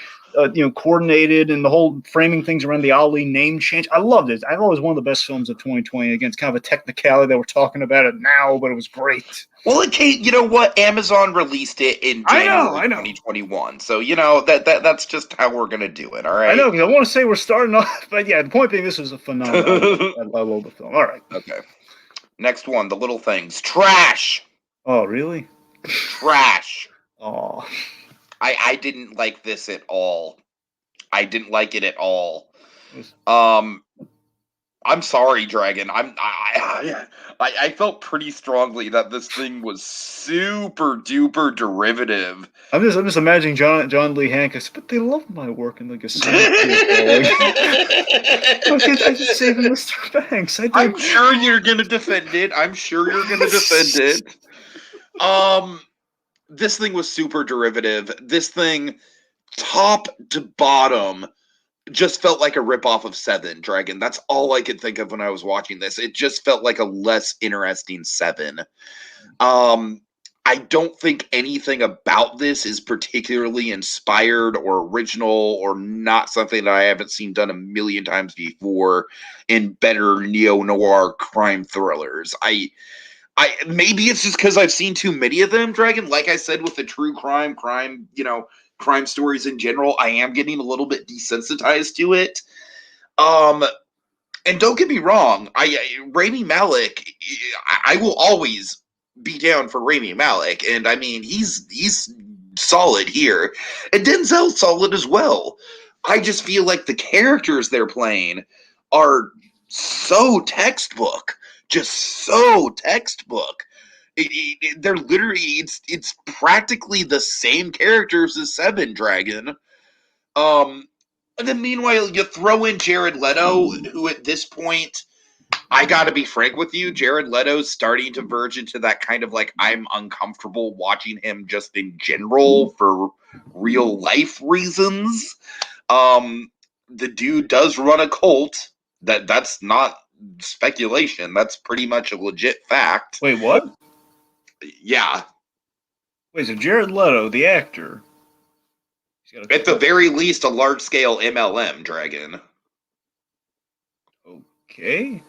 coordinated, and the whole framing things around the Ali name change. I loved it. I thought it was one of the best films of 2020. Again, it's kind of a technicality that we're talking about it now, but it was great. Well, it came, you know what? Amazon released it in January I know. 2021. So, you know, that's just how we're going to do it, all I right? know, because I want to say we're starting off, but yeah, the point being, this was a phenomenal. I love the film. All right. Okay. Next one, The Little Things. Trash. Oh, really? Trash. Oh. I didn't like this at all. I didn't like it at all. Was, I'm sorry, Dragon. I felt pretty strongly that this thing was super duper derivative. I'm just imagining John Lee Hancock, but they love my work in like a scene. I just saving Mr. Banks. I'm sure you're gonna defend it. I'm sure you're gonna defend it. This thing was super derivative. This thing, top to bottom, just felt like a ripoff of Seven, Dragon. That's all I could think of when I was watching this. It just felt like a less interesting Seven. I don't think anything about this is particularly inspired or original or not something that I haven't seen done a million times before in better neo-noir crime thrillers. I maybe it's just because I've seen too many of them, Dragon. Like I said, with the true crime, crime stories in general, I am getting a little bit desensitized to it. And don't get me wrong, Rami Malek, I will always be down for Rami Malek, and I mean he's solid here, and Denzel's solid as well. I just feel like the characters they're playing are so textbook, just so textbook. They're literally it's practically the same characters as Seven, Dragon. And then meanwhile you throw in Jared Leto, who at this point, I gotta be frank with you, Jared Leto's starting to verge into that kind of like I'm uncomfortable watching him just in general for real life reasons. The dude does run a cult. That's not speculation. That's pretty much a legit fact. Wait, what? Yeah. Wait, so Jared Leto, the actor, At the very least, a large scale MLM, Dragon. Okay.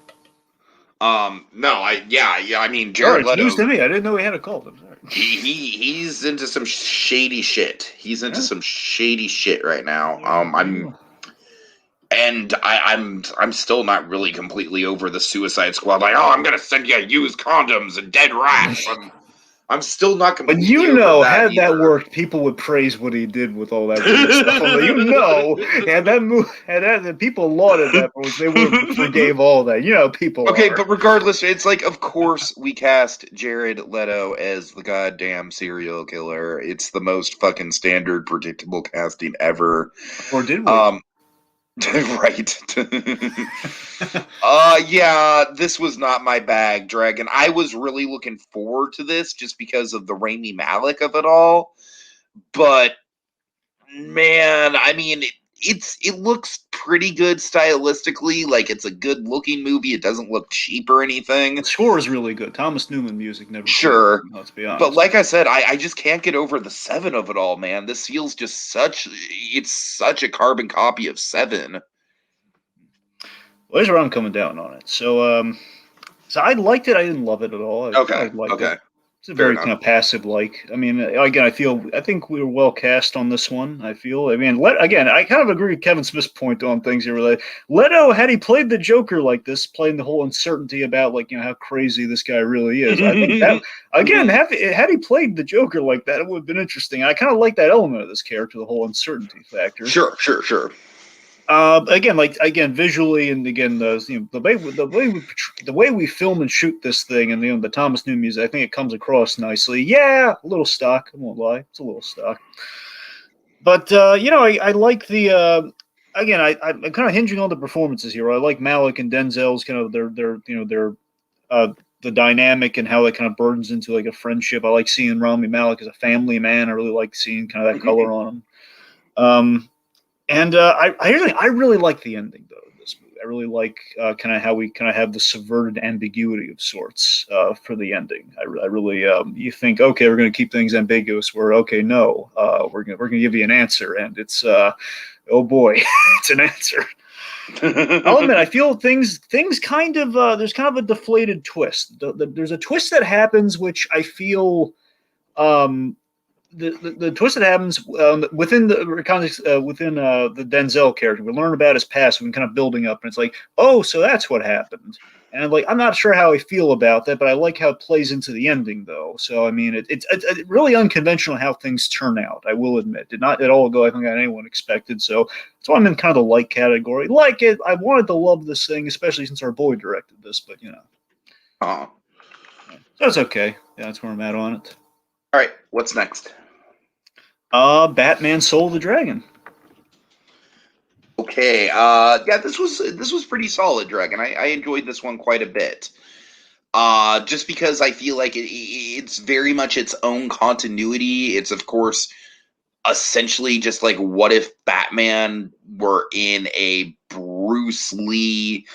No, I mean Jared Leto. News to me. I didn't know he had a cult. I'm sorry. He's into some shady shit. He's into some shady shit right now. I'm still not really completely over the Suicide Squad. Like, oh, I'm gonna send you used condoms and dead rats. I'm still not completely. But you know, had either. that worked, people would praise what he did with all that weird stuff. You know, had people lauded that, but they would have forgave all that. You know, people. Okay, but regardless, it's like, of course, we cast Jared Leto as the goddamn serial killer. It's the most fucking standard, predictable casting ever. Or did we? Right. Yeah, this was not my bag, Dragon. I was really looking forward to this just because of the Rami Malek of it all. But man, I mean, it looks pretty good stylistically. Like, it's a good looking movie. It doesn't look cheap or anything. The score is really good. Thomas Newman music never. Sure, let's be honest. But like I said, I just can't get over the Seven of it all, man. This feels just it's such a carbon copy of Seven. Well, there's where I'm coming down on it. So I liked it. I didn't love it at all. Okay. It. It's a very kind of passive like. I mean, again, I think we were well cast on this one. I mean, I kind of agree with Kevin Smith's point on things here. Really, Leto, had he played the Joker like this, playing the whole uncertainty about how crazy this guy really is, I think that again, had he played the Joker like that, it would have been interesting. I kind of like that element of this character, the whole uncertainty factor. Sure. Again, visually, and again, the way we film and shoot this thing, and the Thomas Newman music, I think it comes across nicely. Yeah, a little stock. I won't lie, it's a little stock. But I like the. Again, I'm kind of hinging on the performances here. I like Malek and Denzel's kind of their the dynamic and how it kind of burdens into like a friendship. I like seeing Rami Malek as a family man. I really like seeing kind of that color on him. And I really like the ending though of this movie. I really like kind of how we kind of have the subverted ambiguity of sorts for the ending. I really you think, okay, we're going to keep things ambiguous. We're okay, no, we're gonna give you an answer, and it's oh boy, it's an answer. I'll admit, I feel things kind of there's kind of a deflated twist. There's a twist that happens, which I feel um, the twist that happens within the context within the Denzel character. We learn about his past. We're kind of building up, and it's like, oh, so that's what happened. And I'm not sure how I feel about that, but I like how it plays into the ending, though. So I mean, it's really unconventional how things turn out. I will admit, did not at all go I think anyone expected. So that's why I'm in kind of the like category. Like it, I wanted to love this thing, especially since our boy directed this. But Oh. so it's okay. Yeah, that's where I'm at on it. All right, what's next? Batman: Soul of the Dragon. Okay, yeah, this was pretty solid, Dragon. I enjoyed this one quite a bit. Just because I feel like it's very much its own continuity. It's of course essentially just like what if Batman were in a Bruce Lee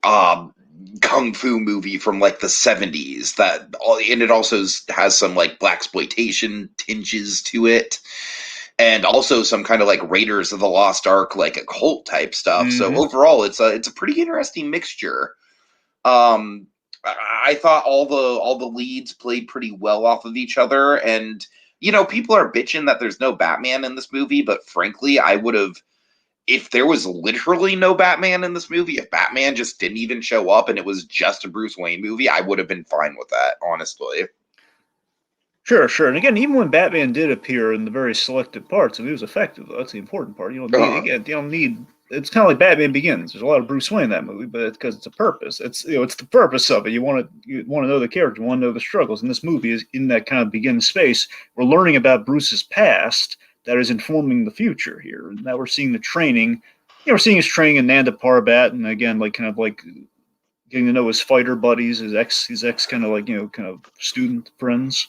kung fu movie from like the 70s and it also has some like blaxploitation tinges to it, and also some kind of like Raiders of the Lost Ark like occult type stuff. So overall it's a pretty interesting mixture. I thought all the leads played pretty well off of each other, and people are bitching that there's no Batman in this movie, but frankly I would have, if there was literally no Batman in this movie, if Batman just didn't even show up and it was just a Bruce Wayne movie, I would have been fine with that, honestly. Sure. And again, even when Batman did appear in the very selected parts, and it was effective, though. That's the important part. You don't need. It's kind of like Batman Begins. There's a lot of Bruce Wayne in that movie, but it's because it's a purpose. It's it's the purpose of it. You want to know the character, you want to know the struggles. And this movie is in that kind of begin space. We're learning about Bruce's past that is informing the future here. And now we're seeing the training. We're seeing his training in Nanda Parbat, and again, kind of getting to know his fighter buddies, his ex kind of kind of student friends.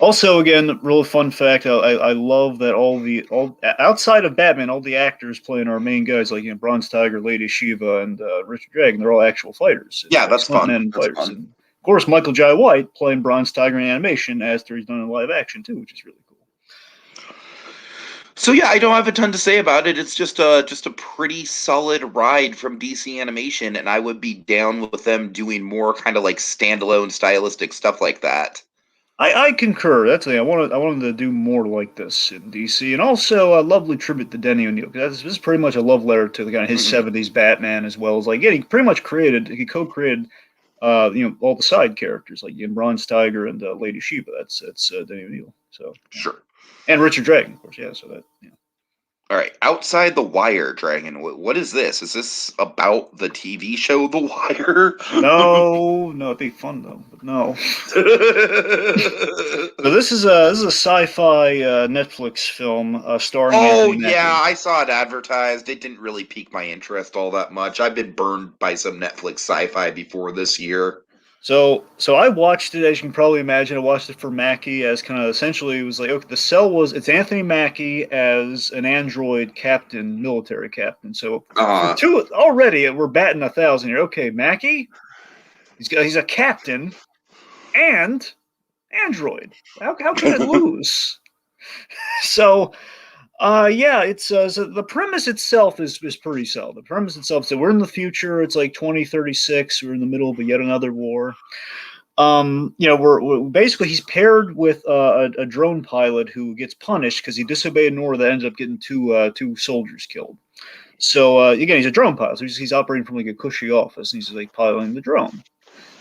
Also, again, real fun fact. I love that all outside of Batman, all the actors playing our main guys like Bronze Tiger, Lady Shiva, and Richard Dragon. They're all actual fighters. Yeah, that's fun. That's fun. And of course, Michael Jai White playing Bronze Tiger in animation, as he's done in live action too, which is really cool. So yeah, I don't have a ton to say about it. It's just a pretty solid ride from DC Animation, and I would be down with them doing more kind of like standalone stylistic stuff like that. I concur. That's the thing. I wanted to do more like this in DC, and also a lovely tribute to Denny O'Neil, because this is pretty much a love letter to the kind of his '70s Batman, as well as he pretty much he co-created all the side characters like Bronze Tiger and Lady Shiva. That's Denny O'Neil. So sure, and Richard Dragon, of course. Yeah, so that. All right, Outside the Wire, Dragon. What is this? Is this about the TV show The Wire? No, it'd be fun though, but no. So this is a sci-fi Netflix film starring. Oh Anthony yeah, Mackie. I saw it advertised. It didn't really pique my interest all that much. I've been burned by some Netflix sci-fi before this year. So I watched it, as you can probably imagine. I watched it for Mackie as kind of essentially it was like, okay, it's Anthony Mackie as an android captain, military captain. So for two already, we're batting 1,000 here. Okay, Mackie, he's a captain and android. How can it lose? So. It's so the premise itself is pretty solid. The premise itself, so we're in the future. It's like 2036. We're in the middle of yet another war. We're basically he's paired with a drone pilot who gets punished because he disobeyed an order that ends up getting two soldiers killed. So again, he's a drone pilot. So he's operating from like a cushy office, and he's like piloting the drone.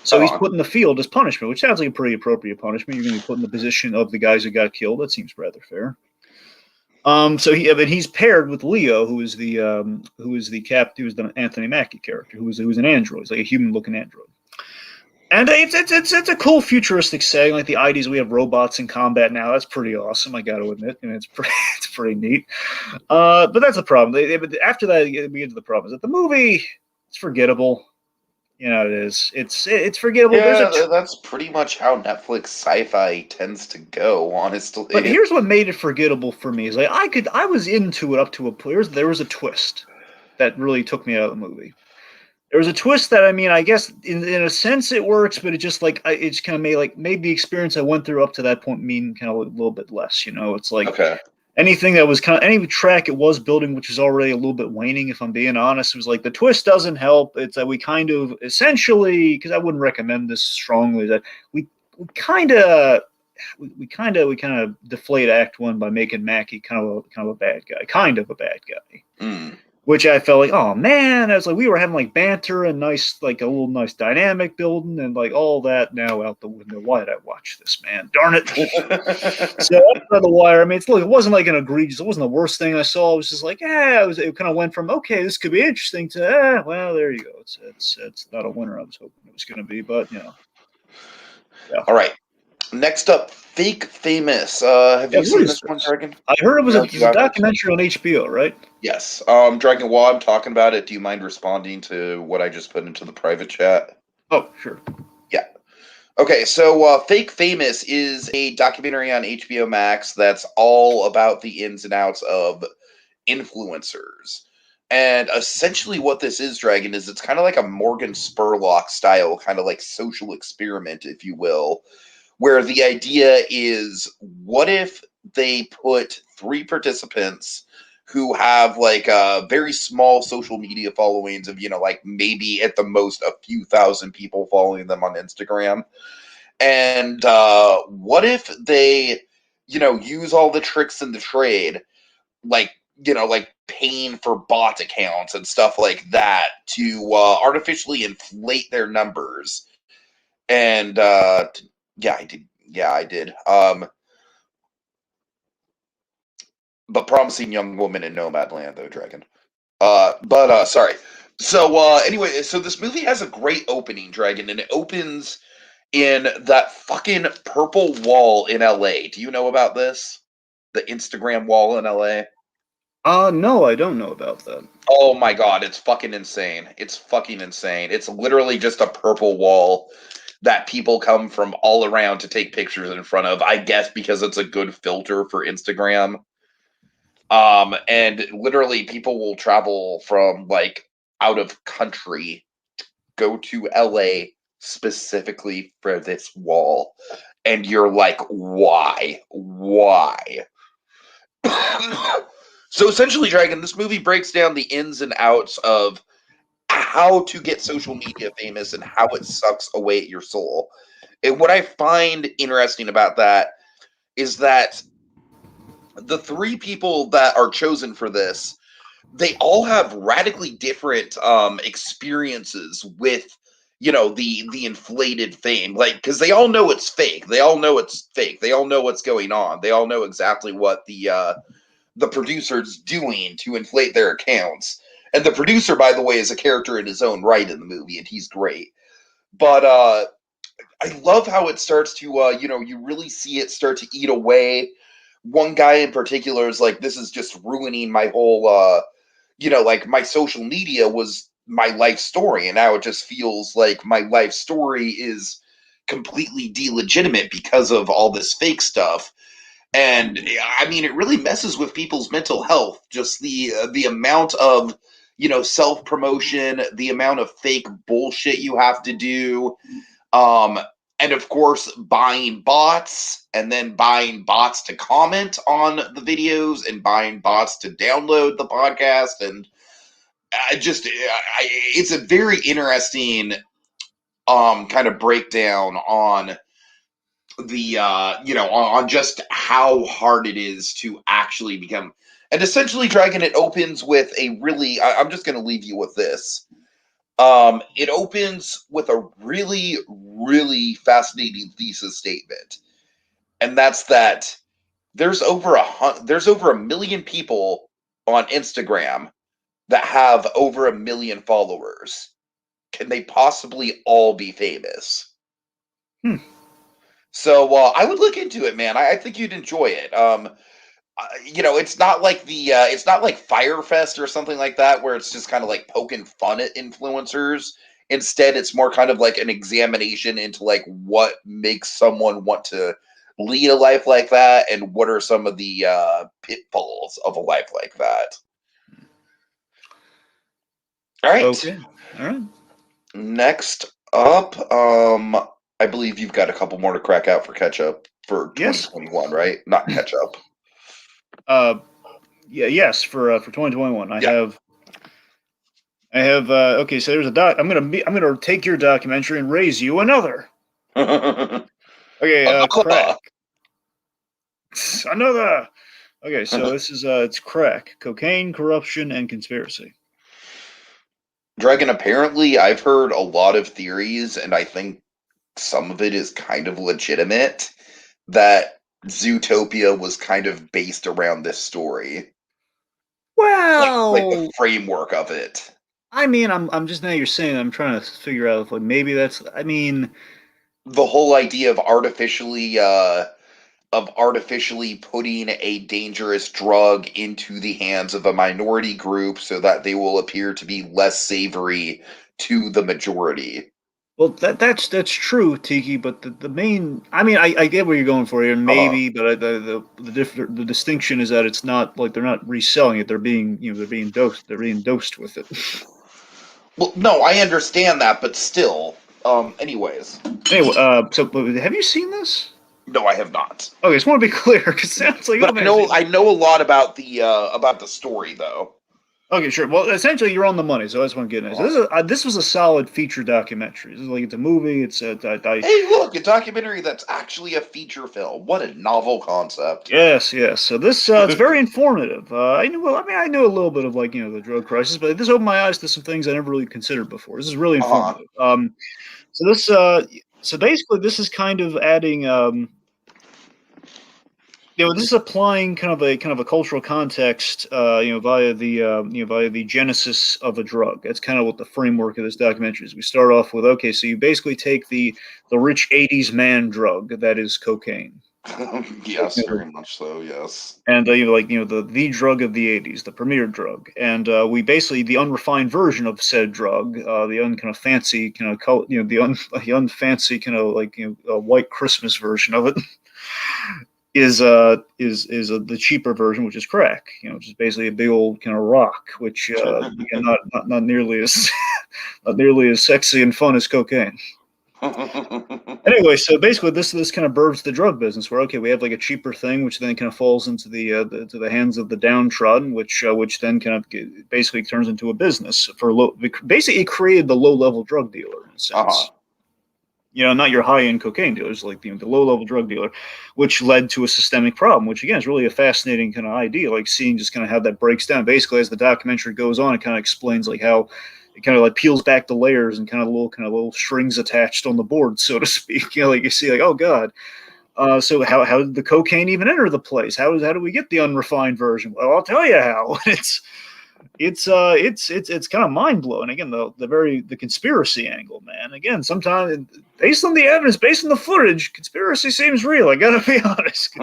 So he's put in the field as punishment, which sounds like a pretty appropriate punishment. You're going to be put in the position of the guys who got killed. That seems rather fair. So he's paired with Leo, who is the Anthony Mackie character, who's an android, he's like a human-looking android. And it's a cool futuristic setting, like the ideas we have robots in combat now. That's pretty awesome, I got to admit. It's pretty neat. But that's the problem. After that, we get to the problem. Is that the movie? It's forgettable. It is. It's forgettable. Yeah, that's pretty much how Netflix sci-fi tends to go, honestly. But here's what made it forgettable for me: is I was into it up to a point. There was a twist that really took me out of the movie. There was a twist that, I mean, I guess in a sense it works, but it just it's kind of made the experience I went through up to that point mean kind of a little bit less. It's like Okay. anything that was any track it was building, which was already a little bit waning, if I'm being honest. It was like the twist doesn't help. It's that we kind of essentially, because I wouldn't recommend this strongly, that we kind of deflate Act One by making Mackie kind of a bad guy. Mm. Which I felt like, oh man, I was like, we were having like banter and nice, like a little nice dynamic building, and like all that now out the window. Why did I watch this, man? Darn it! So after The Wire, I mean, it wasn't like an egregious, it wasn't the worst thing I saw. It was just like, it kind of went from okay, this could be interesting to well, there you go. It's not a winner I was hoping it was going to be, but yeah. All right. Next up, Fake Famous. Have you seen this one, Dragon? I heard it was a documentary on HBO, right? Yes. Dragon, while I'm talking about it, do you mind responding to what I just put into the private chat? Oh, sure. Yeah. Okay, so Fake Famous is a documentary on HBO Max that's all about the ins and outs of influencers. And essentially what this is, Dragon, is it's kind of like a Morgan Spurlock style, kind of like social experiment, if you will, where the idea is, what if they put 3 participants who have like very small social media followings of, like maybe at the most a few thousand people following them on Instagram. And what if they, use all the tricks in the trade, like, like paying for bot accounts and stuff like that to artificially inflate their numbers. And yeah, I did. Yeah, I did. But Promising Young Woman in Nomadland, though, Dragon. Sorry. So anyway, so this movie has a great opening, Dragon, and it opens in that fucking purple wall in LA. Do you know about this? The Instagram wall in LA? No, I don't know about that. Oh my god, it's fucking insane. It's fucking insane. It's literally just a purple wall that people come from all around to take pictures in front of, I guess because it's a good filter for Instagram. And literally people will travel from like out of country to go to LA specifically for this wall. And you're like, why? Why? So essentially, Dragon, this movie breaks down the ins and outs of how to get social media famous and how it sucks away at your soul. And what I find interesting about that is that the 3 people that are chosen for this, they all have radically different experiences with the inflated fame, like, because they all know it's fake. They all know it's fake. They all know what's going on. They all know exactly what the producer's doing to inflate their accounts. And the producer, by the way, is a character in his own right in the movie, and he's great. But I love how it starts to, you really see it start to eat away. One guy in particular is like, this is just ruining my whole, like my social media was my life story. And now it just feels like my life story is completely delegitimate because of all this fake stuff. And I mean, it really messes with people's mental health. Just the amount of self promotion, the amount of fake bullshit you have to do, and of course buying bots, and then buying bots to comment on the videos, and buying bots to download the podcast, and it's a very interesting kind of breakdown on the on just how hard it is to actually become. And essentially, Dragon, it opens with a really, I'm just going to leave you with this. It opens with a really, really fascinating thesis statement, and that's that there's over a million people on Instagram that have over a million followers. Can they possibly all be famous? So I would look into it, man. I think you'd enjoy it. It's not like it's not like Firefest or something like that, where it's just kind of like poking fun at influencers. Instead, it's more kind of like an examination into like what makes someone want to lead a life like that, and what are some of the pitfalls of a life like that. All right. Okay. All right. Next up, I believe you've got a couple more to crack out for catch up for Yes. 2021, right? Not catch up. Uh, yeah. Yes. For 2021, I Yeah. have. Okay. So there's a doc. I'm gonna take your documentary and raise you another. Okay. Crack. Another. Okay. So this is it's crack, cocaine, corruption, and conspiracy. Dragon, apparently, I've heard a lot of theories, and I think some of it is kind of legitimate, that Zootopia was kind of based around this story. Like the Well, framework of it. I mean, I'm just now you're saying I'm trying to figure out if like maybe that's. I mean, The whole idea of artificially putting a dangerous drug into the hands of a minority group so that they will appear to be less savory to the majority. well that's true, Tiki. But the main, I mean, I get where you're going for here, Uh-huh. maybe, but the distinction is that it's not like they're not reselling it. They're being they're being dosed. They're being dosed with it. Well, no, I understand that, but still. Anyways. Anyway, so but have you seen this? No, I have not. Okay, just want to be clear because it sounds like, But oh man, see, I know a lot about the story though. okay, sure. Well, essentially, you're on the money, so that's what I'm getting at. So this was a solid feature documentary. This is like it's a movie. It's Hey, look, a documentary that's actually a feature film. What a novel concept. yes. So this it's very informative. I knew, well, I mean, I knew a little bit of like the drug crisis, but this opened my eyes to some things I never really considered before. This is really Uh-huh. informative. So this so basically this is kind of adding this is applying kind of a cultural context, via the genesis of a drug. That's kind of what the framework of this documentary is. We start off with, okay, so you basically take the rich '80s man drug that is cocaine, Yes, very much so, yes. and the drug of the '80s, the premier drug, and we basically the unrefined version of said drug, the kind of fancy kind of the unfancy kind of white Christmas version of it. Is the cheaper version, which is crack, which is basically a big old kind of rock, which again, not nearly as not nearly as sexy and fun as cocaine. Anyway, so basically, this kind of births the drug business, where okay, we have like a cheaper thing, which then kind of falls into to the hands of the downtrodden, which then kind of basically turns into a business for basically it created the low level drug dealer in a sense. Uh-huh. Not your high-end cocaine dealers, like the low-level drug dealer, which led to a systemic problem, which again is really a fascinating kind of idea, like seeing just kind of how that breaks down. Basically, as the documentary goes on, it kind of explains like how it kind of like peels back the layers and kind of little strings attached on the board, so to speak. Like you see, like, oh god. So how did the cocaine even enter the place? How do we get the unrefined version? Well, I'll tell you how. It's kind of mind blowing. Again, the conspiracy angle, man. Again, sometimes based on the evidence, based on the footage, conspiracy seems real. I gotta be honest.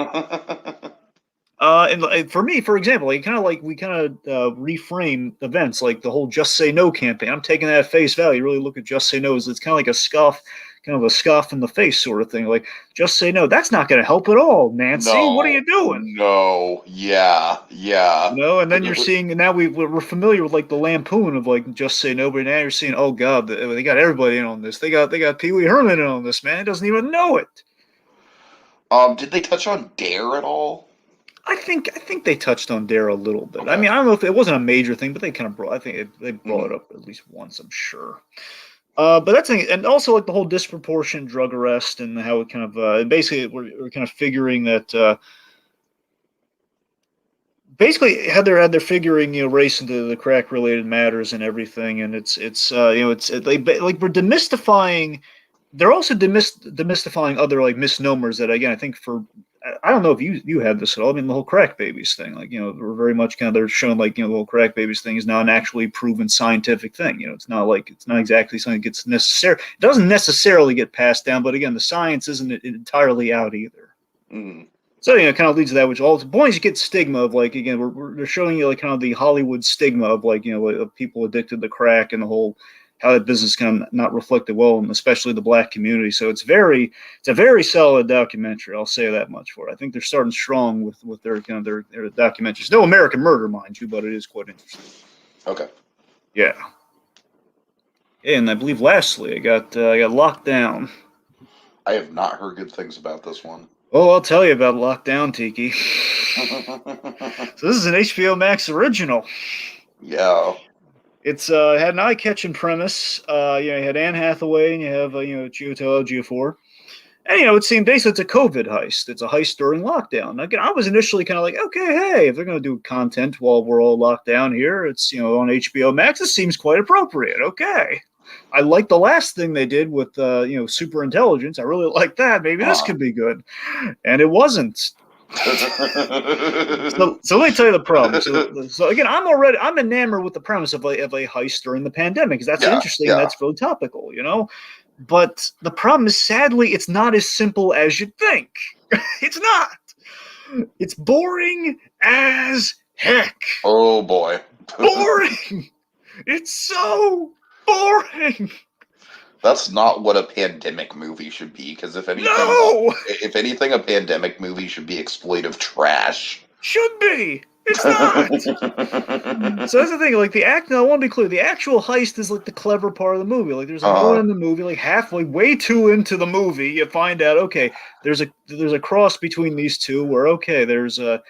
And for me, for example, we kind of reframe events like the whole "Just Say No" campaign. I'm taking that at face value. Really look at "Just Say No" as it's kind of like a scoff, kind of a scoff in the face sort of thing. Like, just say no. That's not going to help at all, Nancy. What are No, you doing? no, yeah. And then you're seeing now we're familiar with like the lampoon of like "Just Say No," but now you're seeing, oh god, they got everybody in on this. They got Pee Wee Herman in on this, man. He doesn't even know it. Did they touch on Dare at all? I think they touched on Dare a little bit. I Okay. mean, I don't know if it wasn't a major thing, but they kind of brought. I think they brought it Mhm. up at least once. I'm sure. But that's and also like the whole disproportionate drug arrest and how it kind of basically we're kind of figuring that basically had they're figuring race into the crack related matters and everything, and like we're demystifying. They're also demystifying other like misnomers that again I think for I don't know if you had this at all. I mean the whole crack babies thing, like we're very much kind of they're showing like the whole crack babies thing is not an actually proven scientific thing. It's not exactly something that gets necessary. It doesn't necessarily get passed down, but again the science isn't entirely out either. Mhm. So it kind of leads to that, which all the points you get stigma of like again they're showing you like kind of the Hollywood stigma of like of people addicted to crack and the whole how that business kind of not reflected well, and especially the black community. So it's a very solid documentary. I'll say that much for it. I think they're starting strong with their kind of their documentaries. No American Murder, mind you, but it is quite interesting. Okay. Yeah. And I believe lastly, I got Locked Down. I have not heard good things about this one. Oh, I'll tell you about Lockdown, Tiki. So this is an HBO Max original. Yeah. It's had an eye-catching premise. You had Anne Hathaway, and you have Chiwetel Ejiofor. And it seemed basically it's a COVID heist. It's a heist during lockdown. Again, I was initially kind of like, okay, hey, if they're going to do content while we're all locked down here, it's on HBO Max. It seems quite appropriate. Okay, I like the last thing they did with super intelligence. I really like that. Maybe this Huh. could be good, and it wasn't. So let me tell you the problem. So again, I'm enamored with the premise of a heist during the pandemic because that's Yeah, interesting and yeah. that's really topical. But the problem is, sadly, it's not as simple as you'd think. It's not. It's boring as heck. Oh boy. Boring. It's so boring. That's not what a pandemic movie should be, because No, if anything, a pandemic movie should be exploitive trash. should be. It's not. So that's the thing. Like the act. Now, I want to be clear. The actual heist is like the clever part of the movie. Like there's a moment uh, in the movie, like halfway, way too into the movie, you find out. Okay, there's a cross between these two. Where okay, there's a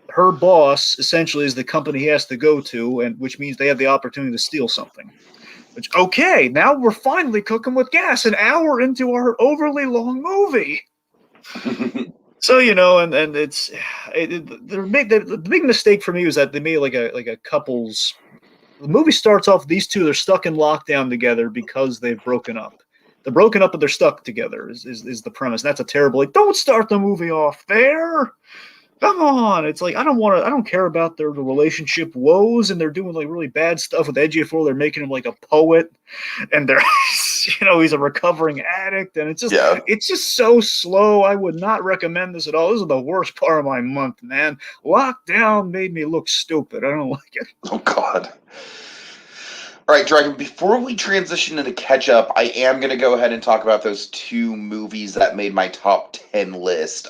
her boss essentially is the company he has to go to, and which means they have the opportunity to steal something. Which okay, now we're finally cooking with gas. An hour into our overly long movie. So and the big mistake for me was that they made like a couples. The movie starts off these two they're stuck in lockdown together because they've broken up. They're broken up but they're stuck together is the premise. And that's a terrible like don't start the movie off there. Come on, it's like I don't care about their relationship woes and they're doing like really bad stuff with Edgy 4. They're making him like a poet and they're he's a recovering addict and yeah. it's just so slow. I would not recommend this at all. This is the worst part of my month, man. Lockdown made me look stupid. I don't like it. Oh god. All right, Dragon, before we transition into catch up, I am going to go ahead and talk about those two movies that made my top 10 list.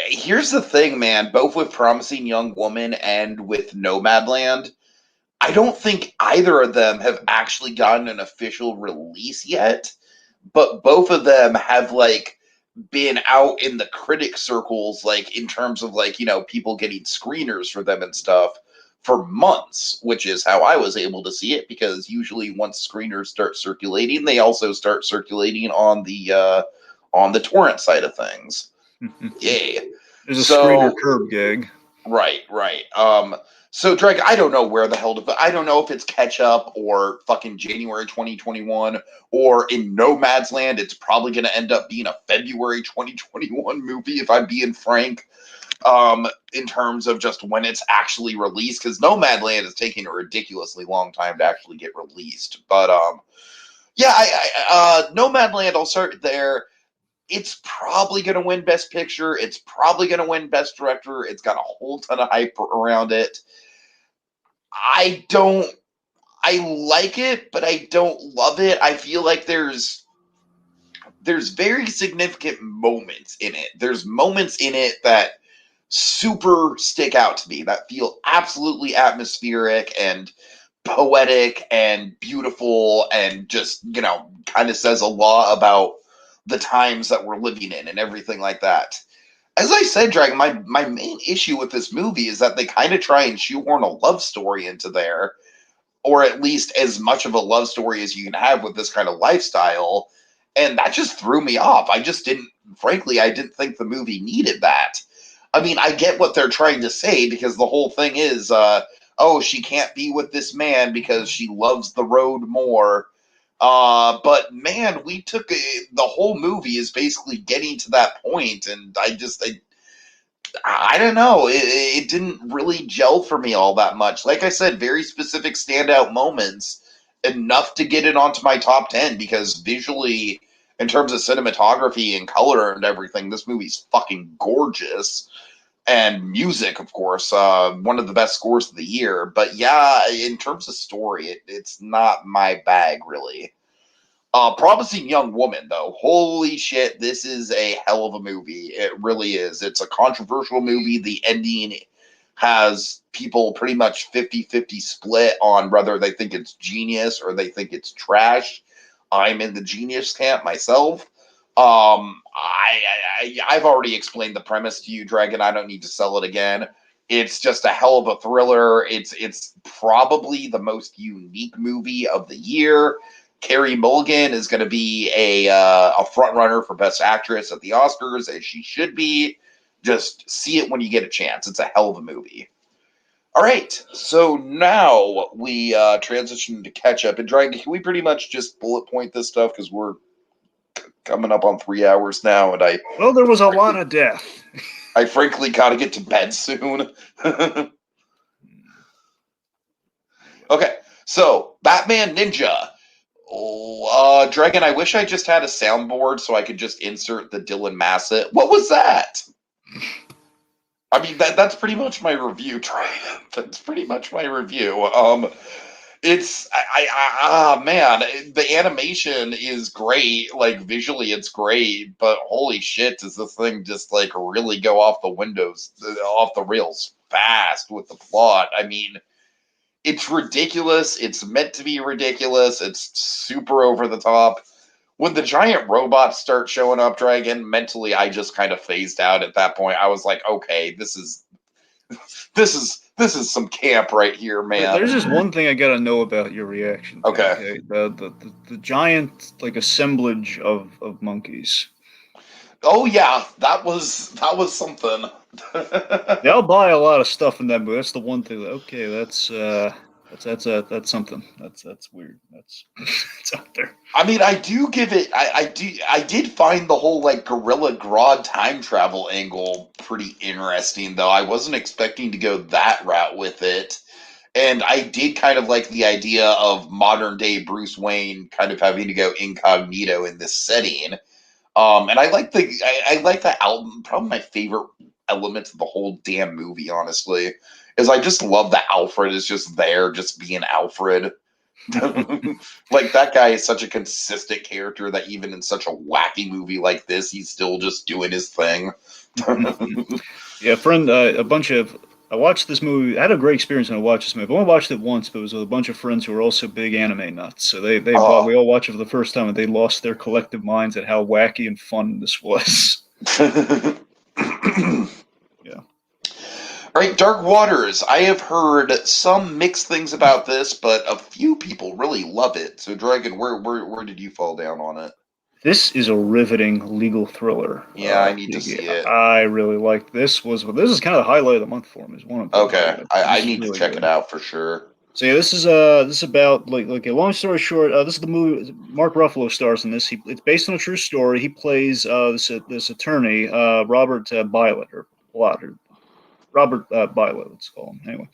Here's the thing, man, both with Promising Young Woman and with Nomadland, I don't think either of them have actually gotten an official release yet, but both of them have like been out in the critic circles, like in terms of like, people getting screeners for them and stuff for months, which is how I was able to see it because usually once screeners start circulating, they also start circulating on the torrent side of things. Yay. There's a screener So curb gag. right, right. So Drake, I don't know where the hell to. I don't know if it's catch up or fucking January 2021 or in Nomad's Land. It's probably going to end up being a February 2021 movie, if I'm being frank. In terms of just when it's actually released, because Nomadland is taking a ridiculously long time to actually get released. But yeah, Nomadland. I'll start there. It's probably going to win Best Picture. It's probably going to win Best Director. It's got a whole ton of hype around it. I don't. I like it, but I don't love it. I feel like there's very significant moments in it. There's moments in it that super stick out to me that feel absolutely atmospheric and poetic and beautiful and just kind of says a lot about the times that we're living in and everything like that. As I said, Dragon, my main issue with this movie is that they kind of try and shoehorn a love story into there, or at least as much of a love story as you can have with this kind of lifestyle. And that just threw me off. Frankly, I didn't think the movie needed that. I mean, I get what they're trying to say because the whole thing is, oh, she can't be with this man because she loves the road more. But man, the whole movie is basically getting to that point, and I don't know. It didn't really gel for me all that much. Like I said, very specific standout moments, enough to get it onto my top 10 because visually, in terms of cinematography and color and everything, this movie's fucking gorgeous. And music, of course, one of the best scores of the year. But yeah, in terms of story, it's not my bag, really. Promising Young Woman, though. Holy shit, this is a hell of a movie. It really is. It's a controversial movie. The ending has people pretty much 50-50 split on whether they think it's genius or they think it's trash. I'm in the genius camp myself. I've already explained the premise to you, Dragon. I don't need to sell it again. It's just a hell of a thriller. It's probably the most unique movie of the year. Carey Mulligan is going to be a front runner for Best Actress at the Oscars, as she should be. Just see it when you get a chance. It's a hell of a movie. All right, so now we transition to catch up. And Dragon, can we pretty much just bullet point this stuff because we're coming up on 3 hours now, and Well, there was a lot of death. I frankly got to get to bed soon. Okay, so Batman Ninja. Dragon, I wish I just had a soundboard so I could just insert the Dylan Massett. What was that? I mean, that's pretty much my review, Dragon. That's pretty much my review. It's man, the animation is great. Like visually, it's great, but holy shit, does this thing just like really go off the rails fast with the plot? I mean, it's ridiculous. It's meant to be ridiculous. It's super over the top. When the giant robots start showing up, Dragon, mentally, I just kind of phased out at that point. I was like, okay, this is some camp right here, man. There's just one thing I gotta know about your reaction. Okay. The giant like assemblage of monkeys. Oh yeah, that was something. Yeah, I'll buy a lot of stuff in that movie. That's the one thing. Okay, that's something. That's weird. That's it's out there. I mean, I do give it. I did find the whole like Gorilla Grodd time travel angle pretty interesting, though. I wasn't expecting to go that route with it, and I did kind of like the idea of modern day Bruce Wayne kind of having to go incognito in this setting. And I like the album. Probably my favorite element of the whole damn movie, honestly, is I just love that Alfred is just there, just being Alfred. Like that guy is such a consistent character that even in such a wacky movie like this, he's still just doing his thing. Yeah, friend, I watched this movie. I had a great experience when I watched this movie. I only watched it once, but it was with a bunch of friends who were also big anime nuts. So we all watched it for the first time, and they lost their collective minds at how wacky and fun this was. Yeah. All right, Dark Waters. I have heard some mixed things about this, but a few people really love it. So, Dragon, where did you fall down on it? This is a riveting legal thriller. Yeah, I need to see it. I really like this. This is kind of the highlight of the month for me. Is one of them. Okay, I need to check it out for sure. So yeah, this is about like a long story short. This is the movie. Mark Ruffalo stars in this. It's based on a true story. He plays this attorney, Robert Bylet or Robert Bylet. Let's call him anyway.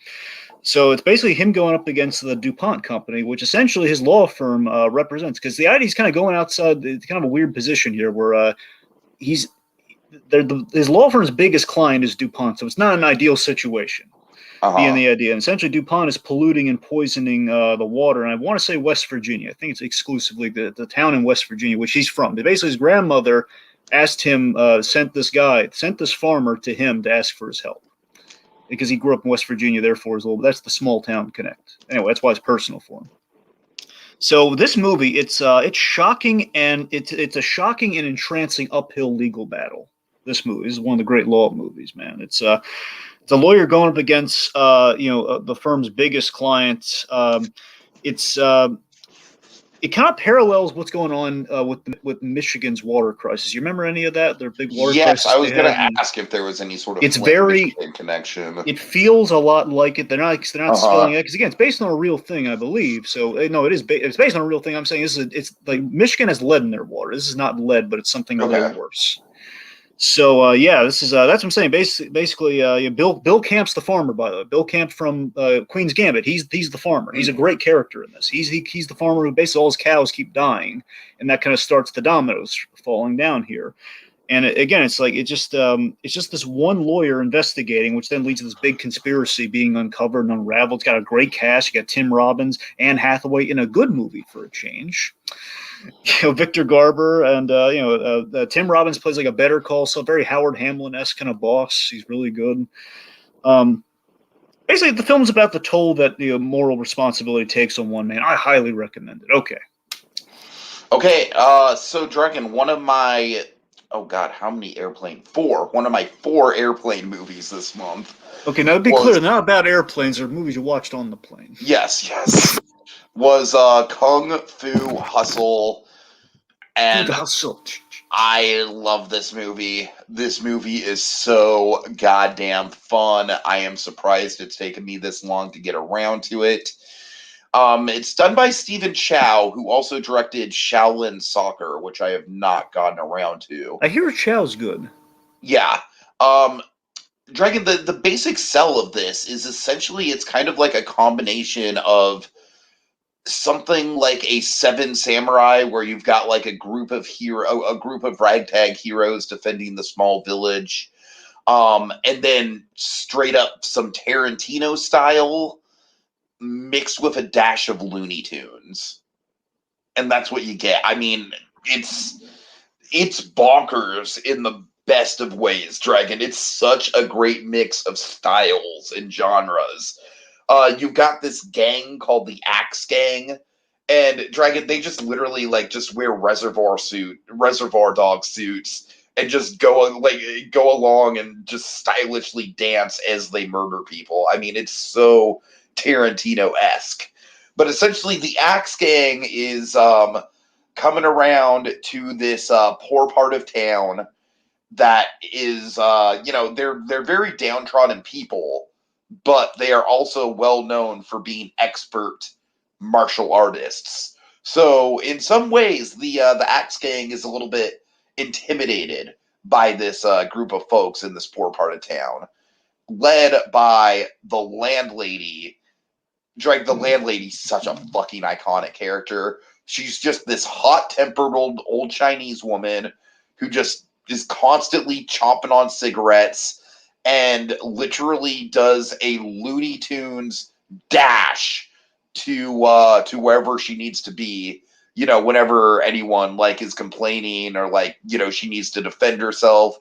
So it's basically him going up against the DuPont company, which essentially his law firm represents. Because the idea is kind of going outside. It's kind of a weird position here, where his law firm's biggest client is DuPont, so it's not an ideal situation. Being the idea, and essentially DuPont is polluting and poisoning the water. And I want to say West Virginia. I think it's exclusively the town in West Virginia, which he's from. But basically, his grandmother asked him, sent this farmer to him to ask for his help. Because he grew up in West Virginia, therefore that's the small town connect. Anyway, that's why it's personal for him. So this movie, it's shocking, and it's a shocking and entrancing uphill legal battle. This movie is one of the great law movies, man. It's a lawyer going up against the firm's biggest client. It kind of parallels what's going on with Michigan's water crisis. You remember any of that? Their big water crisis. Yes, I was going to ask if there was any sort of Michigan connection. It feels a lot like it. They're not spelling it because again, it's based on a real thing, I believe. So no, it's based on a real thing. I'm saying it's like Michigan has lead in their water. This is not lead, but it's something a little worse. So this is that's what I'm saying. Basically, Bill Camp's the farmer, by the way. Bill Camp from Queen's Gambit. He's the farmer. He's a great character in this. He's the farmer who basically all his cows keep dying, and that kind of starts the dominoes falling down here. And again, it's just this one lawyer investigating, which then leads to this big conspiracy being uncovered and unraveled. It's got a great cast. You got Tim Robbins, Anne Hathaway in a good movie for a change. Victor Garber and Tim Robbins plays like a Better Call Saul, very Howard Hamlin-esque kind of boss. He's really good. Basically, the film's about the toll that the moral responsibility takes on one man. I highly recommend it. Okay. Okay, so Dragon, one of my oh god, how many airplane? Four. One of my four airplane movies this month Okay, now to be clear, was they're not about airplanes or movies you watched on the plane. yes, was Kung Fu Hustle, Food and hustle. I love this movie. This movie is so goddamn fun. I am surprised it's taken me this long to get around to it. It's done by Stephen Chow, who also directed Shaolin Soccer, which I have not gotten around to. I hear Chow's good. Yeah. Um, Dragon, the basic sell of this is essentially it's kind of like a combination of something like a Seven Samurai, where you've got like a group of ragtag heroes defending the small village, and then straight up some Tarantino style mixed with a dash of Looney Tunes, and that's what you get. I mean, it's bonkers in the best of ways, Dragon. It's such a great mix of styles and genres. You've got this gang called the Axe Gang, and Dragon, they just literally like just wear reservoir dog suits, and just go along and just stylishly dance as they murder people. I mean, it's so Tarantino esque. But essentially, the Axe Gang is coming around to this poor part of town that is, they're very downtrodden people, but they are also well known for being expert martial artists. So in some ways, the Axe Gang is a little bit intimidated by this group of folks in this poor part of town, led by the landlady. Drake, the landlady's such a fucking iconic character. She's just this hot-tempered old Chinese woman who just is constantly chomping on cigarettes and literally does a Looney Tunes dash to wherever she needs to be. You know, whenever anyone like is complaining or like she needs to defend herself.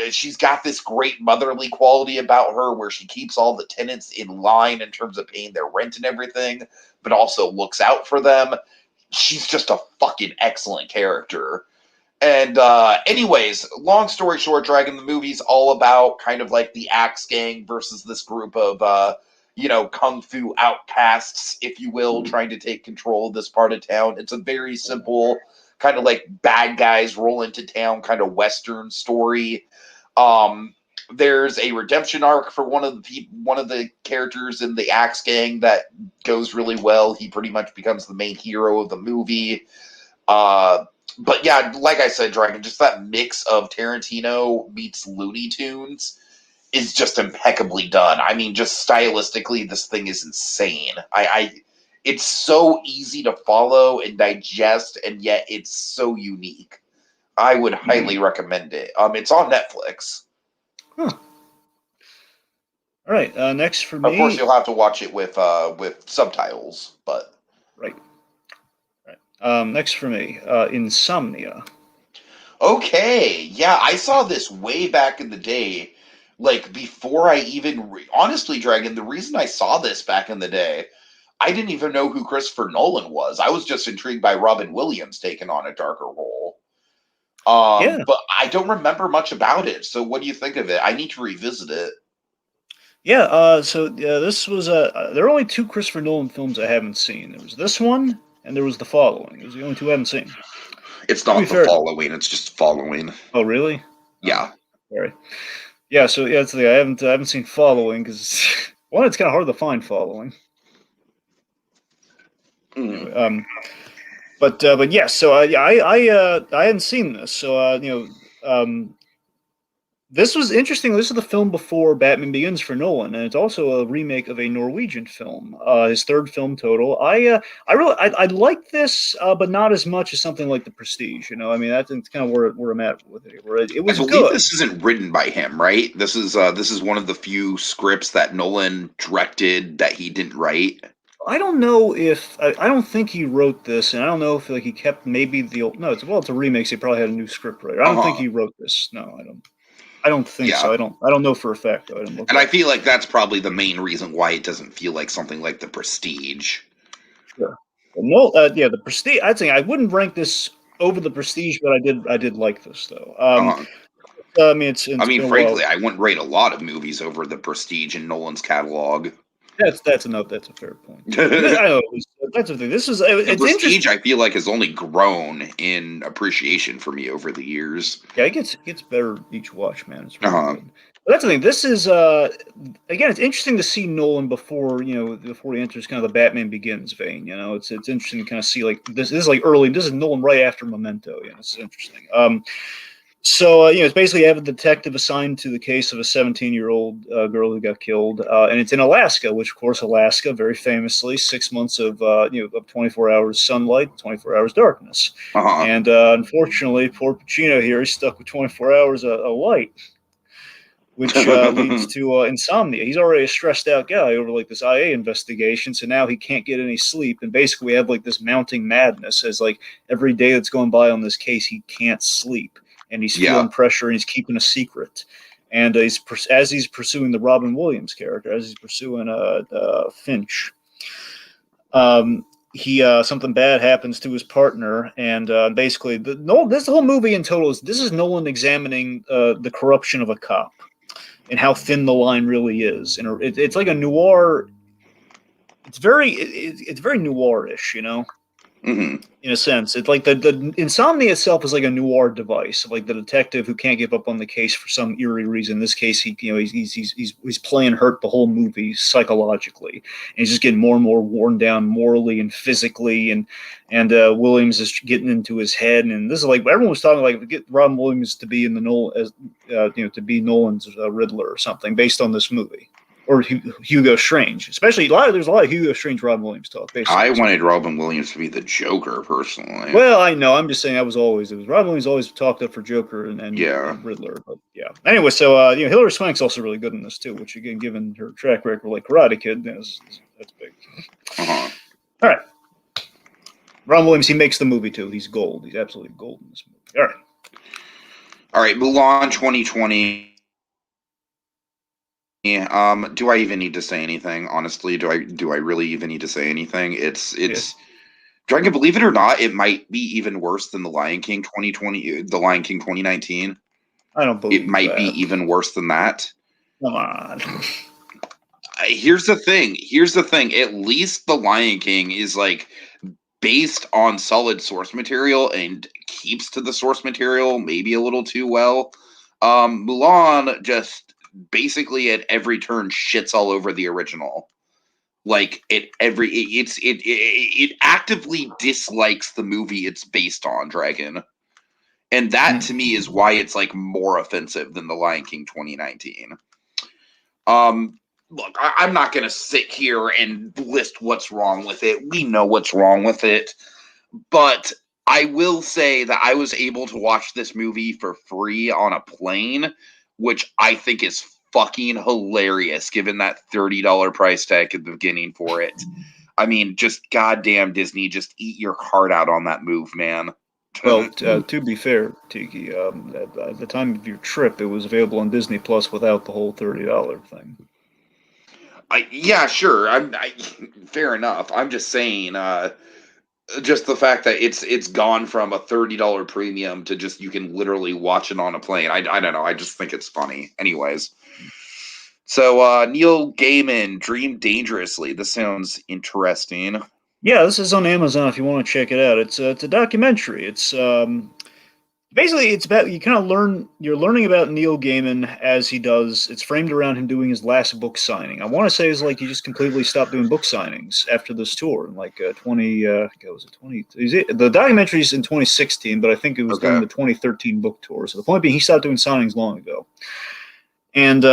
She's got this great motherly quality about her where she keeps all the tenants in line in terms of paying their rent and everything, but also looks out for them. She's just a fucking excellent character. And anyways, long story short, Dragon the movie's all about kind of like the Axe Gang versus this group of kung fu outcasts, if you will, trying to take control of this part of town. It's a very simple kind of like bad guys roll into town kind of western story. Um, there's a redemption arc for one of the characters in the Axe Gang that goes really well. He pretty much becomes the main hero of the movie. But yeah, like I said, Dragon, just that mix of Tarantino meets Looney Tunes is just impeccably done. I mean, just stylistically, this thing is insane. It's so easy to follow and digest, and yet it's so unique. I would highly recommend it. It's on Netflix. Huh. All right. Next for Of course, me. you'll have to watch it with subtitles, but Right. Next for me, Insomnia. okay, yeah, I saw this way back in the day, like before I even honestly, Dragon. The reason I saw this back in the day, I didn't even know who Christopher Nolan was. I was just intrigued by Robin Williams taking on a darker role. Yeah. But I don't remember much about it. So, what do you think of it? I need to revisit it. Yeah. So this was there are only two Christopher Nolan films I haven't seen. There was this one, and there was The Following. Those are the only two I haven't seen. It's To be not the fair. following; it's just following. Oh, really? Yeah. Sorry. Yeah. So yeah, it's the I haven't seen Following because one, it's kind of hard to find Following. Mm. Anyway, but yes. So yeah, I hadn't seen this. So this was interesting. This is the film before Batman Begins for Nolan, and it's also a remake of a Norwegian film. His third film total. I like this, but not as much as something like The Prestige. You know, I mean that's kind of where I'm at with it. Where it I was believe good. this isn't written by him, right? This is one of the few scripts that Nolan directed that he didn't write. I don't know if I don't think he wrote this, and I don't know if like he kept maybe the old. No, it's a remake. So he probably had a new script writer. I Uh don't think huh. he wrote this. No, I don't. I don't think Yeah. so. I don't know for a fact though. I didn't look And it I up. feel like that's probably the main reason why it doesn't feel like something like The Prestige. Sure. No, yeah, the Prestige. I'd say I wouldn't rank this over the Prestige, but I did like this though. Uh-huh. I mean, I it's mean, been a frankly, while. I wouldn't rate a lot of movies over The Prestige in Nolan's catalog. That's enough. That's a fair point too. And I know that's the thing. This is The it's Prestige, interesting. I feel like, has only grown in appreciation for me over the years. Yeah, it gets better each watch, man. It's really Uh-huh. good. But that's the thing. This is again, it's interesting to see Nolan before before he enters kind of the Batman Begins vein. You know, it's interesting to kind of see like this is like early. This is Nolan right after Memento. Yeah, this is interesting. So it's basically you have a detective assigned to the case of a 17-year-old girl who got killed, and it's in Alaska, which of course Alaska, very famously, 6 months of of 24 hours sunlight, 24 hours darkness, Uh-huh. and unfortunately, poor Pacino here is stuck with 24 hours of light, which leads to insomnia. He's already a stressed out guy over like this IA investigation, so now he can't get any sleep, and basically we have like this mounting madness as like every day that's going by on this case, he can't sleep, and he's Yeah. feeling pressure, and he's keeping a secret. And as he's pursuing the Robin Williams character, as he's pursuing Finch, he something bad happens to his partner, and basically this whole movie in total this is Nolan examining the corruption of a cop and how thin the line really is. And it's like a noir. It's very noirish, you know, Hmm. in a sense. It's like the insomnia itself is like a noir device, like the detective who can't give up on the case for some eerie reason. In this case, he's playing hurt the whole movie psychologically, and he's just getting more and more worn down morally and physically, and Williams is getting into his head. And this is like everyone was talking like get Robin Williams to be in the Nolan as to be Nolan's Riddler or something based on this movie. Or Hugo Strange, especially there's a lot of Hugo Strange Robin Williams talk based on I this wanted movie. Robin Williams to be the Joker, personally. Well, I know. I'm just saying. It was Robin Williams always talked up for Joker Yeah. and Riddler, but yeah. Anyway, so Hilary Swank's also really good in this too, which again, given her track record like Karate Kid, that's big. Uh-huh. All right, Robin Williams, he makes the movie too. He's gold. He's absolutely gold in this movie. All right. All right, Mulan 2020. Do I even need to say anything? Honestly, do I really even need to say anything? It's Dragon, believe it or not, it might be even worse than The Lion King 2020, The Lion King 2019. I don't It believe might be that. even worse than that. Come on. Here's the thing. Here's the thing. At least The Lion King is like based on solid source material and keeps to the source material maybe a little too well. Mulan just basically at every turn shits all over the original. Like it actively dislikes the movie it's based on, Dragon. And that to me is why it's like more offensive than The Lion King 2019. Look, I'm not going to sit here and list what's wrong with it. We know what's wrong with it. But I will say that I was able to watch this movie for free on a plane, which I think is fucking hilarious given that $30 price tag at the beginning for it. I mean, just goddamn Disney, just eat your heart out on that move, man. Well, to be fair, Tiki, at the time of your trip, it was available on Disney Plus without the whole $30 thing. Yeah, sure. Fair enough. I'm just saying, just the fact that it's gone from a $30 premium to just you can literally watch it on a plane. I don't know. I just think it's funny. Anyways, so Neil Gaiman, Dream Dangerously. This sounds interesting. Yeah, this is on Amazon if you want to check it out. It's a documentary. It's basically it's about you kind of you're learning about Neil Gaiman as he does. It's framed around him doing his last book signing. I want to say it's like he just completely stopped doing book signings after this tour in like 20 was it 20 the documentary's in 2016, but I think it was during Okay. the 2013 book tour. So the point being he stopped doing signings long ago. And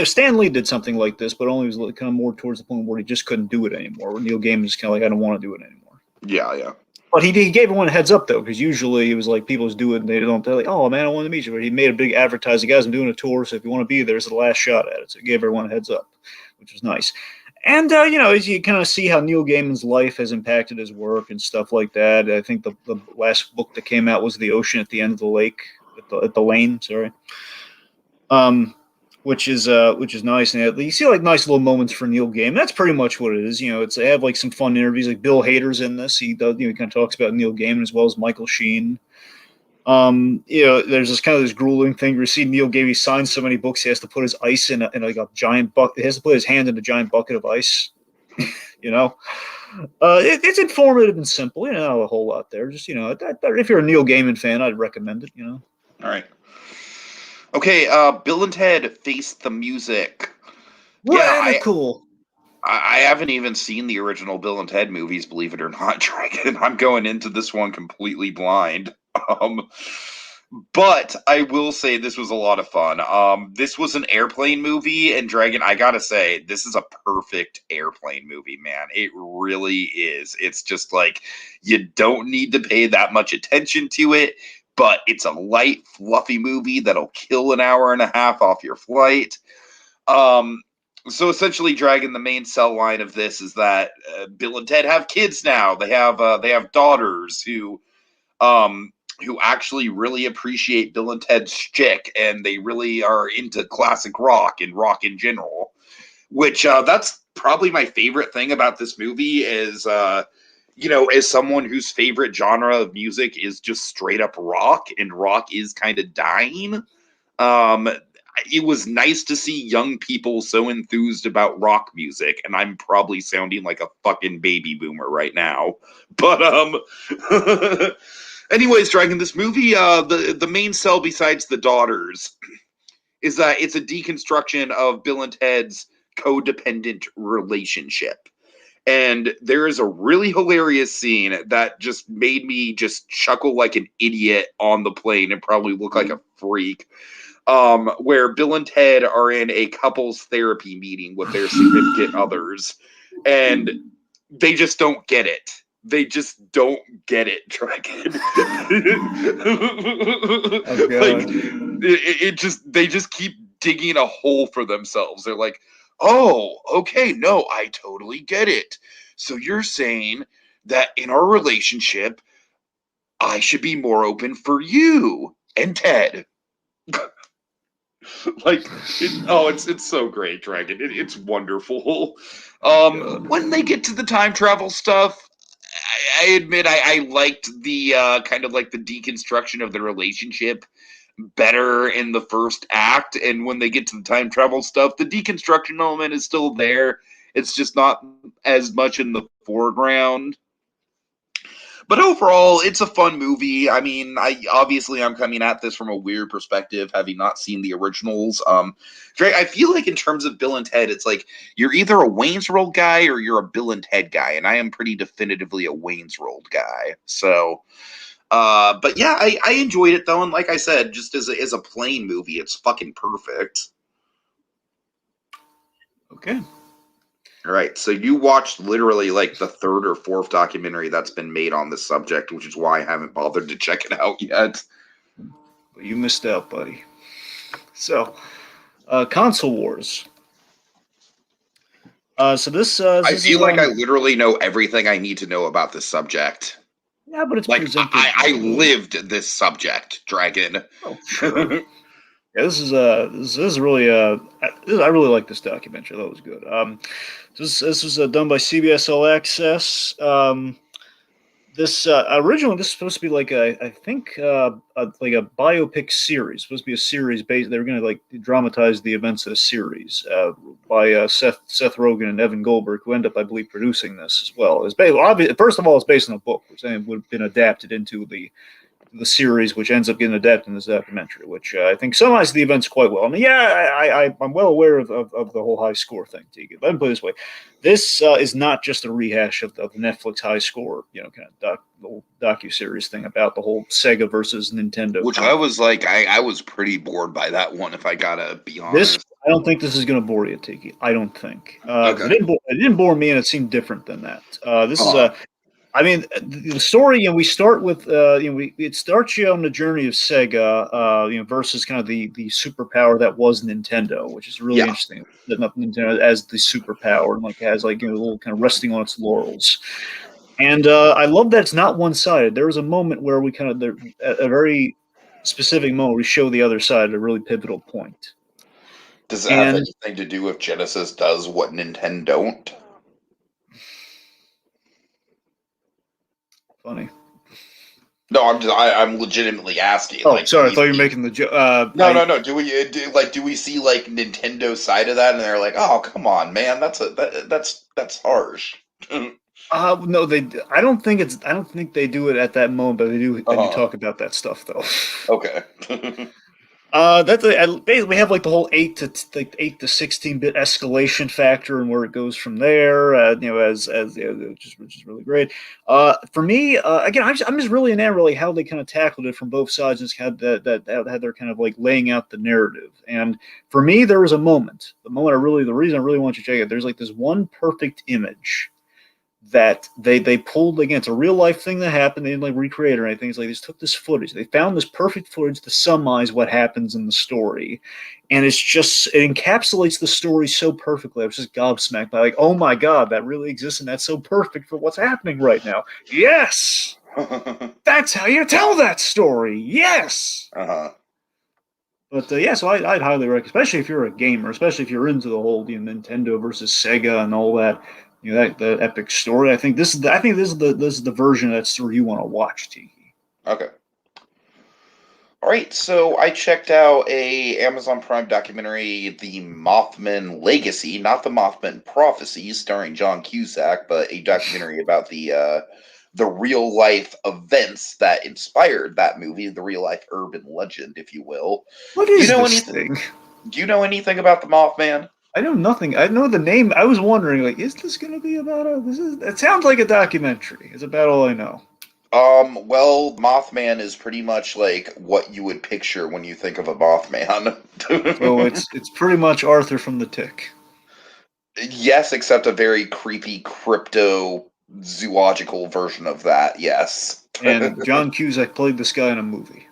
Stan Lee did something like this, but only was kind of more towards the point where he just couldn't do it anymore. Where Neil Gaiman was kind of like, I don't want to do it anymore. Yeah, yeah. But he gave everyone a heads up though, because usually it was like people just do it and they don't tell like, oh man, I want to meet you. But he made a big advertising, guys, I'm doing a tour, so if you want to be there, it's the last shot at it. So he gave everyone a heads up, which was nice. And as you kind of see how Neil Gaiman's life has impacted his work and stuff like that. I think the last book that came out was The Ocean at the End of the Lake. at the lane. Sorry. Which is nice, and you see like nice little moments for Neil Gaiman. That's pretty much what it is. They have like some fun interviews. Like Bill Hader's in this. He does, he kind of talks about Neil Gaiman as well as Michael Sheen. There's this grueling thing where you see Neil Gaiman signs so many books he has to put his ice in like a giant bucket. He has to put his hand in a giant bucket of ice. It's informative and simple. Not a whole lot there. Just if you're a Neil Gaiman fan, I'd recommend it. All right. Okay, Bill and Ted Face the Music. Really cool. I haven't even seen the original Bill and Ted movies, believe it or not, Dragon. I'm going into this one completely blind. But I will say this was a lot of fun. This was an airplane movie, and Dragon, I gotta say, this is a perfect airplane movie, man. It really is. It's just like, you don't need to pay that much attention to it, but it's a light, fluffy movie that'll kill an hour and a half off your flight. So essentially, Dragon, the main sell line of this is that Bill and Ted have kids now. They have daughters who actually really appreciate Bill and Ted's shtick, and they really are into classic rock and rock in general. Which that's probably my favorite thing about this movie is, as someone whose favorite genre of music is just straight up rock, and rock is kind of dying. It was nice to see young people so enthused about rock music, and I'm probably sounding like a fucking baby boomer right now. But anyways, Dragon, this movie, the main sell besides the daughters is that it's a deconstruction of Bill and Ted's codependent relationship. And there is a really hilarious scene that just made me just chuckle like an idiot on the plane and probably look like a freak. Where Bill and Ted are in a couples therapy meeting with their significant others, and they just don't get it. They just don't get it, Dragon. They just keep digging a hole for themselves. They're like, oh, okay, no, I totally get it. So you're saying that in our relationship, I should be more open for you and Ted. It's so great, Dragon. It's wonderful. When they get to the time travel stuff, I admit I liked the kind of like the deconstruction of the relationship better in the first act, and when they get to the time travel stuff, the deconstruction element is still there. It's just not as much in the foreground. But overall, it's a fun movie. I mean, I'm coming at this from a weird perspective, having not seen the originals. I feel like in terms of Bill and Ted, it's like you're either a Wayne's World guy or you're a Bill and Ted guy, and I am pretty definitively a Wayne's World guy. So, but yeah, I enjoyed it though, and like I said, just as a plain movie, it's fucking perfect. Okay. All right, so you watched literally like the third or fourth documentary that's been made on this subject, which is why I haven't bothered to check it out yet. Well, you missed out, buddy. So, Console Wars. So this. I feel like I literally know everything I need to know about this subject. Yeah, but it's like I lived this subject, Dragon. Oh, sure. Yeah, this is really I really like this documentary. That was good. This was done by CBS All Access. This originally this is supposed to be like I think like a biopic series. It's supposed to be a series based. They were going to like dramatize the events of a series by Seth Rogen and Evan Goldberg, who end up, I believe, producing this as well. It's first of all, it's based on a book, which would have been adapted into the series, which ends up getting adapted in this documentary, which I think summarizes the events quite well. I mean, I'm well aware of the whole high score thing, Tiki. Let me put it this way. This is not just a rehash of the Netflix high score, kind of the docu-series thing about the whole Sega versus Nintendo. Which I was like, I was pretty bored by that one, if I gotta be honest. I don't think this is going to bore you, Tiki. I don't think. Okay. It didn't bore me, and it seemed different than that. This is a... I mean, the story, we start with, it starts you on the journey of Sega, versus kind of the superpower that was Nintendo, which is really interesting. Setting up Nintendo as the superpower and has a little kind of resting on its laurels. And I love that it's not one-sided. There was a moment where we kind of, a very specific moment we show the other side at a really pivotal point. Does it have And anything to do with Genesis does what Nintendo don't? funny. No, I'm legitimately asking. Oh, Like, do sorry, I we thought you were see? making the joke. No, no, no. Do we see like Nintendo side of that, and they're like, oh, come on, man, that's harsh. No, they. I don't think it's. I don't think they do it at that moment, but they do. They do Uh-huh. talk about that stuff though. Okay. That's basically we have like the whole 8 to 16 bit escalation factor and where it goes from there. As which is really great. For me, again, I'm just really enamored really how they kind of tackled it from both sides and just had how they're kind of like laying out the narrative. And for me, there was a moment, the reason I really want you to check it. There's like this one perfect image that they pulled again. It's a real life thing that happened. They didn't like recreate it or anything. It's like they just took this footage. They found this perfect footage to summarize what happens in the story, and it encapsulates the story so perfectly. I was just gobsmacked by like, oh my god, that really exists, and that's so perfect for what's happening right now. Yes, that's how you tell that story. Yes. Uh-huh. But yeah, so I'd highly recommend, especially if you're a gamer, especially if you're into the whole Nintendo versus Sega and all that, that epic story. I think this is the version of that story you want to watch, Tiki. Okay. All right, so I checked out a Amazon Prime documentary, The Mothman Legacy, not The Mothman Prophecy, starring John Cusack, but a documentary about the real life events that inspired that movie, the real life urban legend, if you will. What Do you is know this anything? thing? Do you know anything about the Mothman? I know nothing. I know the name. I was wondering, like, is this going to be about a? This is. It sounds like a documentary. It's about all I know. Well, Mothman is pretty much like what you would picture when you think of a Mothman. So it's pretty much Arthur from the Tick. Yes, except a very creepy crypto zoological version of that. Yes. And John Cusack played this guy in a movie.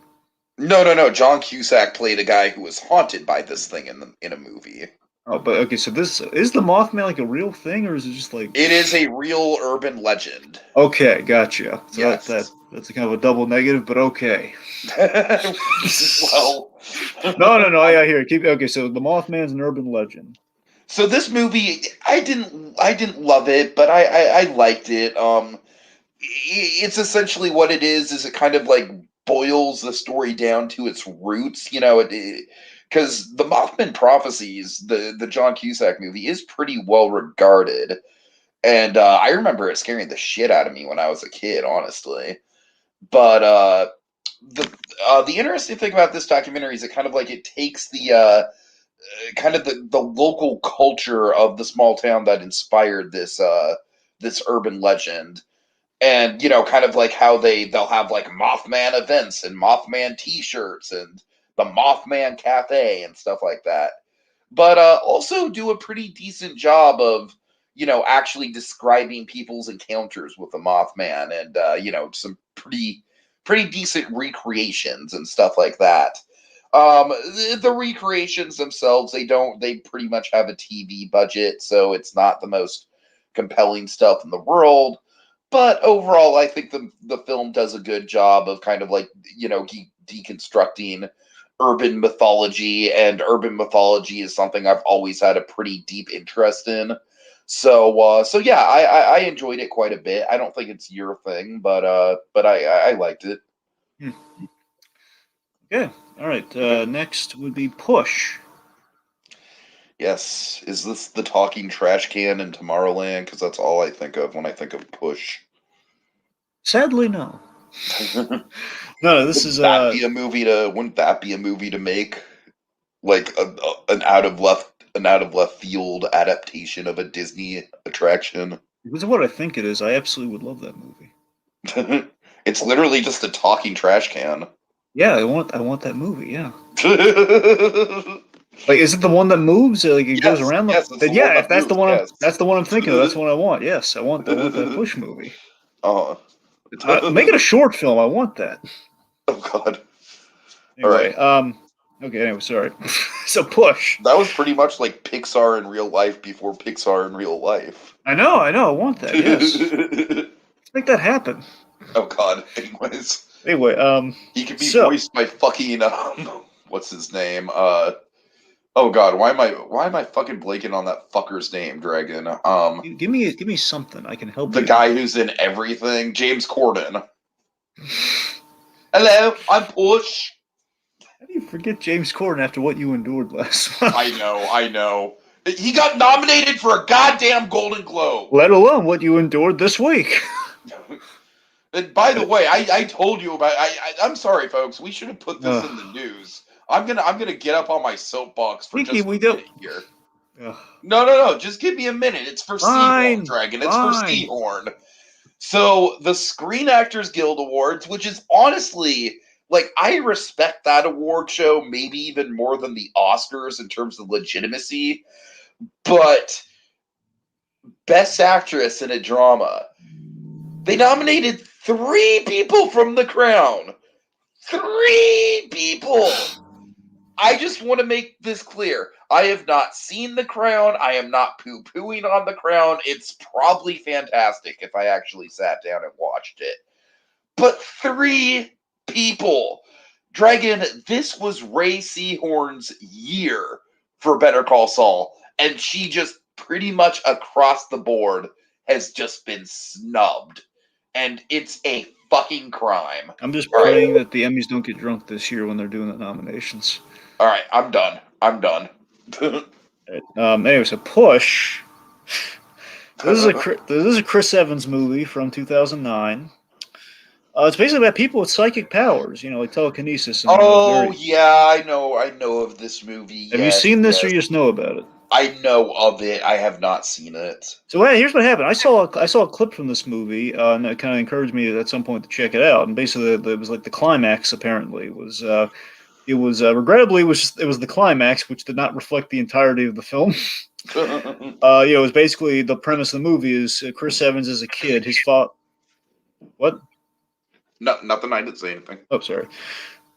No, no, no. John Cusack played a guy who was haunted by this thing in a movie. Oh, but okay. So this is the Mothman like a real thing, or is it just like? It is a real urban legend. Okay, gotcha. So Yes. that's a kind of a double negative, but okay. Well, No. I hear it. Keep okay. So the Mothman's an urban legend. so this movie, I didn't love it, but I liked it. It's essentially what it is it kind of like boils the story down to its roots, because the Mothman Prophecies, the John Cusack movie, is pretty well regarded, and I remember it scaring the shit out of me when I was a kid, honestly. But the interesting thing about this documentary is it kind of like it takes the kind of the local culture of the small town that inspired this urban legend, and kind of like how they'll have like Mothman events and Mothman T-shirts and the Mothman Cafe and stuff like that, but also do a pretty decent job of actually describing people's encounters with the Mothman, and some pretty decent recreations and stuff like that. The recreations themselves, they pretty much have a TV budget, so it's not the most compelling stuff in the world. But overall, I think the film does a good job of kind of like deconstructing urban mythology, and urban mythology is something I've always had a pretty deep interest in. So yeah, I enjoyed it quite a bit. I don't think it's your thing, but I liked it. Hmm. Okay. All right. Next would be Push. Yes, is this the talking trash can in Tomorrowland? Because that's all I think of when I think of Push. Sadly, no. No, this is Wouldn't that be a movie to make? Like an out of left field adaptation of a Disney attraction. because of what I think it is. I absolutely would love that movie. It's literally just a talking trash can. Yeah, I want that movie. Yeah. Like, is it the one that moves? Like, it goes Yes, around the. yes, it's Then the one yeah, if that moves. Yes. that's the one I'm thinking of. That's the one I want. Yes, I want that Push movie. uh, Make it a short film. I want that. oh God. All Anyway, right. okay. Anyway, sorry. So Push. That was pretty much like Pixar in real life before Pixar in real life. I know. I want that. Yes. Let's make that happen. Oh God. Anyways. Anyway, He can be so voiced by fucking what's his name? Oh god, why am I fucking blanking on that fucker's name, Dragon? give me something. I can help The you. guy who's in everything, James Corden. Hello, I'm Push. How do you forget James Corden after what you endured last month? I know. He got nominated for a goddamn Golden Globe. Let alone what you endured this week. And by the way, I told you about. I'm sorry, folks. We should have put this in the Ugh. news. I'm gonna get up on my soapbox for Tiki, just we a don't. minute here. Ugh. No. Just give me a minute. It's for Seahorn, Fine, Dragon. It's for fine. Seahorn. So the Screen Actors Guild Awards, which is honestly like I respect that award show maybe even more than the Oscars in terms of legitimacy, but Best Actress in a Drama. They nominated 3 people from The Crown. 3 people. I just want to make this clear. I have not seen The Crown. I am not poo-pooing on The Crown. It's probably fantastic if I actually sat down and watched it. But 3 people. Dragon, this was Ray Seahorn's year for Better Call Saul. And she just pretty much across the board has just been snubbed. And it's a fucking crime. I'm just All right. praying that the Emmys don't get drunk this year when they're doing the nominations. All right, I'm done. Anyway, so Push. This is a Chris Evans movie from 2009. It's basically about people with psychic powers, like telekinesis, and Oh very. yeah, I know of this movie. Have you Yes, seen this, or yes. you just know about it? I know of it. I have not seen it. So here's what happened. I saw a clip from this movie, and it kind of encouraged me at some point to check it out. And basically, it was like the climax. Apparently, it was regrettably it was the climax, which did not reflect the entirety of the film. It was basically the premise of the movie is Chris Evans as a kid. His father. What? No, nothing. I didn't say anything. Oh, sorry.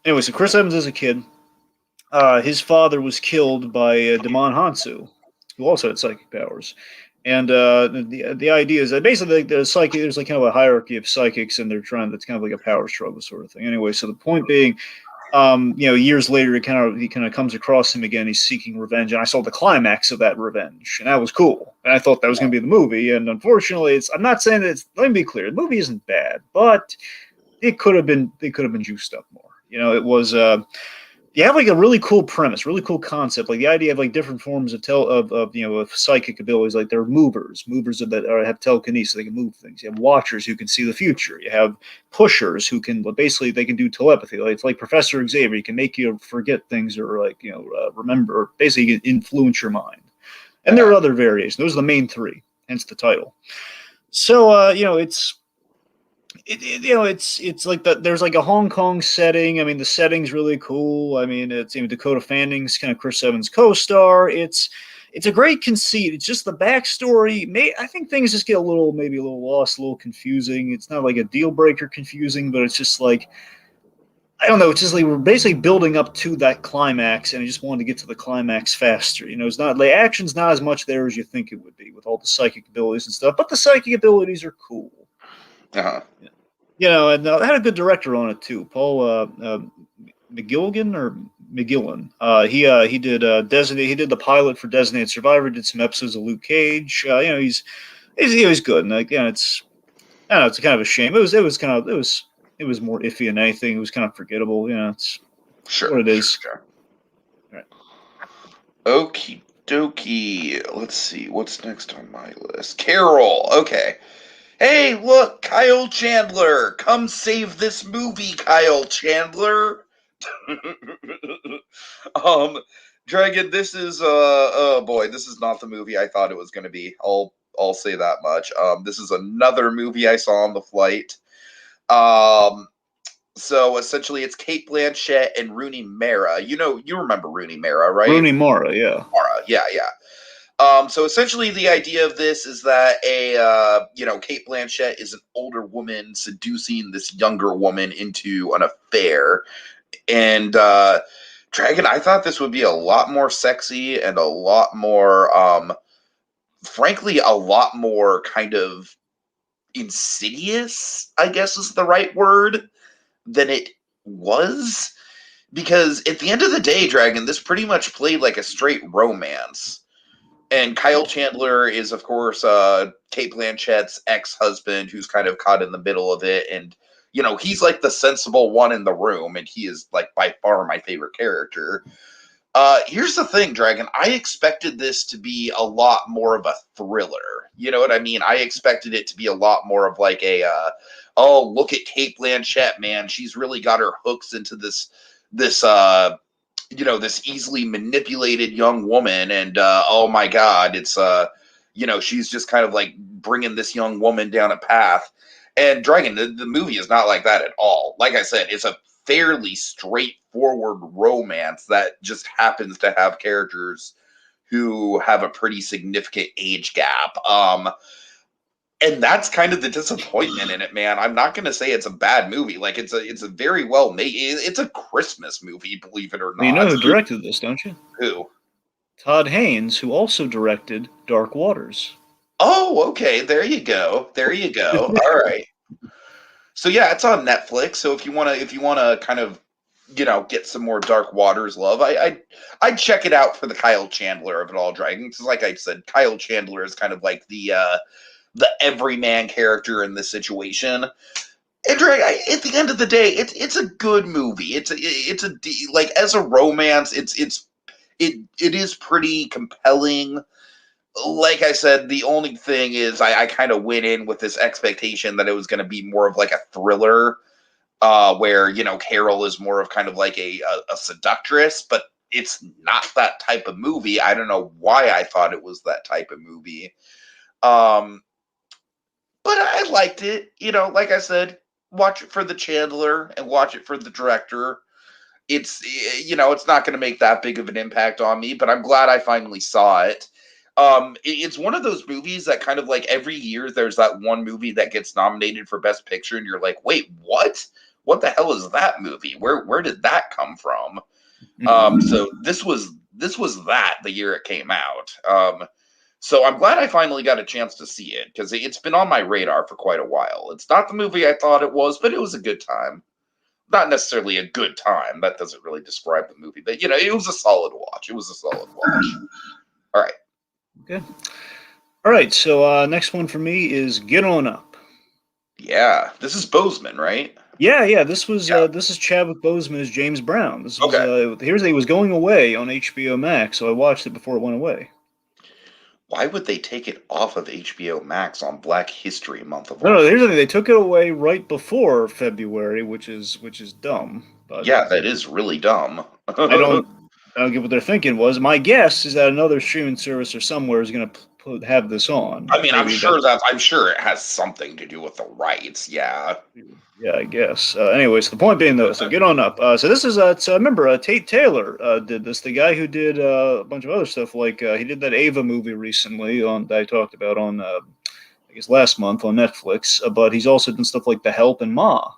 Anyway, so Chris Evans as a kid. His father was killed by Damon Hansu, who also had psychic powers. And the idea is that basically there's like kind of a hierarchy of psychics, and that's kind of like a power struggle sort of thing. Anyway, so the point being, years later, he kind of comes across him again. He's seeking revenge, and I saw the climax of that revenge, and that was cool. And I thought that was going to be the movie. And unfortunately, I'm not saying that let me be clear, the movie isn't bad, but it could have been juiced up more. It was. You have like a really cool premise, really cool concept, like the idea of like different forms of psychic abilities. Like there are movers that have telekinesis, they can move things. You have watchers who can see the future. You have pushers who can basically they can do telepathy. Like it's like Professor Xavier, he can make you forget things or remember. Or basically, you can influence your mind. And there are other variations. Those are the main 3, hence the title. So it's like there's like a Hong Kong setting. I mean, the setting's really cool. I mean, it's Dakota Fanning's kind of Chris Evans co-star. It's a great conceit. It's just the backstory. I think things just get maybe a little lost, a little confusing. It's not like a deal breaker confusing, but it's just like I don't know. It's just like we're basically building up to that climax, and I just wanted to get to the climax faster. It's not like action's not as much there as you think it would be with all the psychic abilities and stuff, but the psychic abilities are cool. Uh-huh. And I had a good director on it too, Paul McGilligan or McGillen. He did Designate. He did the pilot for Designated Survivor. Did some episodes of Luke Cage. He's good. And it's I don't know. It's kind of a shame. It was more iffy than anything. It was kind of forgettable. It's Sure. what it is. Sure. All right. Okie dokie. Let's see. What's next on my list? Carol. Okay. Hey, look, Kyle Chandler. Come save this movie, Kyle Chandler. Dragon, this is oh boy, this is not the movie I thought it was gonna be. I'll say that much. This is another movie I saw on the flight. So essentially it's Kate Blanchett and Rooney Mara. You remember Rooney Mara, right? Rooney Mara, yeah. Mara, yeah. So essentially, the idea of this is that Kate Blanchett is an older woman seducing this younger woman into an affair, and Dragon. I thought this would be a lot more sexy and a lot more, frankly, a lot more kind of insidious, I guess is the right word, than it was. Because at the end of the day, Dragon, this pretty much played like a straight romance. And Kyle Chandler is, of course, Kate Blanchett's ex-husband who's kind of caught in the middle of it. And, he's like the sensible one in the room. And he is like by far my favorite character. Here's the thing, Dragon. I expected this to be a lot more of a thriller. You know what I mean? I expected it to be a lot more of like oh, look at Kate Blanchett, man. She's really got her hooks into this this easily manipulated young woman, and oh my god, it's she's just kind of like bringing this young woman down a path. And Dragon, the movie is not like that at all. Like I said, it's a fairly straightforward romance that just happens to have characters who have a pretty significant age gap. And that's kind of the disappointment in it, man. I'm not going to say it's a bad movie. Like it's a very well made. It's a Christmas movie, believe it or not. Well, you know who directed this, don't you? Who? Todd Haynes, who also directed Dark Waters. Oh, okay. There you go. All right. So yeah, it's on Netflix. So if you wanna kind of get some more Dark Waters love, I'd check it out for the Kyle Chandler of it all, Dragon. Because like I said, Kyle Chandler is kind of like the everyman character in this situation. And at the end of the day, it's a good movie. It's like as a romance, it is pretty compelling. Like I said, the only thing is I kind of went in with this expectation that it was going to be more of like a thriller, where Carol is more of kind of like a seductress, but it's not that type of movie. I don't know why I thought it was that type of movie. But I liked it. Like I said, watch it for the Chandler and watch it for the director. It's not going to make that big of an impact on me, but I'm glad I finally saw it. It's one of those movies that kind of like every year there's that one movie that gets nominated for Best Picture, and you're like, wait, what? What the hell is that movie? Where did that come from? So this was that the year it came out. So I'm glad I finally got a chance to see it, because it's been on my radar for quite a while. It's not the movie I thought it was, but it was a good time. Not necessarily a good time. That doesn't really describe the movie, but it was a solid watch. All right. Okay. All right. So next one for me is Get On Up. Yeah, this is Boseman, right? Yeah. This is Chadwick Boseman as James Brown. This was he was going away on HBO Max, so I watched it before it went away. Why would they take it off of HBO Max on Black History Month of No, here's the thing. They took it away right before February, which is dumb. But yeah, that is really dumb. I don't get what they're thinking. Was my guess is that another streaming service or somewhere is going to have this on. I mean, I'm sure it has something to do with the rights. Yeah. Yeah, I guess. Anyways, the point being, though, so Get On Up. So this is, remember, Tate Taylor did this. The guy who did a bunch of other stuff, like he did that Ava movie recently that I talked about on, I guess, last month on Netflix. But he's also done stuff like The Help and Ma.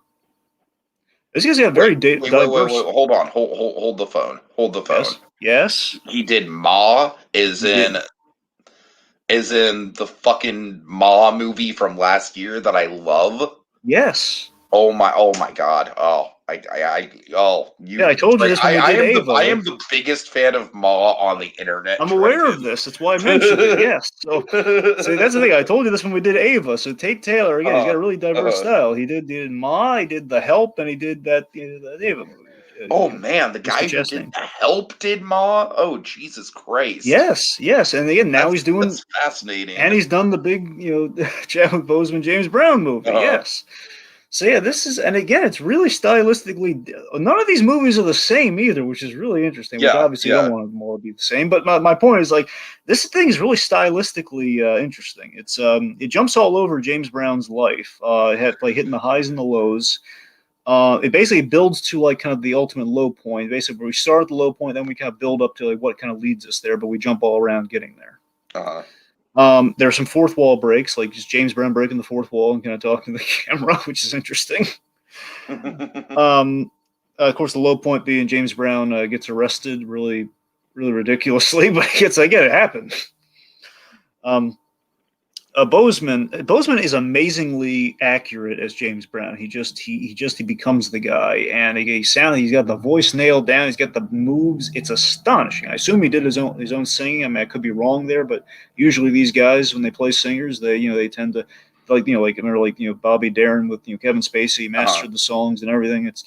This guy's got very diverse. Wait, hold on. Hold the phone. Hold the phone. Yes. He did Ma, is in the fucking Ma movie from last year that I love. Yes. Oh my god. Oh, I told you this when we did Ava. I am the biggest fan of Ma on the internet. I'm aware of this. That's why I mentioned it. Yes. So that's the thing. I told you this when we did Ava. So Tate Taylor, again, he's got a really diverse style. He did Ma, he did The Help, and he did that Ava movie. Oh man, the guy who did The Help did Ma? Oh Jesus Christ! Yes, and again now he's doing. That's fascinating, and he's done the big, Chadwick Boseman James Brown movie. Yes. So yeah, this is, and again, it's really stylistically. None of these movies are the same either, which is really interesting. Which obviously don't want them all to be the same. But my point is, like, this thing is really stylistically interesting. It's it jumps all over James Brown's life. It had like hitting the highs and the lows. It basically builds to like kind of the ultimate low point. Basically, we start at the low point, then we kind of build up to like what kind of leads us there, but we jump all around getting there. There are some fourth wall breaks, like just James Brown breaking the fourth wall and kind of talking to the camera, which is interesting. Of course, the low point being James Brown gets arrested really, really ridiculously, but it happened. Bozeman is amazingly accurate as James Brown. He becomes the guy, and he's got the voice nailed down. He's got the moves. It's astonishing. I assume he did his own singing. I mean, I could be wrong there, but usually these guys, when they play singers, they tend to like remember Bobby Darin with Kevin Spacey Uh-huh. mastered the songs and everything. It's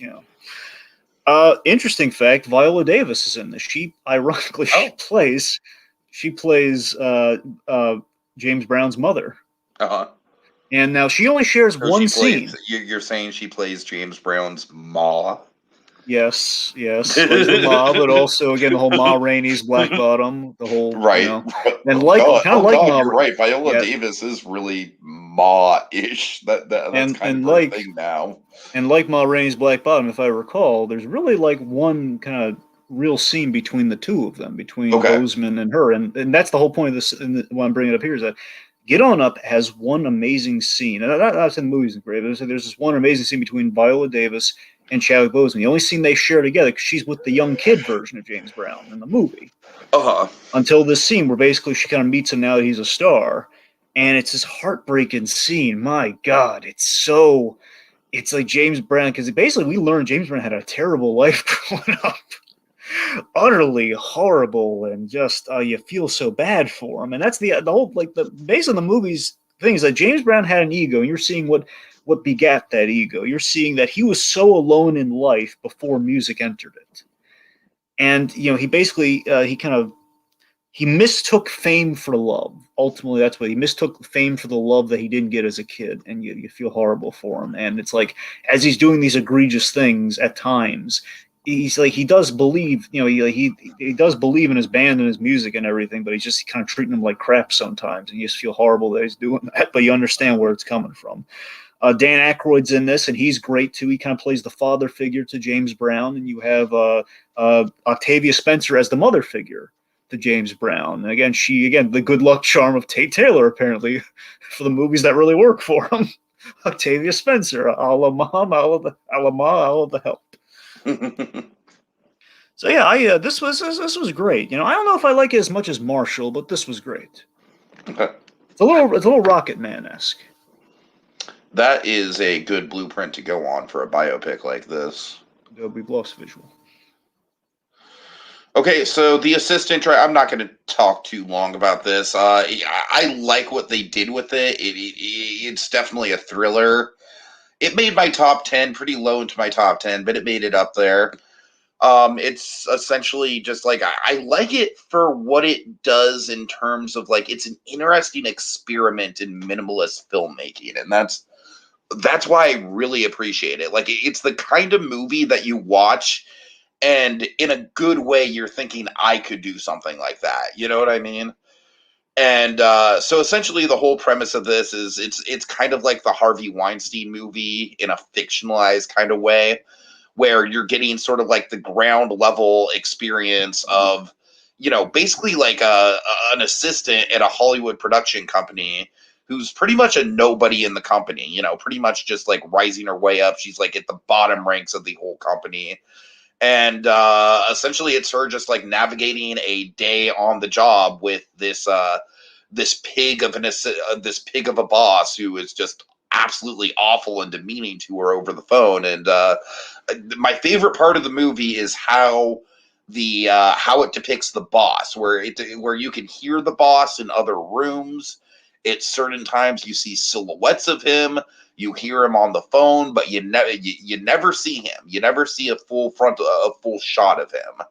interesting fact. Viola Davis is in this. She ironically Oh. she plays James Brown's mother. Uh-huh. And now she only shares So one scene. you're saying she plays James Brown's Ma? Yes, plays the Ma, but also again the whole Ma Rainey's Black Bottom, the whole Right. and Oh like God. kind of Oh like God, Ma, you're right. Viola yeah, Davis is really Ma-ish. That's and kind of and her like thing now. and like Ma Rainey's Black Bottom, if I recall, there's really like one kind of real scene between the two of them, between Okay. Bozeman and her, and that's the whole point of this. And why I'm bringing it up here is that Get On Up has one amazing scene, and that's in the movies great. But there's this one amazing scene between Viola Davis and Chadwick Boseman. The only scene they share together, because she's with the young kid version of James Brown in the movie. Uh-huh. Until this scene where basically she kind of meets him now that he's a star, and it's this heartbreaking scene. My God, it's like James Brown, because basically we learned James Brown had a terrible life growing up, utterly horrible, and just you feel so bad for him. And that's the whole the base of the movie's thing is that James Brown had an ego, and you're seeing what begat that ego. You're seeing that he was so alone in life before music entered it, and he basically he mistook fame for love. Ultimately, that's what he mistook fame for the love that he didn't get as a kid, and you feel horrible for him. And it's like as he's doing these egregious things at times, he's like he does believe, he does believe in his band and his music and everything, but he's just kind of treating them like crap sometimes, and you just feel horrible that he's doing that. But you understand where it's coming from. Dan Aykroyd's in this, and he's great too. He kind of plays the father figure to James Brown, and you have Octavia Spencer as the mother figure to James Brown. And again, the good luck charm of Tate Taylor, apparently, for the movies that really work for him. Octavia Spencer, a la mom, a la ma, a la the help. So yeah, this was great. I don't know if I like it as much as Marshall, but this was great. It's a little Rocket Man esque. That is a good blueprint to go on for a biopic like this. We've lost visual. Okay, so the assistant. I'm not going to talk too long about this. I like what they did with it. It's definitely a thriller. It made my top 10, pretty low into my top 10, but it made it up there. It's essentially just like I like it for what it does in terms of like it's an interesting experiment in minimalist filmmaking, and that's why I really appreciate it. Like it's the kind of movie that you watch and in a good way you're thinking I could do something like that. You know what I mean? And so essentially the whole premise of this is it's kind of like the Harvey Weinstein movie in a fictionalized kind of way where you're getting sort of like the ground level experience of basically like an assistant at a Hollywood production company who's pretty much a nobody in the company, pretty much just like rising her way up. She's like at the bottom ranks of the whole company, and essentially it's her just like navigating a day on the job with this pig of this pig of a boss who is just absolutely awful and demeaning to her over the phone. And my favorite part of the movie is how it depicts the boss, where you can hear the boss in other rooms. At certain times, you see silhouettes of him. You hear him on the phone, but you never see him. You never see a full shot of him.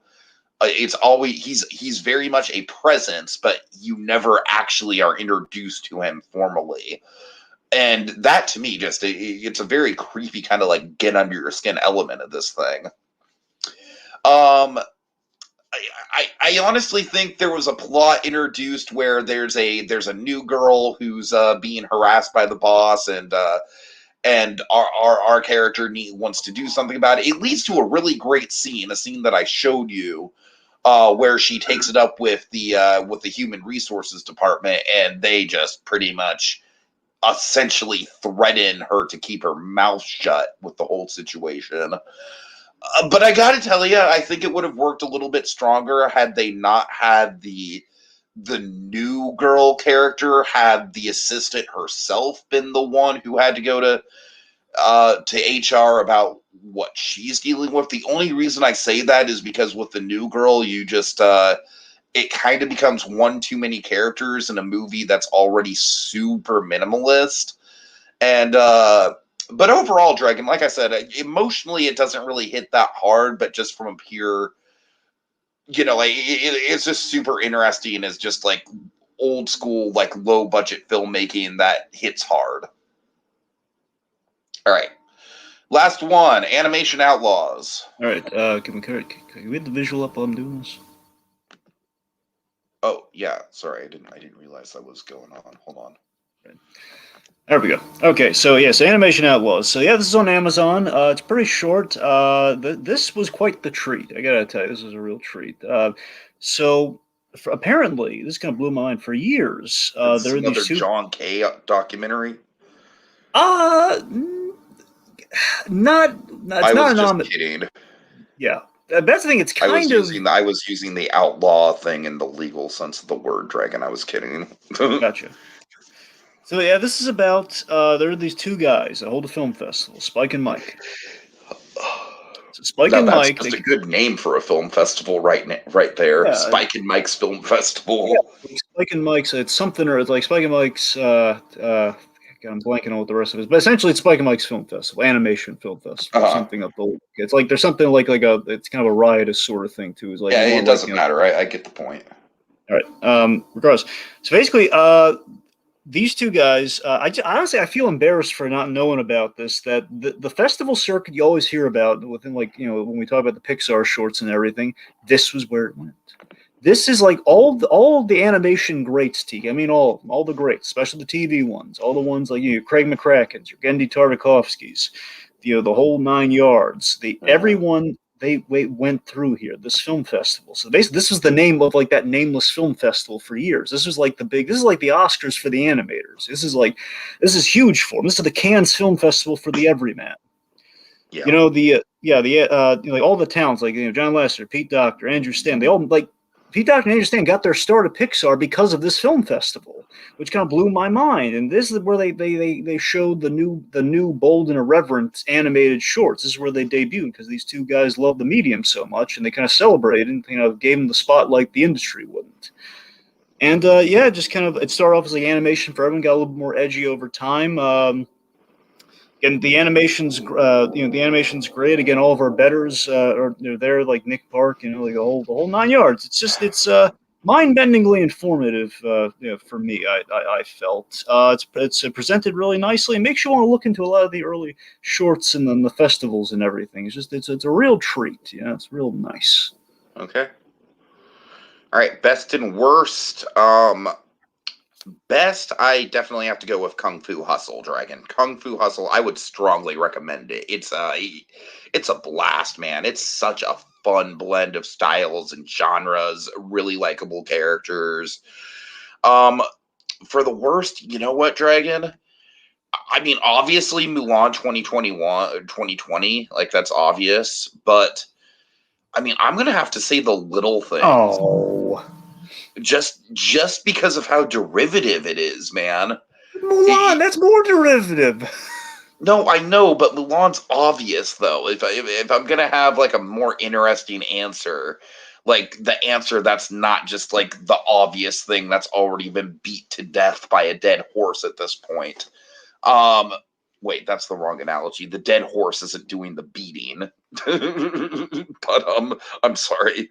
It's always he's very much a presence, but you never actually are introduced to him formally. And that to me, just it's a very creepy kind of like get under your skin element of this thing. Um, I honestly think there was a plot introduced where there's a new girl who's being harassed by the boss, and our character wants to do something about it. It leads to a really great scene, a scene that I showed you, where she takes it up with the human resources department, and they just pretty much essentially threaten her to keep her mouth shut with the whole situation. But I gotta tell you, I think it would have worked a little bit stronger had they not had the new girl character, had the assistant herself been the one who had to go to HR about what she's dealing with. The only reason I say that is because with the new girl, you just it kind of becomes one too many characters in a movie that's already super minimalist. And but overall, Dragon, like I said, emotionally it doesn't really hit that hard, but just from a pure, like it's just super interesting. It's just like old school, like low budget filmmaking that hits hard. All right. Last one, Animation Outlaws. All right, can we get the visual up while I'm doing this? Oh yeah, sorry, I didn't realize that was going on. Hold on. Right. There we go. Okay, so yes, Animation Outlaws. So yeah, this is on Amazon. It's pretty short. This was quite the treat. I gotta tell you, this was a real treat. Apparently, this kind of blew my mind for years. It's There are another these two. John K. documentary. Uh, not. It's I not was an just kidding. Yeah, that's the thing. It's kind of. I was using the outlaw thing in the legal sense of the word, Dragon. I was kidding. Gotcha. So yeah, this is about there are these two guys that hold a film festival, Spike and Mike. So Spike and That's Mike, just a good name for a film festival, right there. yeah, Spike and Mike's Film Festival. yeah, Spike and Mike's. It's something or it's like Spike and Mike's. God, I'm blanking on what the rest of it is, but essentially it's Spike and Mike's Film Festival, Animation Film Festival, something up the. It's like there's something like it's kind of a riotous sort of thing too. It's like yeah, it doesn't matter. I get the point. All right. Regardless, so basically, these two guys, honestly, I feel embarrassed for not knowing about this. That the festival circuit you always hear about within, like, when we talk about the Pixar shorts and everything, this was where it went. This is like all the animation greats, Tiki. I mean, all the greats, especially the TV ones, all the ones like Craig McCracken's, your Gendy Tartakovsky's, the whole 9 yards. Everyone they went through here, this film festival. So basically, this was the name of like that nameless film festival for years. This was like this is like the Oscars for the animators. This is huge for them. This is the Cannes Film Festival for the everyman. Yeah. Like all the towns, like John Lasseter, Pete Docter, Andrew Stan, they all like Pete Docter and Andrew Stan got their start at Pixar because of this film festival, which kind of blew my mind. And this is where they showed the new bold and irreverent animated shorts. This is where they debuted because these two guys love the medium so much, and they kind of celebrated and gave them the spotlight the industry wouldn't. And just kind of it started off as like animation for everyone, got a little more edgy over time. And the animation's, the animation's great. Again, all of our betters are there, like Nick Park, like the whole 9 yards. It's mind-bendingly informative, for me. I felt it's presented really nicely, and makes you want to look into a lot of the early shorts and then the festivals and everything. It's a real treat. It's real nice. Okay. All right, best and worst. Best, I definitely have to go with Kung Fu Hustle, Dragon. Kung Fu Hustle, I would strongly recommend it. It's a blast, man. It's such a fun blend of styles and genres, really likable characters. For the worst, you know what, Dragon? I mean, obviously Mulan 2020, like that's obvious, but I mean, I'm gonna have to say The Little Things. Oh. Just because of how derivative it is, man. Mulan, that's more derivative. No, I know, but Mulan's obvious though. If I'm gonna have like a more interesting answer, like the answer that's not just like the obvious thing that's already been beat to death by a dead horse at this point. Wait, that's the wrong analogy. The dead horse isn't doing the beating. But I'm sorry.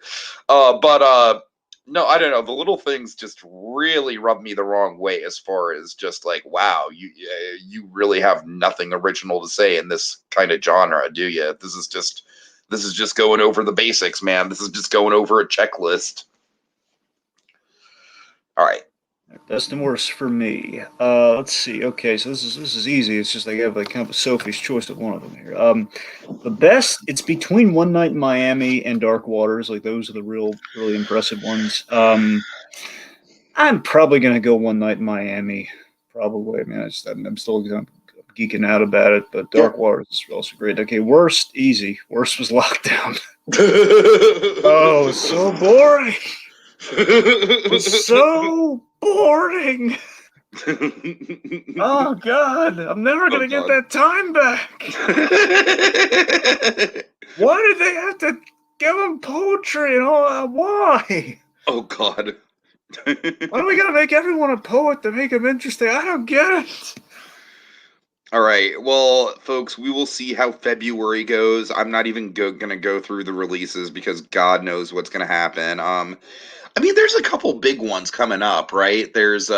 No, I don't know. The Little Things just really rub me the wrong way as far as just like, wow, you really have nothing original to say in this kind of genre, do you? This is just going over the basics, man. This is just going over a checklist. All right. Best and worst for me. Let's see. Okay, so this is easy. It's just I have like kind of a Sophie's choice of one of them here. The best, it's between One Night in Miami and Dark Waters. Like those are the really impressive ones. I'm probably gonna go One Night in Miami. Probably. I mean, I'm still geeking out about it, but Dark Waters is also great. Okay, worst, easy. Worst was Lockdown. Oh, so boring. It was so boring. Oh God, I'm never gonna get God. that time back. Why did they have to give him poetry and all that? Why? Oh God. Why do we gotta make everyone a poet to make him interesting? I don't get it. All right. Well, folks, we will see how February goes. I'm not even gonna go through the releases because God knows what's gonna happen. I mean, there's a couple big ones coming up, right? There's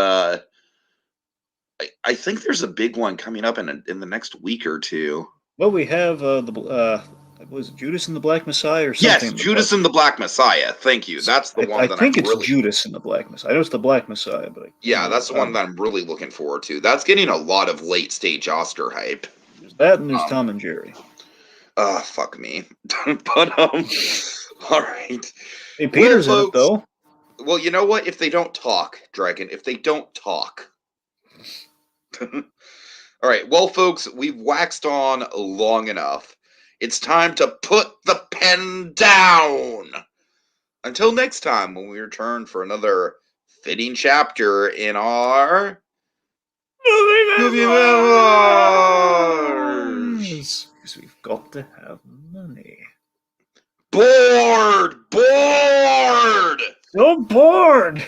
I think there's a big one coming up in the next week or two. Well, we have was it Judas and the Black Messiah or Yes, something? Judas and the Black Messiah. Thank you. That's the I one that I'm think it's really Judas and the Black Messiah. I know it's the Black Messiah, but yeah, that's the one that I'm really looking forward to. That's getting a lot of late stage Oscar hype. there's that and there's Um, Tom and Jerry. fuck me. But all right. Hey, Well, Peter's in it folks. though. Well, you know what? If they don't talk, Dragon, if they don't talk. All right. Well, folks, we've waxed on long enough. It's time to put the pen down. Until next time, when we return for another fitting chapter in our Movie Memoirs. Because we've got to have money. Bored! Bored! So bored!